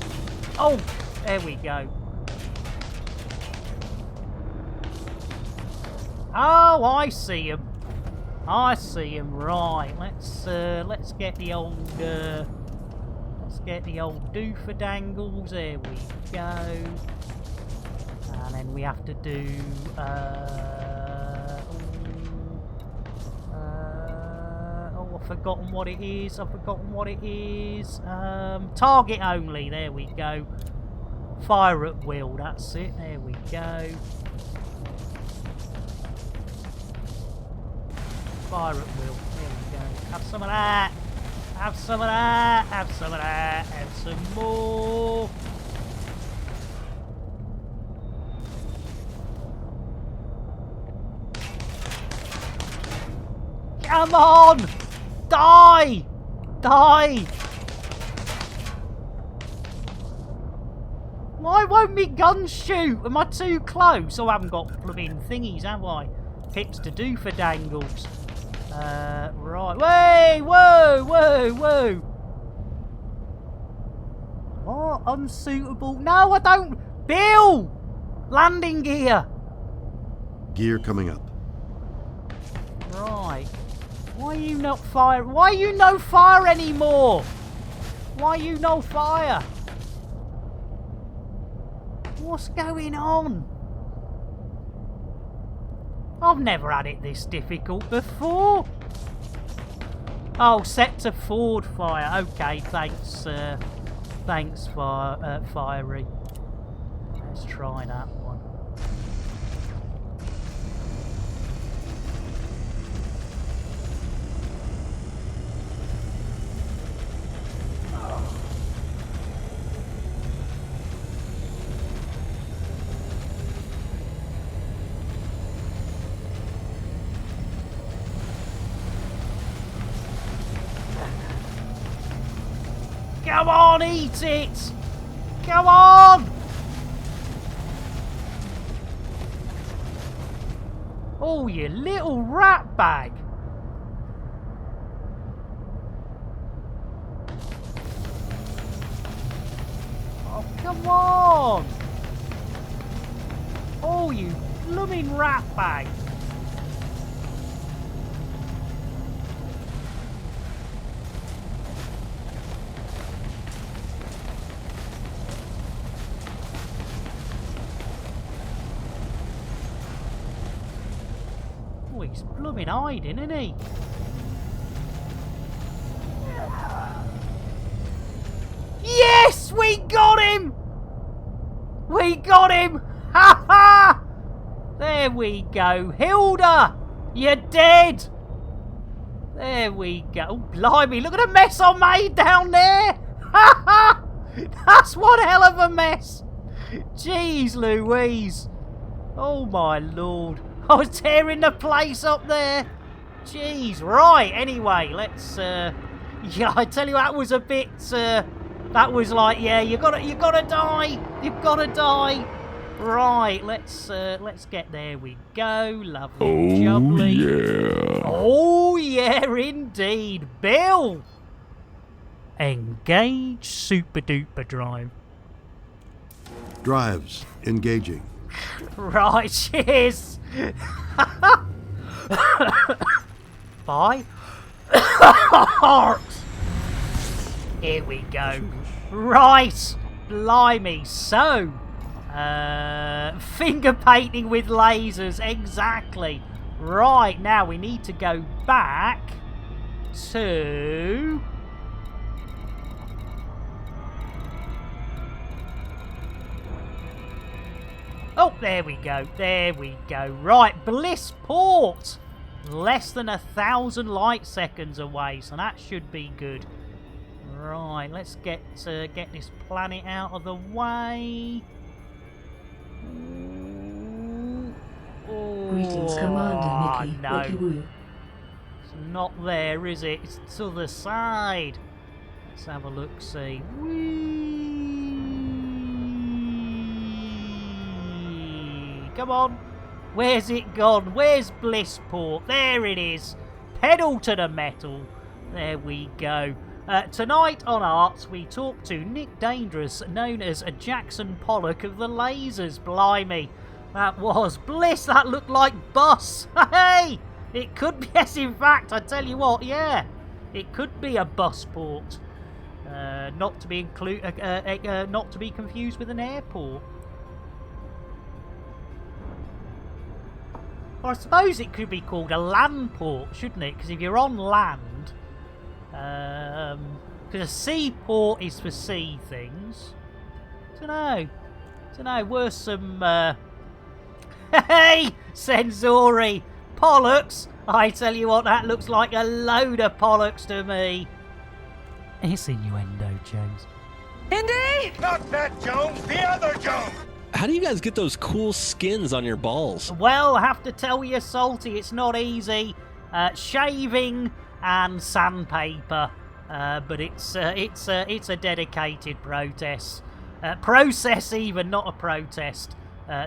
Oh, there we go. Oh, I see him. I see him. Right, let's get the old dooferdangles. There we go. And then we have to do oh, I've forgotten what it is. Target only. There we go. Fire at will. That's it. There we go. Fire at will. There we go. Have some of that. Have some of that. Have some of that. And some more. Come on! Die! Die! Why won't me gun shoot? Am I too close? Oh, I haven't got blooming thingies, have I? Pips to do for dangles. Right. Wait! Whoa! Whoa! Whoa! What? Unsuitable? No, I don't! Bill! Landing gear! Gear coming up. Right. Why are you not fire? Why are you no fire anymore? Why are you no fire? What's going on? I've never had it this difficult before. Oh, set to forward fire. Okay, thanks. Thanks, Fiery. Let's try that one. Come on, eat it! Come on! Oh, you little rat bag! Oh, come on! Oh, you blooming rat bag! Oh, he's blooming hiding, isn't he? Yes! We got him! We got him! Ha ha! There we go. Hilda! You're dead! There we go. Oh, blimey, look at the mess I made down there! Ha ha! That's one hell of a mess! Jeez Louise! Oh my lord. I was tearing the place up there. Jeez, right, anyway, let's yeah, I tell you, that was a bit that was like, yeah, you gotta die. You've gotta die. Right, let's get there we go. Lovely, jubbly. Yeah. Oh yeah, indeed. Bill! Engage super duper drive. Drives engaging. Right, cheers. Bye. Here we go. Right, blimey. So, finger painting with lasers, exactly. Right, now we need to go back to... Oh, there we go. There we go. Right, Blissport. Less than 1,000 light seconds away, so that should be good. Right, let's get this planet out of the way. Oh, Greetings, Commander Mickey. no. Woo. It's not there, is it? It's to the side. Let's have a look, see. Whee! Come on. Where's it gone? Where's Blissport? There it is. Pedal to the metal. There we go. Tonight on Arts, we talk to Nick Dangerous, known as Jackson Pollock of the Lasers. Blimey. That was bliss. That looked like bus. Hey! It could be, yes, in fact, I tell you what, yeah. It could be a bus port. Not to be confused with an airport. Or I suppose it could be called a land port, shouldn't it? Because if you're on land, because a seaport is for sea things. Don't know. Worth some. Hey, Senzori, Pollux. I tell you what, that looks like a load of Pollux to me. It's innuendo, Jones. Indy! Not that Jones, the other Jones! How do you guys get those cool skins on your balls? Well, I have to tell you, Salty, it's not easy. Shaving and sandpaper, but it's a dedicated process, even, not a protest.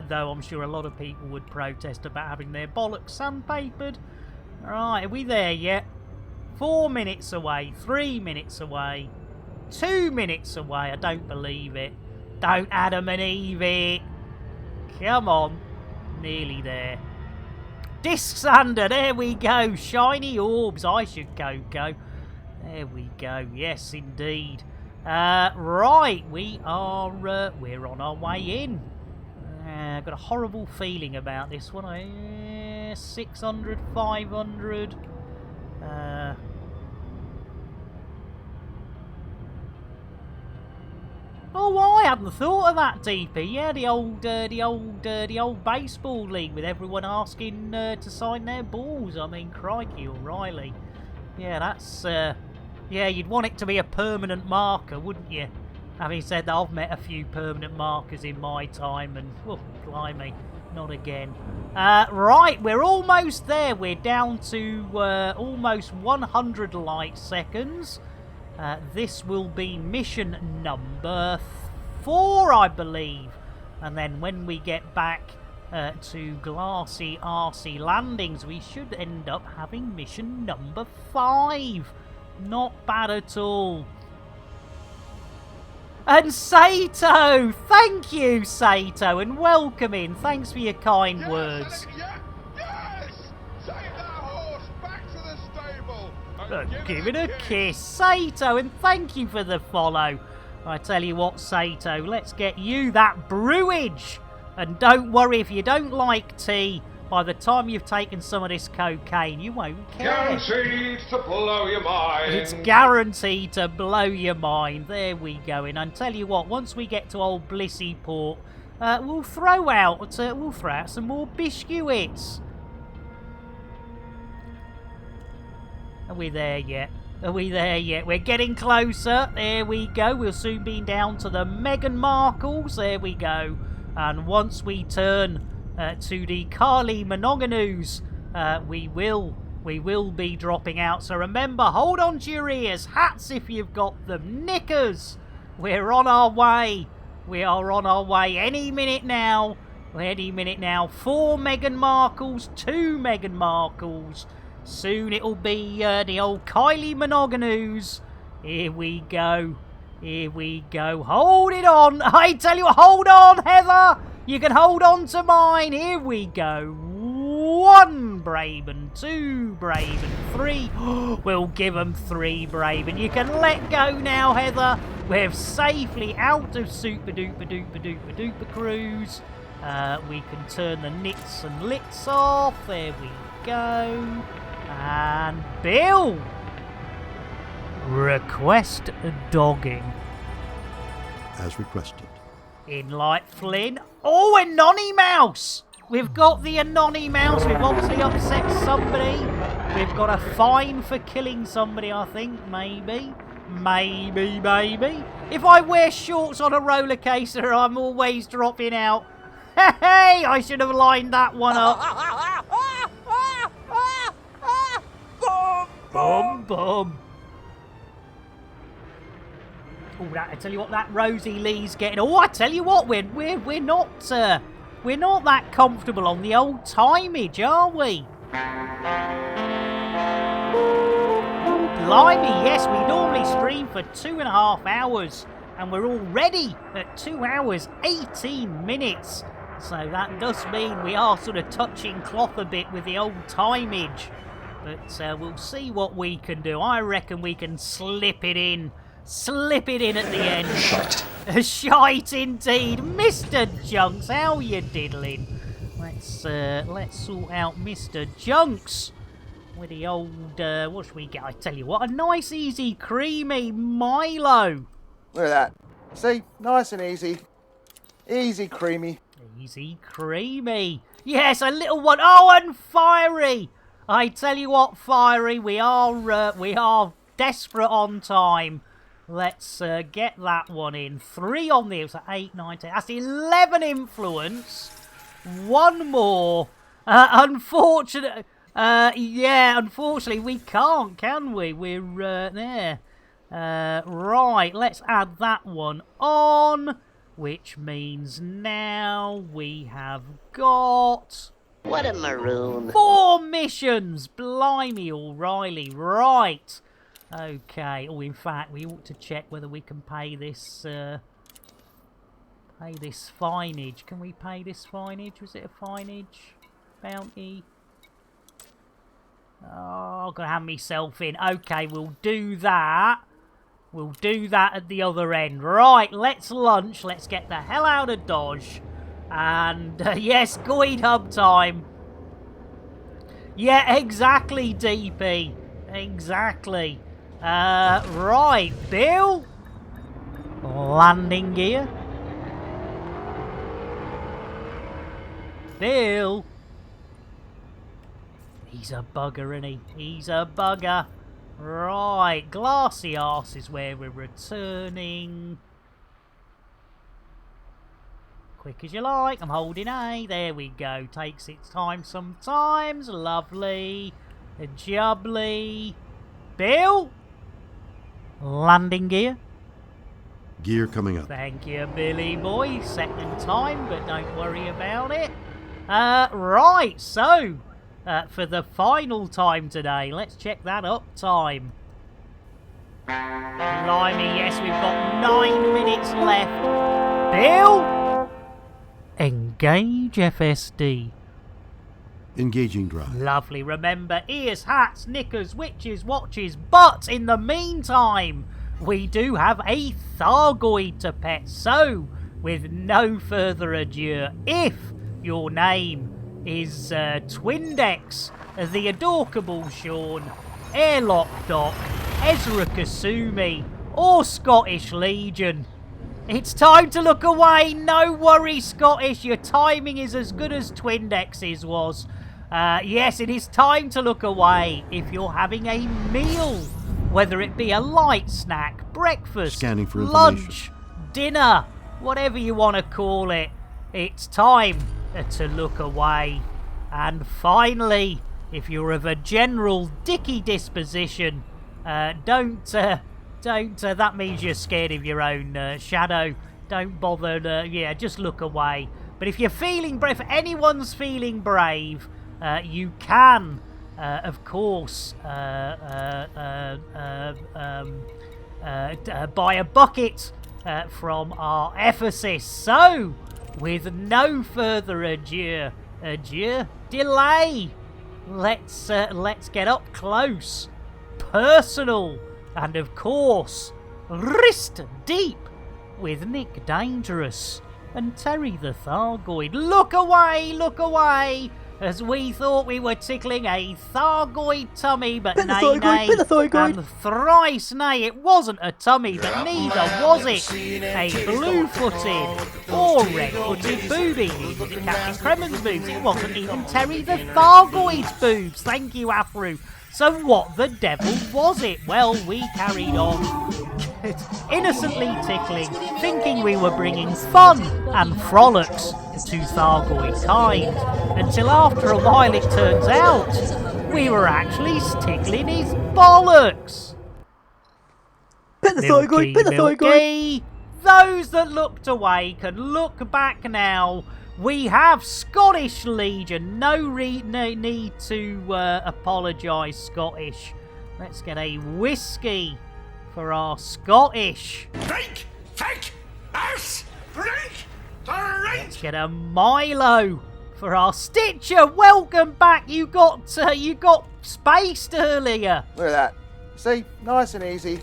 Though I'm sure a lot of people would protest about having their bollocks sandpapered. Right, are we there yet? 4 minutes away, 3 minutes away, 2 minutes away. I don't believe it. Don't Adam and Eve it. Come on. Nearly there. Discs under. There we go. Shiny orbs. I should go. There we go. Yes, indeed. Right. We're on our way in. I've got a horrible feeling about this one. 600, 500. Oh, I hadn't thought of that, DP. Yeah, the old baseball league with everyone asking to sign their balls. I mean, crikey, O'Reilly. Yeah, that's yeah, you'd want it to be a permanent marker, wouldn't you? Having said that, I've met a few permanent markers in my time, and oh, blimey, not again. Right, we're almost there. We're down to almost 100 light seconds. This will be mission number 4, I believe. And then when we get back to Glassy RC Landings, we should end up having mission number 5. Not bad at all. And Sato! Thank you, Sato, and welcome in. Thanks for your kind words. Yes! Take that horse back to the stable. Give it a kiss, Sato, and thank you for the follow. I tell you what, Sato, let's get you that brewage. And don't worry, if you don't like tea, by the time you've taken some of this cocaine, you won't care. Guaranteed to blow your mind. It's guaranteed to blow your mind. There we go. And I tell you what, once we get to old Blissy Port, we'll throw out some more biscuits. Are we there yet? Are we there yet? We're getting closer. There we go. We'll soon be down to the Meghan Markles. There we go. And once we turn to the Carly Monoganoos, we will be dropping out. So remember, hold on to your ears. Hats if you've got them. Knickers. We're on our way. We are on our way any minute now. Any minute now. 4 Meghan Markles, 2 Meghan Markles. Soon it'll be the old Kylie Monoganoos. Here we go. Here we go. Hold it on. I tell you, hold on, Heather. You can hold on to mine. Here we go. 1 Braben, 2 Braben, 3. We'll give them 3 Braben. You can let go now, Heather. We're safely out of Super Duper Duper Duper Duper Cruise. We can turn the nits and lits off. There we go. And Bill. Request dogging. As requested. In like Flynn. Oh, a Nonny Mouse! We've got the Anony Mouse. We've obviously upset somebody. We've got a fine for killing somebody, I think. Maybe. Maybe. If I wear shorts on a roller coaster, I'm always dropping out. Hey, I should have lined that one up. Boom. Oh, I tell you what, that Rosie Lee's getting. Oh, I tell you what, we're not We're not that comfortable on the old timeage, are we? Blimey, yes, we normally stream for 2.5 hours, and we're already at 2 hours, 18 minutes. So that does mean we are sort of touching cloth a bit with the old timeage. But we'll see what we can do. I reckon we can slip it in. Slip it in at the end. Shite. Shite indeed. Mr. Junks, how you diddling? Let's sort out Mr. Junks with the old, what should we get? I tell you what, a nice, easy, creamy Milo. Look at that. See? Nice and easy. Easy, creamy. Easy, creamy. Yes, a little one. Oh, and fiery. I tell you what, fiery, we are desperate on time. Let's get that one in. 3 on the, so 8, 9, 10. That's 11 influence. 1 more. Unfortunately, unfortunately we can't, can we? We're there. Right, let's add that one on, which means now we have got... What a maroon. 4 missions! Blimey, O'Reilly. Right. Okay. Oh, in fact, we ought to check whether we can pay this fineage. Can we pay this fineage? Was it a fineage? Bounty? Oh, I've got to have myself in. Okay, we'll do that. We'll do that at the other end. Right, let's lunch. Let's get the hell out of Dodge. And, yes, Goid Hub time. Yeah, exactly, DP. Exactly. Right, Bill. Landing gear. Bill. He's a bugger, isn't he? He's a bugger. Right, Glassy Arse is where we're returning. Quick as you like. I'm holding A. There we go. Takes its time sometimes. Lovely. Jubbly. Bill. Landing gear. Gear coming up. Thank you, Billy boy. Second time, but don't worry about it. Right, so for the final time today, let's check that up time. Blimey, yes, we've got 9 minutes left. Bill. Engage FSD. Engaging drive. Lovely. Remember, ears, hats, knickers, witches, watches. But in the meantime, we do have a Thargoid to pet. So, with no further ado, if your name is Twindex, the Adorkable Sean, Airlock Doc, Ezra Kasumi, or Scottish Legion, it's time to look away. No worries, Scottish. Your timing is as good as Twindex's was. Yes, it is time to look away if you're having a meal, whether it be a light snack, breakfast, scanning for lunch, dinner, whatever you want to call it. It's time to look away. And finally, if you're of a general dicky disposition, don't, that means you're scared of your own shadow. Don't bother, just look away. But if you're feeling brave, if anyone's feeling brave, you can, of course, buy a bucket from our Ephesus. So, with no further delay, let's get up close, personal, and of course, wrist deep with Nick Dangerous and Terry the Thargoid. Look away, as we thought we were tickling a Thargoid tummy, but nay, and thrice nay, it wasn't a tummy, but neither was it a blue-footed or red-footed booby. Neither did Captain Kremen's boobs. It wasn't even Terry the Thargoid's boobs. Thank you, Afro. So what the devil was it? Well, we carried on, innocently tickling, thinking we were bringing fun and frolics to Thargoid kind, until after a while it turns out we were actually tickling his bollocks. Pet the Thargoid, pet the Thargoid. Those that looked away can look back now We have Scottish Legion. No need to apologise, Scottish. Let's get a whiskey for our Scottish. Drink! Take! Ass! Drink! Drink! Let's get a Milo for our Stitcher. Welcome back. You got spaced earlier. Look at that. See? Nice and easy.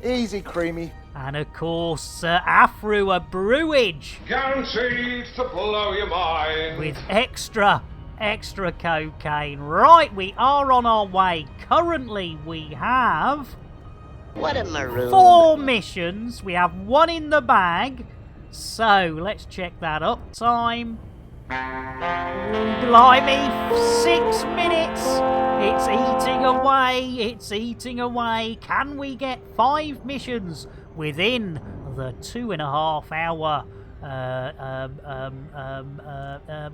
Easy, creamy. And of course, Afrua Brewage. Guaranteed to blow your mind. With extra cocaine. Right, we are on our way. Currently, we have... What a maroon. 4 missions. We have 1 in the bag. So, let's check that up. Time. Blimey, 6 minutes. It's eating away. It's eating away. Can we get 5 missions within the 2.5 hour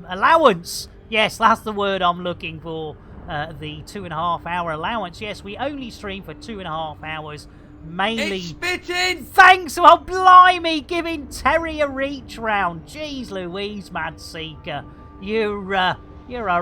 allowance? Yes, that's the word I'm looking for. The 2.5 hour allowance. Yes, we only stream for 2.5 hours. Mainly. It's spitting! Thanks, oh blimey, giving Terry a reach round. Jeez Louise, Mad Seeker. You're a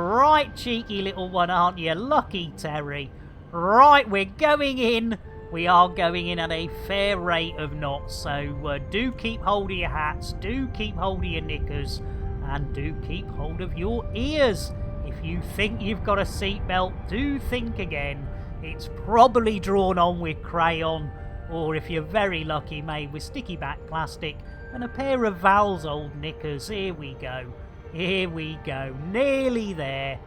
right cheeky little one, aren't you? Lucky Terry. Right, we're going in. We are going in at a fair rate of knots, so do keep hold of your hats, do keep hold of your knickers, and do keep hold of your ears. If you think you've got a seatbelt, do think again. It's probably drawn on with crayon, or if you're very lucky, made with sticky back plastic and a pair of Val's old knickers. Here we go. Here we go. Nearly there.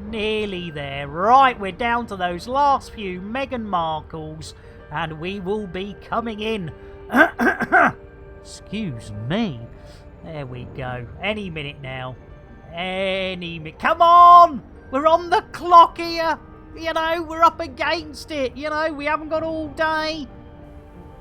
Nearly there. Right, we're down to those last few Meghan Markles, and we will be coming in. Excuse me. There we go. Any minute now. Any minute. Come on! We're on the clock here. You know, we're up against it. You know, we haven't got all day.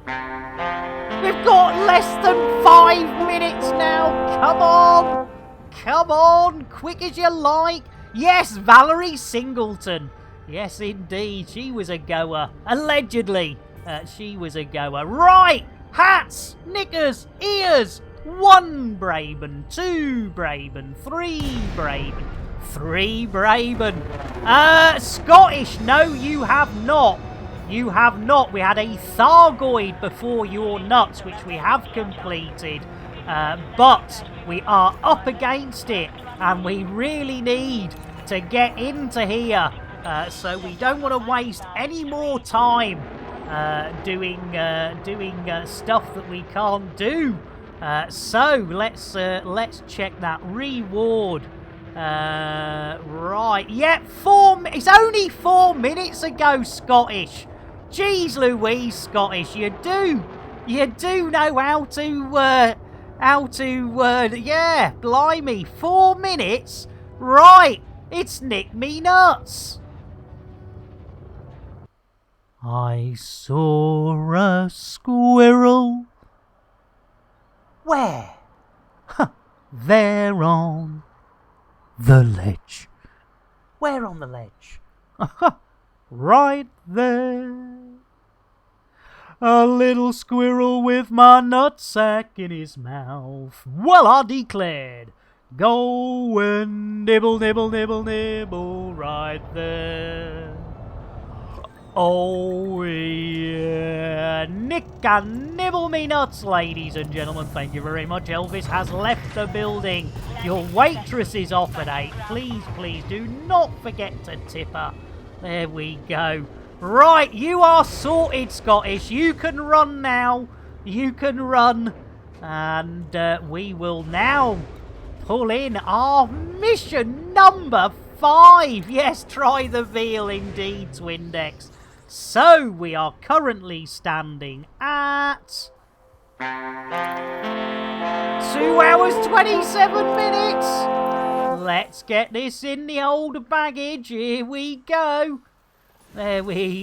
We've got less than 5 minutes now. Come on. Come on. Quick as you like. Yes, Valerie Singleton. Yes, indeed. She was a goer. Allegedly, she was a goer. Right. Hats, knickers, ears. 1 Braben, 2 Braben, 3 Braben. 3 Braben. Scottish, no, you have not. You have not. We had a Thargoid before your nuts, which we have completed. But we are up against it, and we really need to get into here. So we don't want to waste any more time doing stuff that we can't do. So let's check that reward. Right, yep, it's only 4 minutes ago, Scottish. Jeez Louise, Scottish, you do know how to, yeah, blimey, 4 minutes? Right, it's Nick Me Nuts. I saw a squirrel. Where? There on the ledge. Where on the ledge? Right there. A little squirrel with my nutsack in his mouth. Well, I declared, go and nibble, nibble, nibble, nibble right there. Oh yeah, Nick and nibble me nuts, ladies and gentlemen. Thank you very much. Elvis has left the building. Your waitress is off at 8. Please, please do not forget to tip her. There we go. Right, you are sorted, Scottish. You can run now. You can run. And we will now pull in our mission number 5. Yes, try the veal indeed, Twindex. So, we are currently standing at 2 hours 27 minutes. Let's get this in the old baggage. Here we go. There we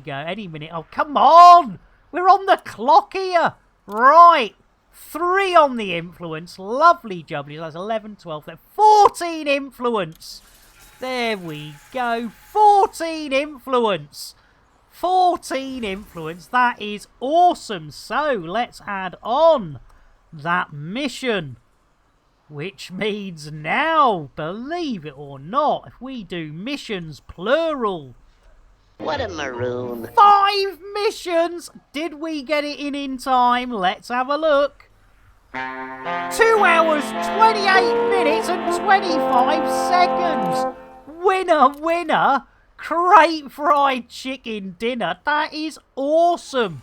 go. Any minute. Oh, come on. We're on the clock here. Right. 3 on the influence. Lovely jubbly. That's 11, 12, 14 influence. There we go. 14 influence. 14 influence. That is awesome. So, let's add on that mission. Which means now, believe it or not, if we do missions plural. What a maroon. 5 missions! Did we get it in time? Let's have a look. 2 hours, 28 minutes and 25 seconds. Winner, winner. Great fried chicken dinner. That is awesome.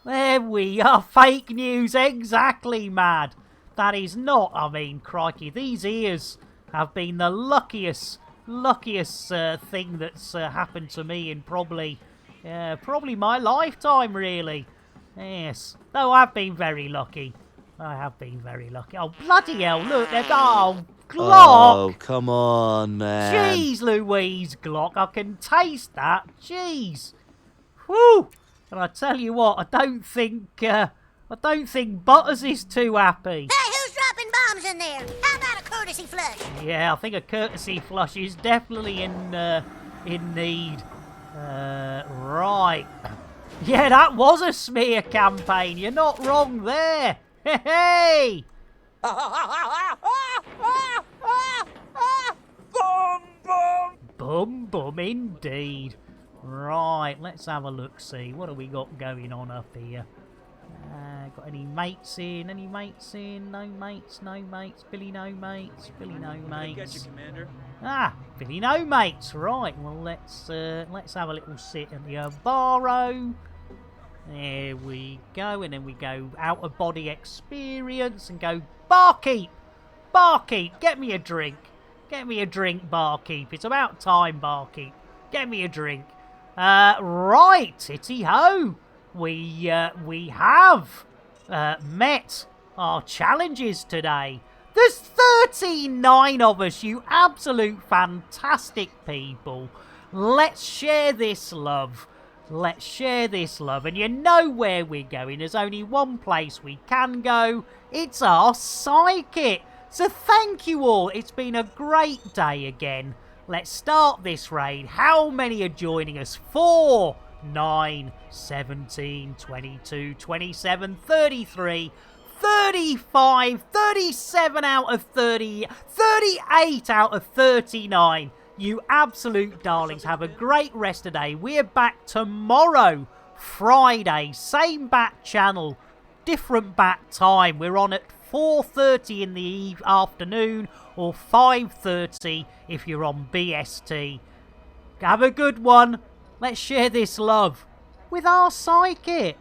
There we are. Fake news. Exactly, mad. That is not, I mean, crikey. These ears have been the luckiest thing that's happened to me in probably my lifetime, really. Yes. Though I've been very lucky. I have been very lucky. Oh, bloody hell, look. Oh, Glock. Oh, come on, man. Jeez Louise, Glock. I can taste that. Jeez. Whew. And I tell you what, I don't think Butters is too happy. Hey, who's dropping bombs in there? How about a courtesy flush? Yeah, I think a courtesy flush is definitely in need. Right. Yeah, that was a smear campaign. You're not wrong there. Hey! Bum bum indeed. Right, let's have a look-see. What have we got going on up here? Got any mates in? Any mates in? No mates, no mates. Billy, no mates. Billy, no mates. Get you, Commander. Ah, Billy, no mates. Right, well, let's have a little sit at the Baro. There we go, and then we go out-of-body experience and go barkeep. Barkeep, get me a drink. Get me a drink, barkeep. It's about time, barkeep. Get me a drink. Right, titty-ho. We have met our challenges today. There's 39 of us, you absolute fantastic people. Let's share this love. Let's share this love. And you know where we're going. There's only one place we can go. It's our psychic. So thank you all. It's been a great day again. Let's start this raid. How many are joining us? 4, 9, 17, 22, 27, 33, 35, 37 out of 30, 38 out of 39. You absolute darlings. Have a great rest of the day. We're back tomorrow, Friday. Same bat channel, different bat time. We're on at 4:30 in the afternoon or 5:30 if you're on BST. Have a good one. Let's share this love with our psychic.